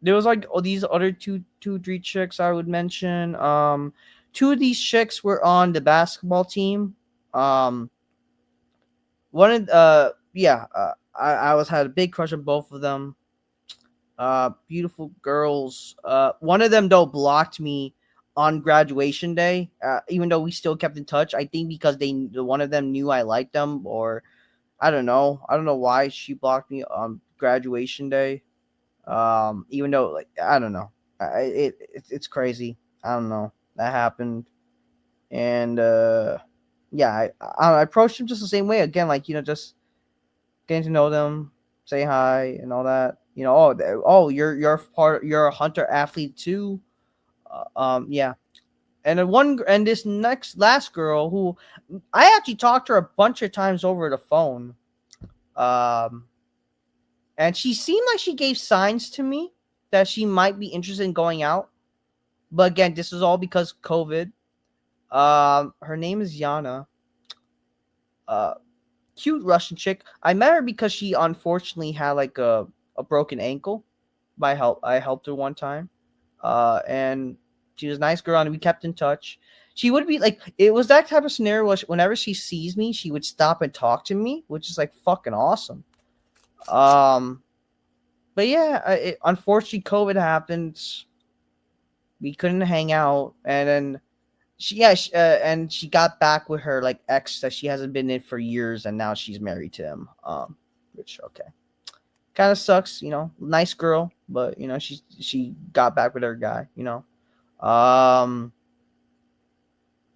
there was like all these other three chicks I would mention. Two of these chicks were on the basketball team. Um, one of yeah, I was had a big crush on both of them. Beautiful girls. One of them though blocked me on graduation day. Even though we still kept in touch, I think because one of them knew I liked them, or I don't know. I don't know why she blocked me on graduation day. Even though like I don't know, it's crazy. I don't know that happened, and yeah, I approached him just the same way again, like just getting to know them, say hi and all that. You're a hunter athlete too. Yeah, and this next last girl who I actually talked to her a bunch of times over the phone. Um, and she seemed like she gave signs to me that she might be interested in going out. But again, this is all because COVID. Her name is Yana. Uh, Cute Russian chick. I met her because she unfortunately had like a broken ankle. I helped her one time. And she was a nice girl, and we kept in touch. She would be like, it was that type of scenario where whenever she sees me, she would stop and talk to me, which is like fucking awesome. Um, but yeah, unfortunately, COVID happened. We couldn't hang out, and then and she got back with her like ex that she hasn't been in for years, and now she's married to him. Which okay, kind of sucks, Nice girl, but she got back with her guy, Um,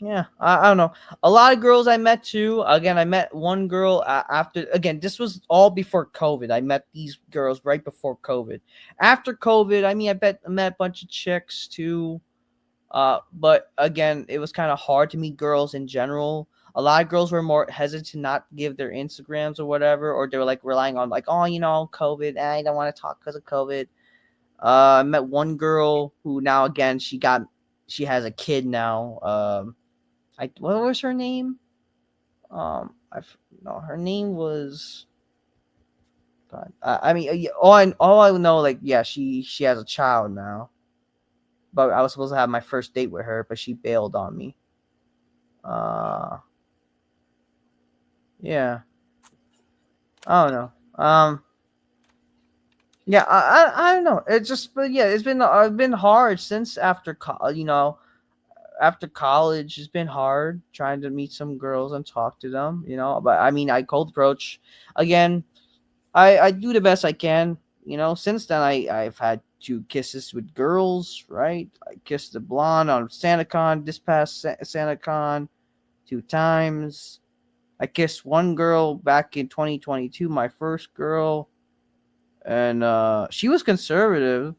yeah, I don't know. A lot of girls I met too. Again, I met one girl after. Again, this was all before COVID. I met these girls right before COVID. After COVID, I mean, I met a bunch of chicks too. But again, it was kind of hard to meet girls in general. A lot of girls were more hesitant to not give their Instagrams or whatever, or they were like relying on like, oh, COVID. I don't want to talk because of COVID. I met one girl who now again she has a kid now. What was her name? I no, her name was. God, I mean, all I know, like, yeah, she has a child now. But I was supposed to have my first date with her, but she bailed on me. Uh, yeah, I don't know. Yeah, I don't know. It's just, but yeah, it's been hard since after college. It's been hard trying to meet some girls and talk to them. But I mean, I cold approach again. I do the best I can. Since then I've had two kisses with girls. Right, I kissed the blonde on SantaCon this past SantaCon 2 times. I kissed one girl back in 2022, my first girl, and she was conservative.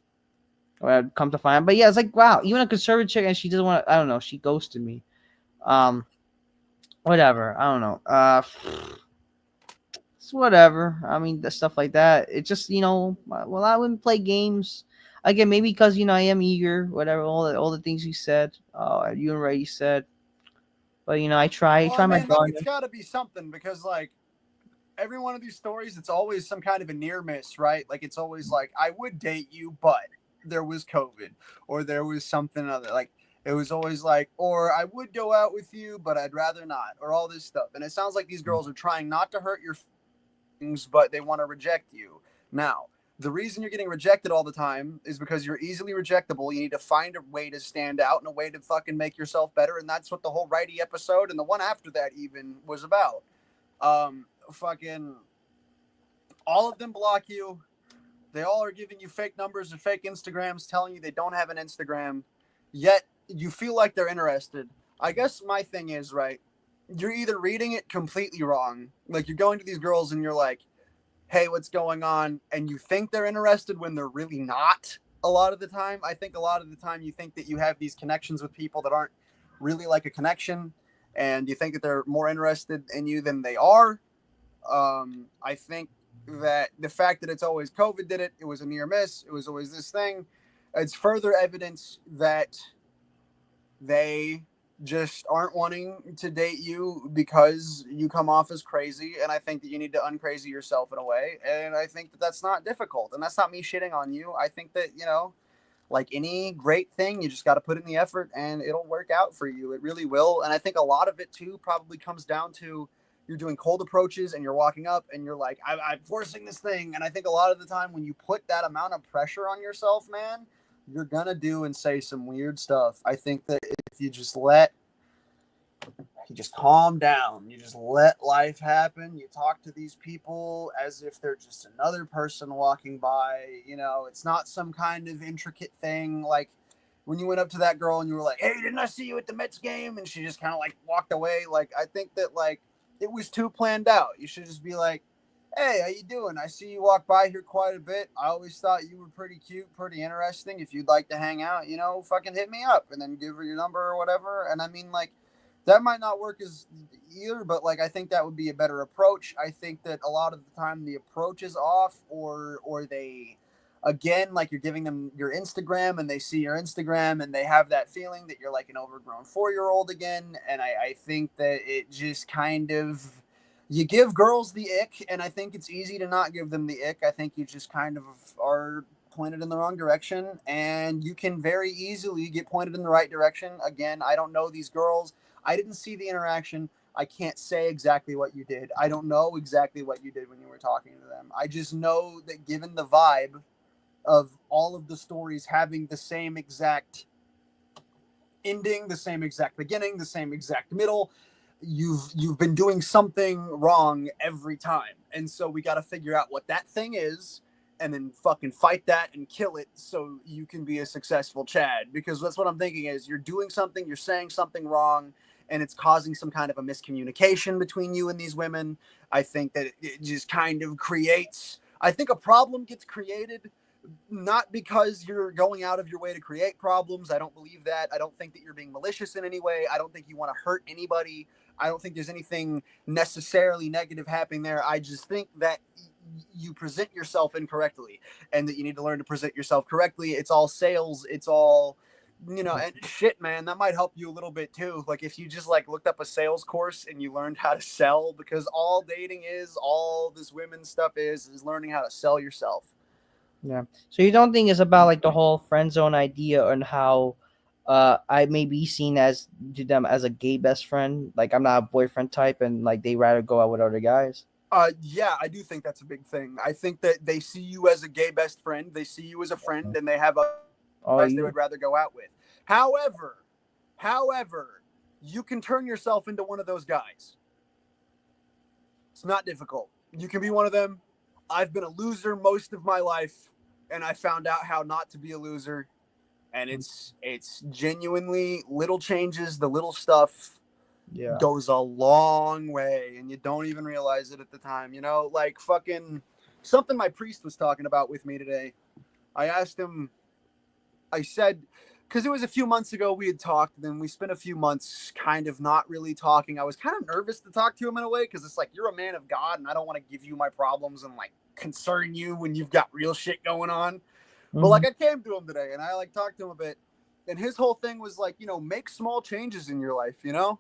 I'd come to find, but yeah, it's like wow, even a conservative chick, and she doesn't want. I don't know. She ghosted me. Um, whatever. I don't know. It's whatever. I mean, the stuff like that. It just well, I wouldn't play games. Again, maybe because I am eager. Whatever. All the things you said. You already said. But I Well, I try my mean, it's darndest. got to be something because like every one of these stories, it's always some kind of a near miss, right? Like it's always like I would date you, but there was COVID or there was something other. Like it was always like, or I would go out with you, but I'd rather not, or all this stuff. And it sounds like these girls are trying not to hurt your feelings, but they want to reject you. Now, the reason you're getting rejected all the time is because you're easily rejectable. You need to find a way to stand out and a way to fucking make yourself better. And that's what the whole righty episode and the one after that even was about. Fucking all of them block you. They all are giving you fake numbers and fake Instagrams telling you they don't have an Instagram, yet you feel like they're interested. I guess my thing is, right? you're either reading it completely wrong. Like you're going to these girls and you're like, hey, what's going on? And you think they're interested when they're really not a lot of the time. I think a lot of the time you think that you have these connections with people that aren't really like a connection, and you think that they're more interested in you than they are. I think that the fact that it's always COVID did it, it was a near miss, it was always this thing, it's further evidence that they just aren't wanting to date you because you come off as crazy. And I think that you need to uncrazy yourself in a way. And I think that that's not difficult. And that's not me shitting on you. I think that, you know, like any great thing, you just got to put in the effort and it'll work out for you. It really will. And I think a lot of it too probably comes down to you're doing cold approaches and you're walking up and you're like, I'm forcing this thing. And I think a lot of the time when you put that amount of pressure on yourself, man, you're going to do and say some weird stuff. I think that if you just calm down, you just let life happen, you talk to these people as if they're just another person walking by, you know, it's not some kind of intricate thing. Like when you went up to that girl and you were like, hey, didn't I see you at the Mets game? And she just kind of like walked away. Like I think that like it was too planned out. You should just be like, hey, how you doing? I see you walk by here quite a bit. I always thought you were pretty cute, pretty interesting. If you'd like to hang out, you know, fucking hit me up, and then give her your number or whatever. And I mean, like, that might not work as either, but like I think that would be a better approach. I think that a lot of the time the approach is off, or they, again, like you're giving them your Instagram and they see your Instagram and they have that feeling that you're like an overgrown 4-year-old again. And I think that it just kind of, you give girls the ick, and I think it's easy to not give them the ick. I think you just kind of are pointed in the wrong direction, and you can very easily get pointed in the right direction. Again, I don't know these girls. I didn't see the interaction. I can't say exactly what you did. I don't know exactly what you did when you were talking to them. I just know that given the vibe of all of the stories having the same exact ending, the same exact beginning, the same exact middle, you've been doing something wrong every time. And so we got to figure out what that thing is and then fucking fight that and kill it so you can be a successful Chad. Because that's what I'm thinking is you're doing something, you're saying something wrong, and it's causing some kind of a miscommunication between you and these women. I think that it just kind of creates, I think a problem gets created not because you're going out of your way to create problems. I don't believe that. I don't think that you're being malicious in any way. I don't think you want to hurt anybody. I don't think there's anything necessarily negative happening there. I just think that you present yourself incorrectly, and that you need to learn to present yourself correctly. It's all sales. It's all, you know, and shit, man, that might help you a little bit too. Like if you just like looked up a sales course and you learned how to sell, because all dating is, all this women stuff is learning how to sell yourself. Yeah. So you don't think it's about like the whole friend zone idea and how I may be seen as to them as a gay best friend. Like I'm not a boyfriend type and like they rather go out with other guys. Yeah, I do think that's a big thing. I think that they see you as a gay best friend. They see you as a friend, and they have other Oh guys they you would rather go out with. However, you can turn yourself into one of those guys. It's not difficult. You can be one of them. I've been a loser most of my life, and I found out how not to be a loser. And it's genuinely little changes, the little stuff yeah. goes a long way, and you don't even realize it at the time. You know, like fucking something my priest was talking about with me today. I asked him, I said, because it was a few months ago we had talked, and then we spent a few months kind of not really talking. I was kind of nervous to talk to him in a way, because it's like, you're a man of God, and I don't want to give you my problems and like concern you when you've got real shit going on. But like I came to him today and I like talked to him a bit, and his whole thing was like, you know, make small changes in your life, you know?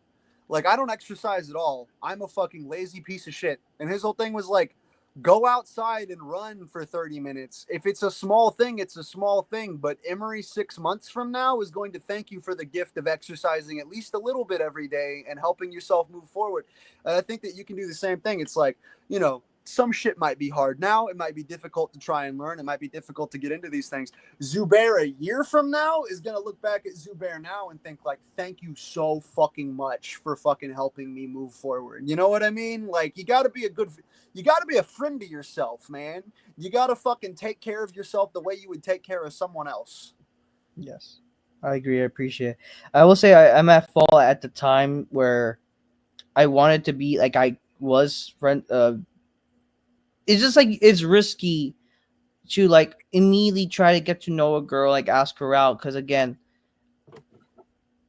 Like I don't exercise at all. I'm a fucking lazy piece of shit. And his whole thing was like, go outside and run for 30 minutes. If it's a small thing, it's a small thing. But Emery 6 months from now is going to thank you for the gift of exercising at least a little bit every day and helping yourself move forward. And I think that you can do the same thing. It's like, you know, some shit might be hard now. It might be difficult to try and learn. It might be difficult to get into these things. Zubair a year from now is going to look back at Zubair now and think like, thank you so fucking much for fucking helping me move forward. You know what I mean? Like you got to be a friend to yourself, man. You got to fucking take care of yourself the way you would take care of someone else. Yes. I agree. I appreciate it. I will say I'm at fault at the time where I wanted to be like I was friend. It's just like it's risky to like immediately try to get to know a girl, like ask her out, because again,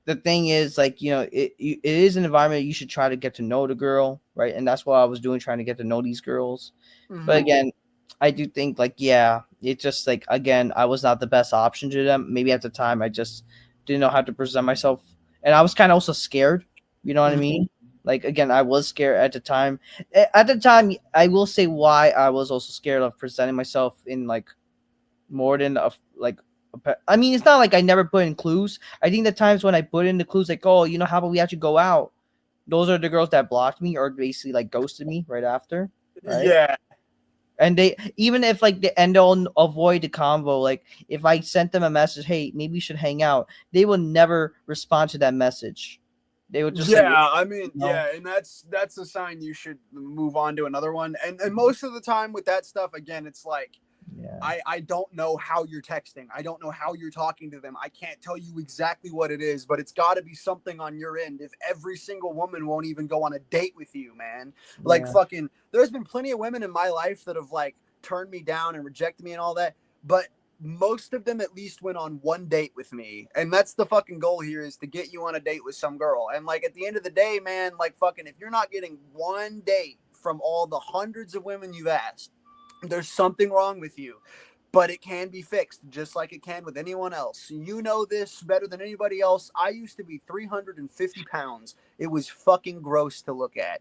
the thing is like it is an environment you should try to get to know the girl, right? And that's what I was doing, trying to get to know these girls. But Hmm. again, I do think like yeah, it's just like again, I was not the best option to them. Maybe at the time I just didn't know how to present myself, and I was kind of also scared. You know what I Hmm. mean? Like again, I was scared at the time. At the time, I will say why I was also scared of presenting myself in like more than a like. I mean, it's not like I never put in clues. I think the times when I put in the clues, like, oh, how about we actually go out? Those are the girls that blocked me or basically like ghosted me right after, right? Yeah. And they even if like they'll avoid the convo. Like if I sent them a message, hey, maybe we should hang out, they will never respond to that message. They would just like, Yeah, I mean, no, yeah, and that's a sign you should move on to another one. And most of the time with that stuff, again, it's like yeah, I don't know how you're texting. I don't know how you're talking to them. I can't tell you exactly what it is, but it's got to be something on your end. If every single woman won't even go on a date with you, man, like yeah, fucking, there's been plenty of women in my life that have like turned me down and rejected me and all that, but most of them at least went on one date with me, and that's the fucking goal here, is to get you on a date with some girl. And like at the end of the day, man, like fucking, if you're not getting one date from all the hundreds of women you've asked, there's something wrong with you. But it can be fixed just like it can with anyone else. You know this better than anybody else. I used to be 350 pounds. It was fucking gross to look at.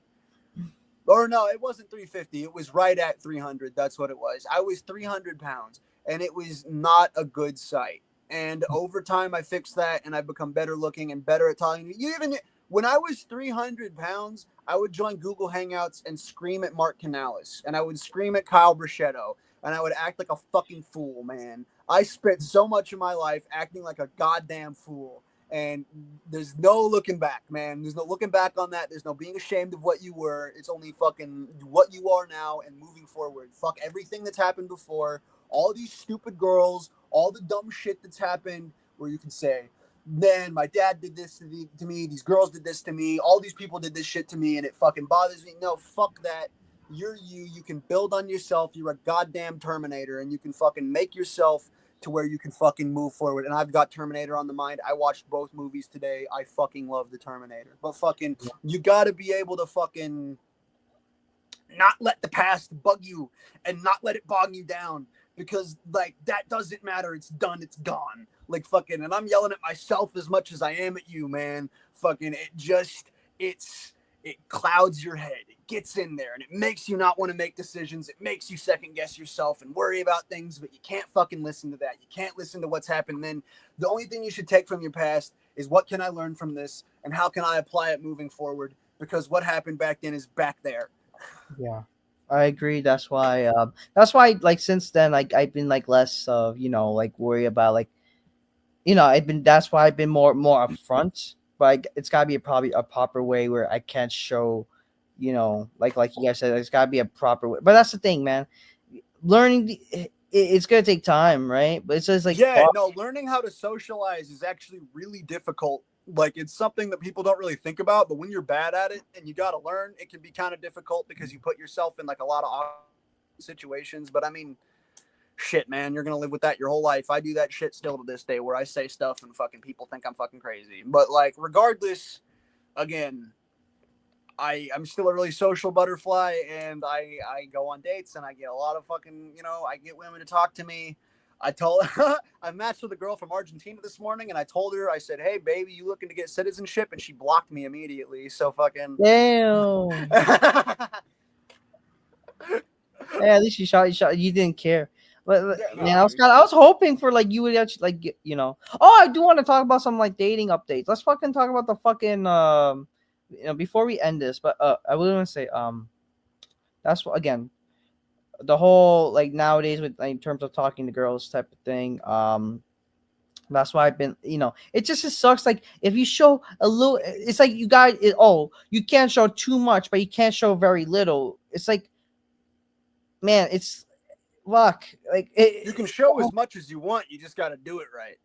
Or no, it wasn't 350. It was right at 300. That's what it was. I was 300 pounds, and it was not a good sight. And over time, I fixed that, and I become better looking and better at talking. You even when I was 300 pounds, I would join Google Hangouts and scream at Mark Canales, and I would scream at Kyle Brachetto, and I would act like a fucking fool, man. I spent so much of my life acting like a goddamn fool, and there's no looking back, man. There's no looking back on that. There's no being ashamed of what you were. It's only fucking what you are now and moving forward. Fuck everything that's happened before. All these stupid girls, all the dumb shit that's happened where you can say, man, my dad did this to me. These girls did this to me. All these people did this shit to me, and it fucking bothers me. No, fuck that. You're you. You can build on yourself. You're a goddamn Terminator, and you can fucking make yourself to where you can fucking move forward. And I've got Terminator on the mind. I watched both movies today. I fucking love the Terminator. But fucking, you got to be able to fucking not let the past bug you and not let it bog you down, because like that doesn't matter. It's done. It's gone. Like fucking, and I'm yelling at myself as much as I am at you, man. Fucking, it clouds your head. It gets in there and it makes you not want to make decisions. It makes you second guess yourself and worry about things, but you can't fucking listen to that. You can't listen to what's happened then. The only thing you should take from your past is, what can I learn from this and how can I apply it moving forward? Because what happened back then is back there. yeah. I agree. That's why like since then like I've been like less of like worry about like I've been that's why I've been more upfront. But it's gotta be probably a proper way where I can't show, like you guys said, it's gotta be a proper way. But that's the thing, man. Learning it's gonna take time, right? But it's just like Yeah, fuck. no, learning how to socialize is actually really difficult. Like, it's something that people don't really think about, but when you're bad at it and you got to learn, it can be kind of difficult because you put yourself in like a lot of awkward situations. But I mean, shit, man, you're gonna live with that your whole life. I do that shit still to this day, where I say stuff and fucking people think I'm fucking crazy. But like, regardless, again, I'm still a really social butterfly, and I go on dates and I get a lot of fucking, I get women to talk to me. I told I matched with a girl from Argentina this morning, and I told her, I said, "Hey, baby, you looking to get citizenship?" And she blocked me immediately. So fucking. Damn. Hey, at least you didn't care. But Yeah, man, no. I was hoping for like you would actually like Oh, I do want to talk about some like dating updates. Let's fucking talk about the fucking before we end this. But I would want to say that's what again the whole like nowadays with like, in terms of talking to girls type of thing. That's why I've been, it sucks. Like if you show a little, it's like you can't show too much, but you can't show very little. It's like, man, it's fuck. Like You can show as much as you want. You just got to do it right.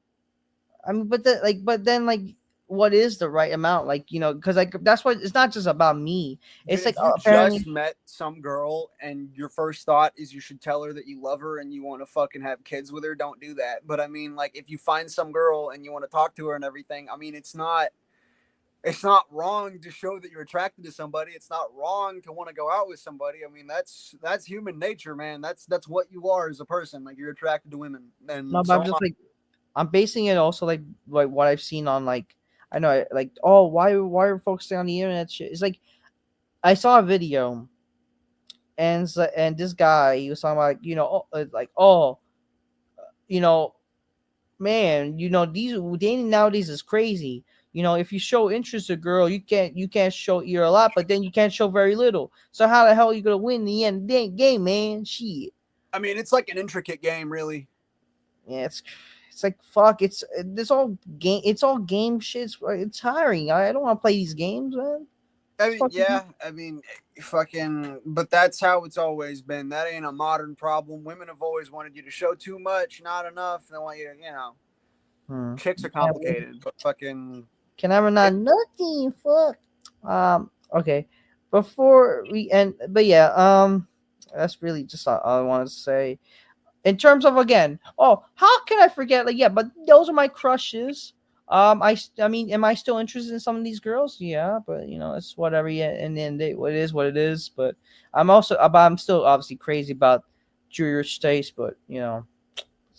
I mean, but then like what is the right amount, like, you know, because like that's what it's not just about me. Dude, It's like if you apparently just met some girl and your first thought is you should tell her that you love her and you want to fucking have kids with her, don't do that. But I mean, like, if you find some girl and you want to talk to her and everything, I mean, it's not wrong to show that you're attracted to somebody. It's not wrong to want to go out with somebody. I mean, that's human nature, man. That's what you are as a person. Like, you're attracted to women, no, and but so I'm am I. just like I'm basing it also like what I've seen on like I know like oh why are folks staying on the internet shit. It's like I saw a video and this guy he was talking about, you know, like oh you know, man, you know, these dating nowadays is crazy. You know, if you show interest to a girl, you can't show you're a lot, but then you can't show very little. So how the hell are you gonna win in the end of the game, man? Shit. I mean, it's like an intricate game, really. Yeah, it's like fuck. It's this all game. It's all game shit. It's tiring. I don't want to play these games, man. I It's mean, fucking. yeah, I mean, fucking, but that's how it's always been. That ain't a modern problem. Women have always wanted you to show too much, not enough. They want you to, Hmm. chicks are Yeah, complicated, but fucking, can I run it, on nothing? Fuck. Okay. Before we end, but yeah. That's really just all I wanted to say. In terms of again, oh, how can I forget? Like, yeah, but those are my crushes. I mean, am I still interested in some of these girls? Yeah, but you know, it's whatever. Yeah, and then what it is, what it is. But but I'm still obviously crazy about Julius taste. But you know,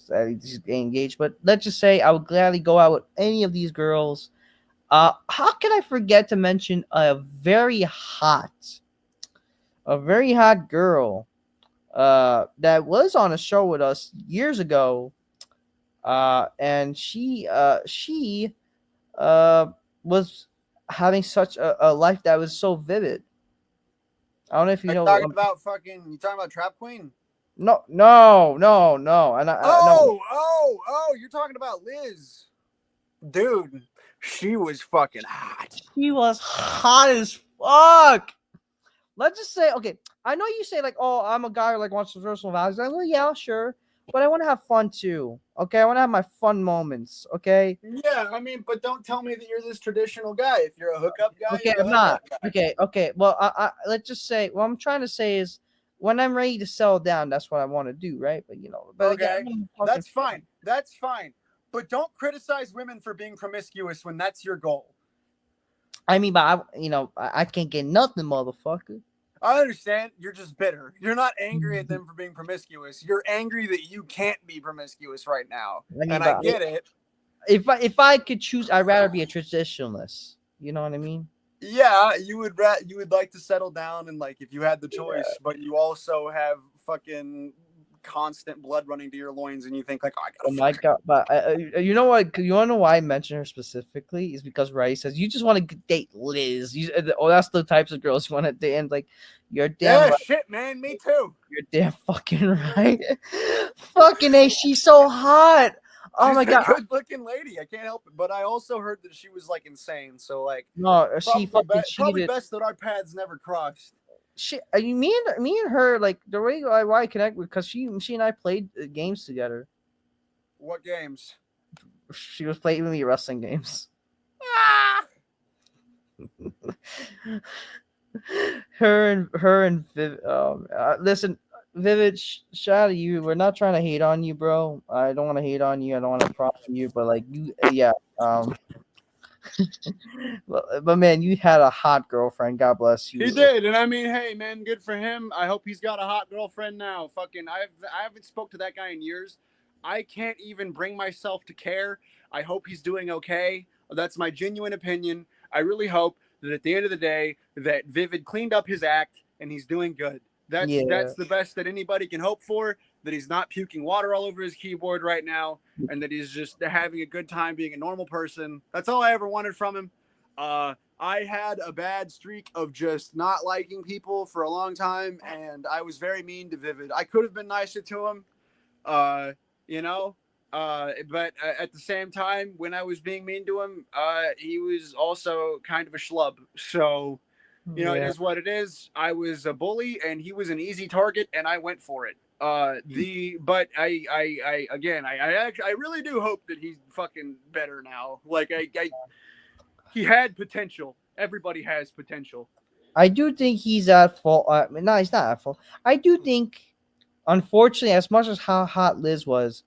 he's engaged. But let's just say I would gladly go out with any of these girls. How can I forget to mention a very hot girl that was on a show with us years ago, and she was having such a life that was so vivid. I don't know if you are you know. talking about you talking about Trap Queen? No, no, no, no, and no. You're talking about Liz. Dude, she was fucking hot. She was hot as fuck. Let's just say, okay, I know you say like, oh, I'm a guy who like wants personal values. Like, well, yeah, sure, but I want to have fun too. Okay, I want to have my fun moments. Okay, Yeah, I mean, but don't tell me that you're this traditional guy. If you're a hookup guy, okay, you're a I'm not. hookup guy. Okay, okay. Well, let's just say what I'm trying to say is when I'm ready to settle down, that's what I want to do, right? But you know, but again, Okay, I'm talking. that's fine. That's fine. But don't criticize women for being promiscuous when that's your goal. I mean, but I can't get nothing, motherfucker. I understand. You're just bitter. You're not angry at them for being promiscuous. You're angry that you can't be promiscuous right now. I mean, And I but get it. if I could choose, I'd rather be a traditionalist. You know what I mean? Yeah, you would like to settle down and like if you had the choice, but you also have fucking constant blood running to your loins and you think like, oh, I Oh gotta my fuck her. god! But you know what? You want to know why I mention her specifically? Is because Ray says you just want to date Liz. Oh, that's the types of girls you want to date. And like, you're damn Yeah, right. shit, man. Me too. You're damn fucking right. Fucking a, she's so hot. Oh She's my a god! good looking lady. I can't help it. But I also heard that she was like insane. So like No, she fucking probably cheated. best that our paths never crossed. She, me and her like the way why I connect with because she and I played games together. What games? She was playing with me wrestling games. Ah! her and Viv, listen, Vivid, shout out to you. We're not trying to hate on you, bro. I don't want to hate on you. I don't want to prop you, but like you, yeah. But man, you had a hot girlfriend. God bless He you. did, and I mean, hey, man, good for him. I hope he's got a hot girlfriend now. Fucking, I haven't spoke to that guy in years. I can't even bring myself to care. I hope he's doing okay. That's my genuine opinion. I really hope that at the end of the day, that Vivid cleaned up his act and he's doing good. Yeah, That's the best that anybody can hope for. That he's not puking water all over his keyboard right now, and that he's just having a good time being a normal person. That's all I ever wanted from him. I had a bad streak of just not liking people for a long time, and I was very mean to Vivid. I could have been nicer to him, uh, you know, but at the same time, when I was being mean to him, he was also kind of a schlub. So, it yeah, is what it is. I was a bully, and he was an easy target, and I went for it. But I again, I actually, I really do hope that he's fucking better now. Like, He had potential. Everybody has potential. I do think he's at fault. No, he's not at fault. I do think, unfortunately, as much as how hot Liz was,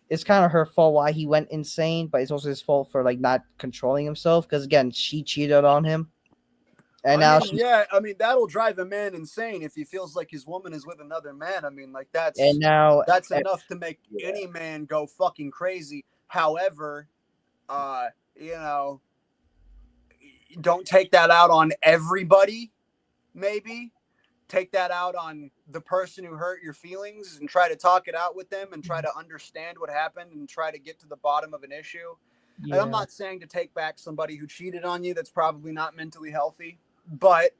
it's kind of her fault why he went insane, but it's also his fault for like not controlling himself. Because again, she cheated on him, and I now mean, she's yeah, I mean that'll drive a man insane if he feels like his woman is with another man. I mean, like and that's now that's eh, enough to make yeah, any man go fucking crazy. However, you know, don't take that out on everybody. Maybe take that out on the person who hurt your feelings and try to talk it out with them and try to understand what happened and try to get to the bottom of an issue. And I'm yeah, not saying to take back somebody who cheated on you. That's probably not mentally healthy, but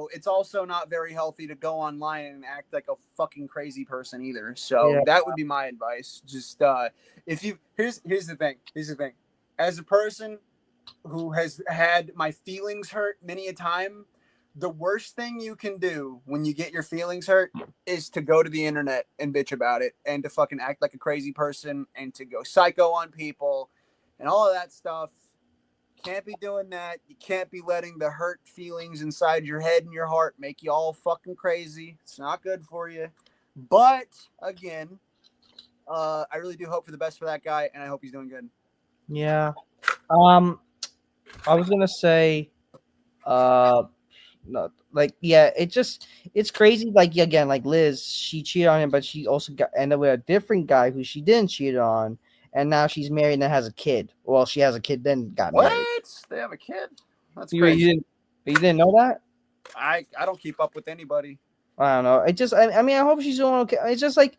it's also not very healthy to go online and act like a fucking crazy person either. So yeah, that would be my advice. Just if you here's the thing. Here's the thing. As a person who has had my feelings hurt many a time, the worst thing you can do when you get your feelings hurt is to go to the internet and bitch about it and to fucking act like a crazy person and to go psycho on people and all of that stuff. Can't be doing that. You can't be letting the hurt feelings inside your head and your heart make you all fucking crazy. It's not good for you. But again, I really do hope for the best for that guy, and I hope he's doing good. yeah. Um, I was gonna say, uh, no, like yeah, it's crazy. Like again, like Liz, she cheated on him, but she also got ended with a different guy who she didn't cheat on, and now she's married and has a kid. Well, she has a kid, then got married. What? They have a kid? That's You crazy. didn't know that? I don't keep up with anybody. I don't know. It just I mean I hope she's doing okay. It's just like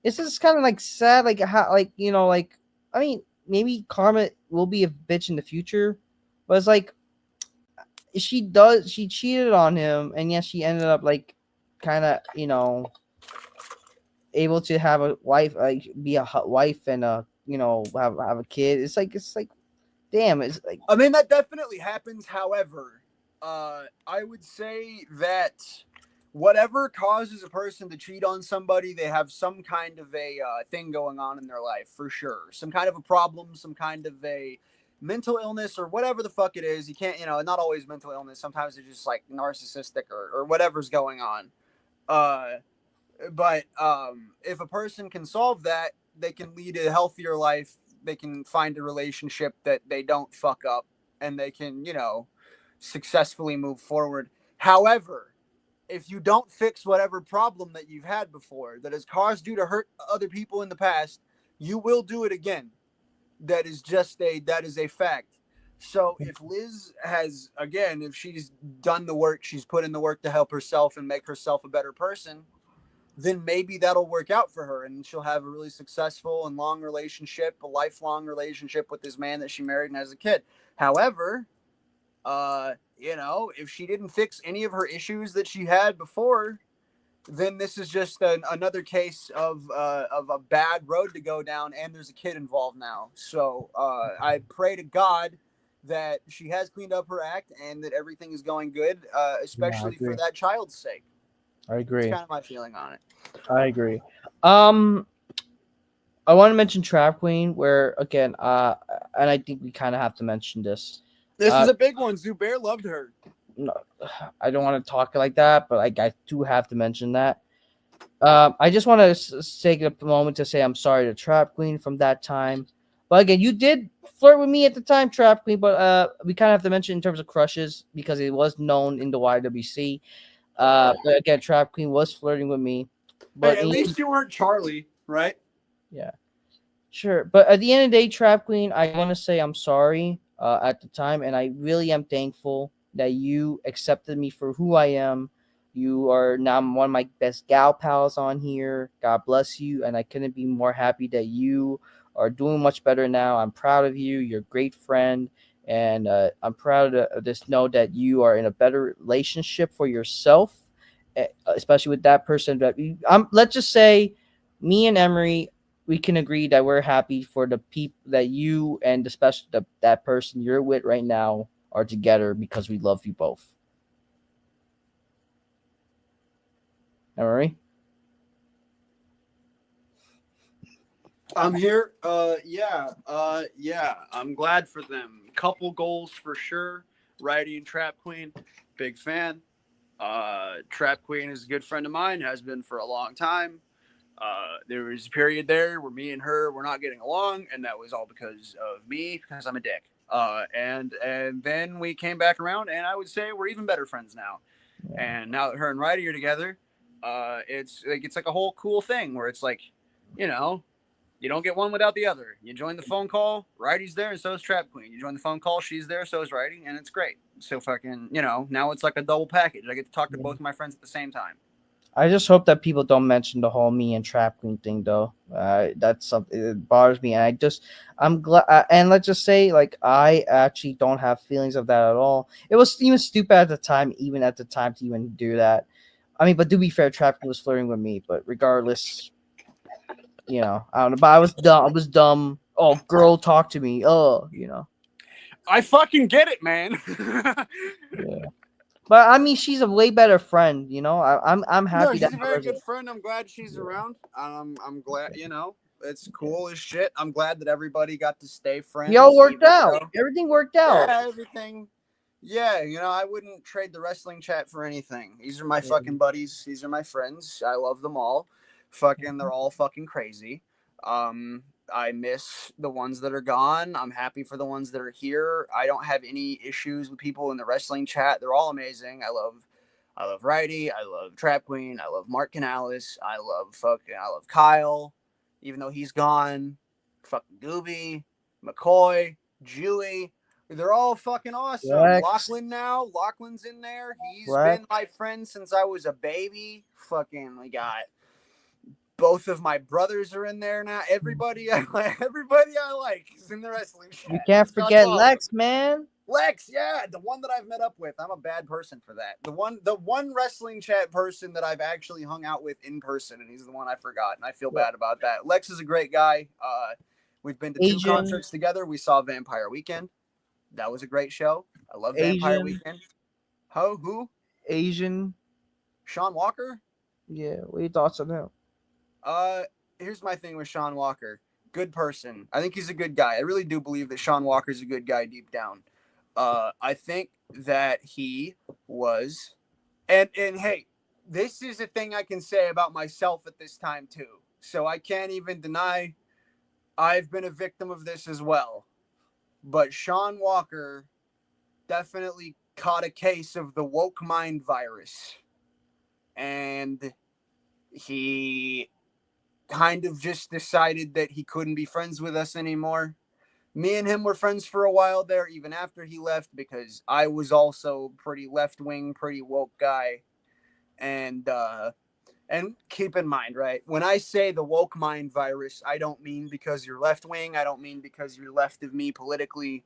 it's just kind of like sad, like how like like I mean maybe karma will be a bitch in the future, but it's like she cheated on him, and yes, she ended up like kind of able to have a wife, like be a wife and have a kid. It's like damn, it's like I mean, that definitely happens. However, I would say that whatever causes a person to cheat on somebody, they have some kind of a thing going on in their life for sure. Some kind of a problem, some kind of a mental illness or whatever the fuck it is. You can't, not always mental illness. Sometimes it's just like narcissistic or whatever's going on. Uh, but if a person can solve that, they can lead a healthier life. They can find a relationship that they don't fuck up, and they can, successfully move forward. However, if you don't fix whatever problem that you've had before that has caused you to hurt other people in the past, you will do it again. That is a fact. So if Liz has, again, if she's done the work, she's put in the work to help herself and make herself a better person, then maybe that'll work out for her and she'll have a really successful and long relationship, a lifelong relationship with this man that she married and has a kid. However, if she didn't fix any of her issues that she had before, then this is just another case of a bad road to go down, and there's a kid involved now. So I pray to God that she has cleaned up her act and that everything is going good, yeah, I especially for agree. that child's sake. I That's agree. kind of my feeling on it. I agree. Um, I want to mention Trap Queen, where again, and I think we kind of have to mention this. This is Uh, a big one. Zubair loved her. no, I don't want to talk like that, but like I do have to mention that. I just want to take a moment to say I'm sorry to Trap Queen from that time. But again, you did flirt with me at the time, Trap Queen. But we kind of have to mention in terms of crushes because it was known in the YWC. But again, Trap Queen was flirting with me. Hey, But at least you weren't Charlie, right? yeah, sure. But at the end of the day, Trap Queen, I want to say I'm sorry at the time, and I really am thankful that you accepted me for who I am. You are now one of my best gal pals on here. God bless you, and I couldn't be more happy that you are doing much better now. I'm proud of you. You're a great friend, and I'm proud to just know that you are in a better relationship for yourself, especially with that person. That let's just say, me and Emery, we can agree that we're happy for the people that you and especially that person you're with right now are together because we love you both. All right. I'm here. Yeah. I'm glad for them. Couple goals for sure. Righty and Trap Queen, big fan. Trap Queen is a good friend of mine. Has been for a long time. There was a period there where me and her were not getting along, and that was all because of me, because I'm a dick. And then we came back around, and I would say we're even better friends now. Yeah. And now that her and Righty are together, it's like a whole cool thing where it's like, you know, you don't get one without the other. You join the phone call, Righty's there, and so is Trap Queen. You join the phone call, she's there, so is Righty, and it's great. So fucking, now it's like a double package. I get to talk to both of my friends at the same time. I just hope that people don't mention the whole me and Trap Queen thing, though. That's something that bothers me, and I'm glad. And let's just say, like, I actually don't have feelings of that at all. It was even stupid at the time, to even do that. I mean, but to be fair, Trap Queen was flirting with me, but regardless, I don't know. But I was dumb. I was dumb. Oh, girl, talk to me. I fucking get it, man. Yeah. But I mean, she's a way better friend. I'm No, happy that she's a very good friend. I'm glad she's around. I'm glad, it's cool as shit. I'm glad that everybody got to stay friends. we all worked out. Everything worked out. Yeah, everything. Yeah, I wouldn't trade the wrestling chat for anything. These are my fucking buddies. These are my friends. I love them all. Fucking, they're all fucking crazy. I miss the ones that are gone. I'm happy for the ones that are here. I don't have any issues with people in the wrestling chat. They're all amazing. I love Righty. I love Trap Queen. I love Mark Canales. I love Kyle, even though he's gone. Fucking Gooby, McCoy, Jewy. They're all fucking awesome. Lex. Lachlan's in there. He's Lex. been my friend since I was a baby. Fucking, we got both of my brothers are in there now. Everybody I like is in the wrestling chat. You can't forget Lex, man. Lex, yeah, the one that I've met up with. I'm a bad person for that. The one wrestling chat person that I've actually hung out with in person, and he's the one I forgot, and I feel bad about that. Lex is a great guy. We've been to two concerts together. We saw Vampire Weekend. That was a great show. I love Vampire Weekend. Who? Asian. Sean Walker? Yeah, what are your thoughts on him? Here's my thing with Sean Walker. Good person. I think he's a good guy. I really do believe that Sean Walker's a good guy deep down. I think that he was, and hey, this is a thing I can say about myself at this time too. So I can't even deny I've been a victim of this as well. But Sean Walker definitely caught a case of the woke mind virus. And he kind of just decided that he couldn't be friends with us anymore. Me and him were friends for a while there, even after he left, because I was also pretty left-wing, pretty woke guy. And keep in mind, right, when I say the woke mind virus, I don't mean because you're left-wing. I don't mean because you're left of me politically.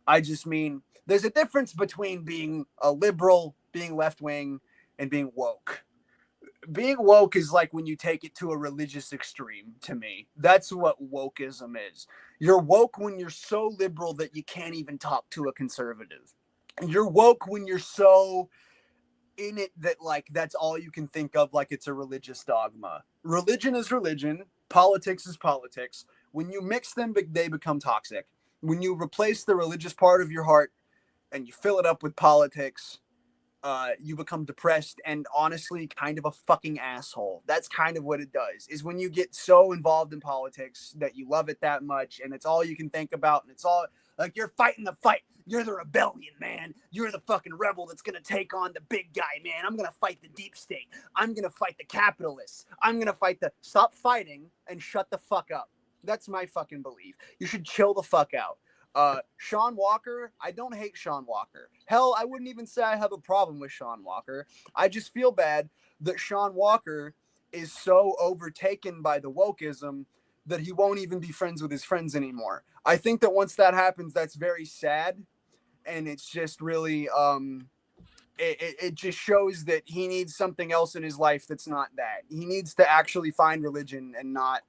I just mean there's a difference between being a liberal, being left-wing, and being woke. Being woke is like when you take it to a religious extreme, to me. That's what wokeism is. You're woke when you're so liberal that you can't even talk to a conservative. You're woke when you're so in it that, like, that's all you can think of, like it's a religious dogma. Religion is religion. Politics is politics. When you mix them, they become toxic. When you replace the religious part of your heart and you fill it up with politics, you become depressed and honestly kind of a fucking asshole. That's kind of what it does, is when you get so involved in politics that you love it that much and it's all you can think about, and it's all like you're fighting the fight. You're the rebellion, man. You're the fucking rebel that's going to take on the big guy, man. I'm going to fight the deep state. I'm going to fight the capitalists. I'm going to fight stop fighting and shut the fuck up. That's my fucking belief. You should chill the fuck out. Sean Walker, I don't hate Sean Walker. Hell, I wouldn't even say I have a problem with Sean Walker. I just feel bad that Sean Walker is so overtaken by the wokeism that he won't even be friends with his friends anymore. I think that once that happens, that's very sad. And it's just really, it just shows that he needs something else in his life that's not that. He needs to actually find religion and not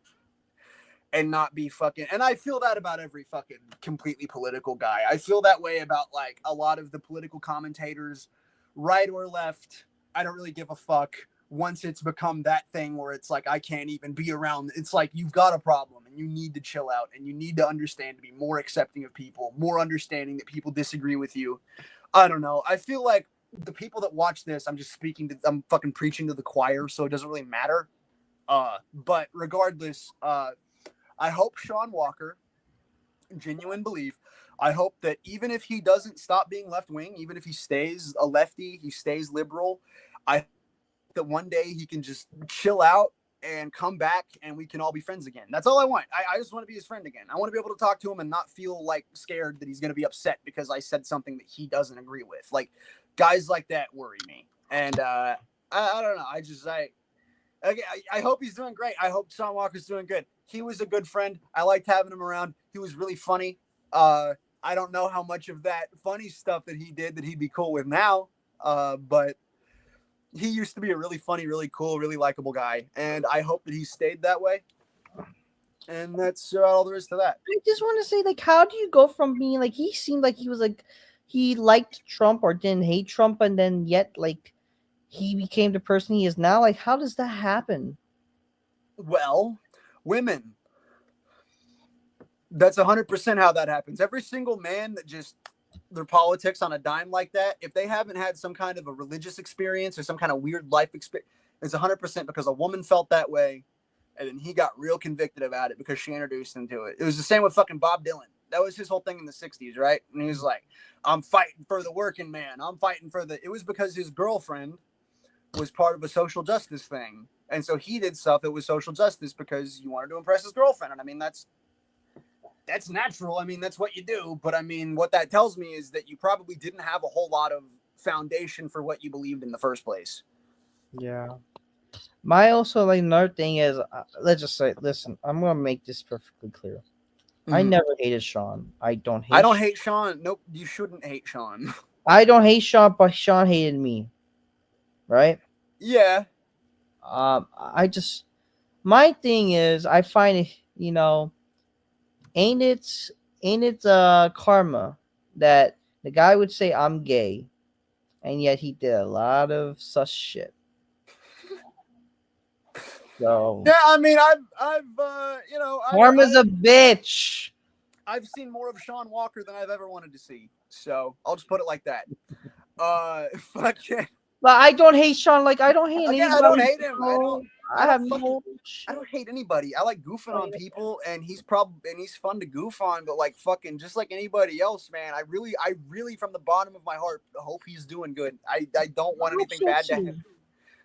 be fucking, and I feel that about every fucking completely political guy. I feel that way about like a lot of the political commentators, right or left. I don't really give a fuck. once it's become that thing where it's like I can't even be around, it's like you've got a problem and you need to chill out and you need to understand to be more accepting of people, more understanding that people disagree with you. I don't know. I feel like the people that watch this, I'm fucking preaching to the choir, so it doesn't really matter. But regardless, I hope Sean Walker, genuine belief, I hope that even if he doesn't stop being left wing, even if he stays a lefty, he stays liberal, I hope that one day he can just chill out and come back and we can all be friends again. That's all I want. I just want to be his friend again. I want to be able to talk to him and not feel like scared that he's going to be upset because I said something that he doesn't agree with. Like, guys like that worry me. And I don't know. I hope he's doing great. I hope Sean Walker's doing good. He was a good friend. I liked having him around. He was really funny. I don't know how much of that funny stuff that he did that he'd be cool with now. But he used to be a really funny, really cool, really likable guy. And I hope that he stayed that way. And that's all there is to that. I just want to say, like, how do you go from being like he seemed like he was like he liked Trump or didn't hate Trump, and then yet like he became the person he is now? Like, how does that happen? Well, women. That's 100% how that happens. Every single man that just their politics on a dime like that, if they haven't had some kind of a religious experience or some kind of weird life experience, it's 100% because a woman felt that way, and then he got real convicted about it because she introduced him to it. It was the same with fucking Bob Dylan. That was his whole thing in the 60s, right? And he was like, I'm fighting for the working man. I'm fighting for the... It was because his girlfriend was part of a social justice thing. And so he did stuff that was social justice because he wanted to impress his girlfriend. And I mean, that's natural. I mean, that's what you do. But I mean, what that tells me is that you probably didn't have a whole lot of foundation for what you believed in the first place. Yeah. My also like another thing is, let's just say, listen, I'm gonna make this perfectly clear. I never hated Sean. I don't hate. I don't hate Sean. Nope, you shouldn't hate Sean. I don't hate Sean, but Sean hated me. Right? Yeah. I just my thing is, I find it, ain't it karma that the guy would say I'm gay, and yet he did a lot of such shit. So yeah, I mean, karma's a bitch. I've seen more of Sean Walker than I've ever wanted to see. So I'll just put it like that. Fucking. But I don't hate Sean. Like, I don't hate anybody. I don't hate him. I don't hate anybody. I like goofing on people, and he's fun to goof on. But like fucking, just like anybody else, man. I really, from the bottom of my heart, hope he's doing good. I don't want anything bad to happen.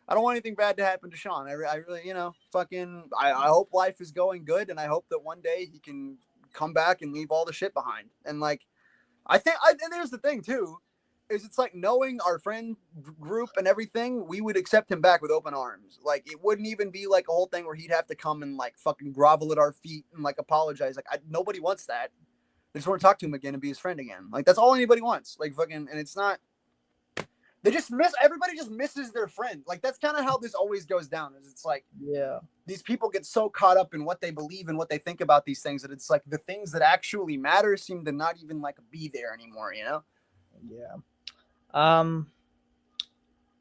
I don't want anything bad to happen to Sean. I really, I hope life is going good, and I hope that one day he can come back and leave all the shit behind. And like, and there's the thing too, is it's like knowing our friend group and everything, we would accept him back with open arms. Like, it wouldn't even be like a whole thing where he'd have to come and like fucking grovel at our feet and like apologize. Like, nobody wants that. They just want to talk to him again and be his friend again. Like, that's all anybody wants. Like, fucking, and it's not. Everybody just misses their friend. Like, that's kind of how this always goes down. Is it's like, yeah, these people get so caught up in what they believe and what they think about these things that it's like the things that actually matter seem to not even like be there anymore. Yeah. I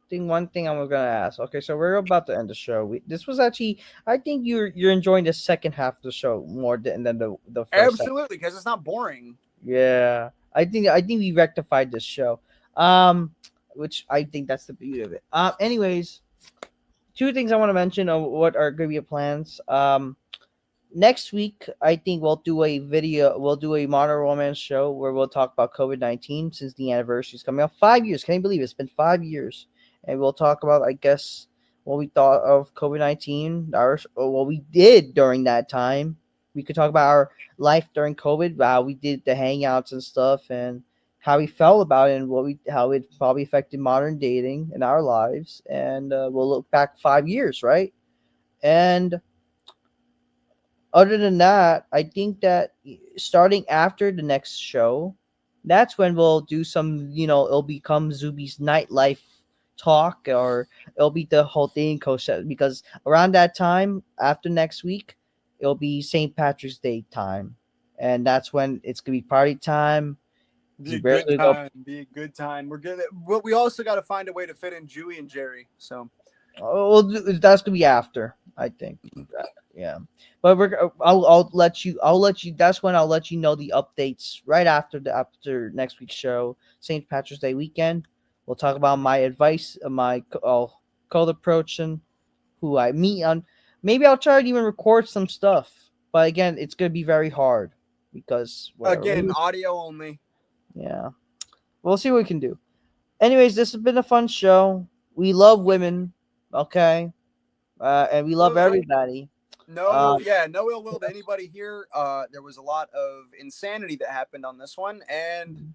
think one thing I'm gonna ask. Okay, so we're about to end the show. This was actually, I think you're enjoying the second half of the show more than the first. Absolutely, because it's not boring. Yeah, I think we rectified this show. Which I think that's the beauty of it. Anyways, two things I want to mention of what are going to be your plans. Next week, I think we'll do a modern romance show where we'll talk about COVID-19 since the anniversary is coming up. 5 years. Can you believe it? It's been 5 years. And we'll talk about, I guess, what we thought of COVID-19, or what we did during that time. We could talk about our life during COVID, how we did the hangouts and stuff, and how we felt about it, and how it probably affected modern dating in our lives. And we'll look back 5 years, right? And other than that, I think that starting after the next show, that's when we'll do some, it'll become Zuby's nightlife talk, or it'll be the whole thing concept, because around that time, after next week, it'll be St. Patrick's Day time. And that's when it's going to be party time. Be a good time. We're gonna. Well, we also got to find a way to fit in Jewy and Jerry. So Oh, that's gonna be after, I think. Yeah, but I'll let you. I'll let you. That's when I'll let you know the updates right after next week's show, St. Patrick's Day weekend. We'll talk about my advice, my cold approach, and who I meet on. Maybe I'll try to even record some stuff, but again, it's gonna be very hard because whatever. Again, audio only. Yeah, we'll see what we can do. Anyways, this has been a fun show. We love women, okay, and we love No, everybody. no, yeah, no ill will to anybody here. There was a lot of insanity that happened on this one, and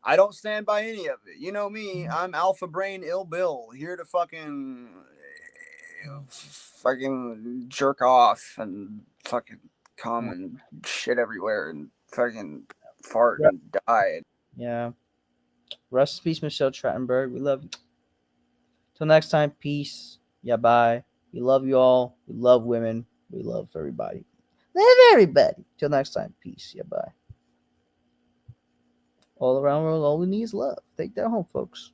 I don't stand by any of it. You know me, I'm Alpha Brain Ill Bill, here to fucking jerk off and fucking come and shit everywhere and fucking fart and die. Yeah. Rest in peace, Michelle Trachtenberg. We love you. Till next time, peace. Yeah, bye. We love you all. We love women. We love everybody. Love everybody. Till next time, peace. Yeah, bye. All around the world, all we need is love. Take that home, folks.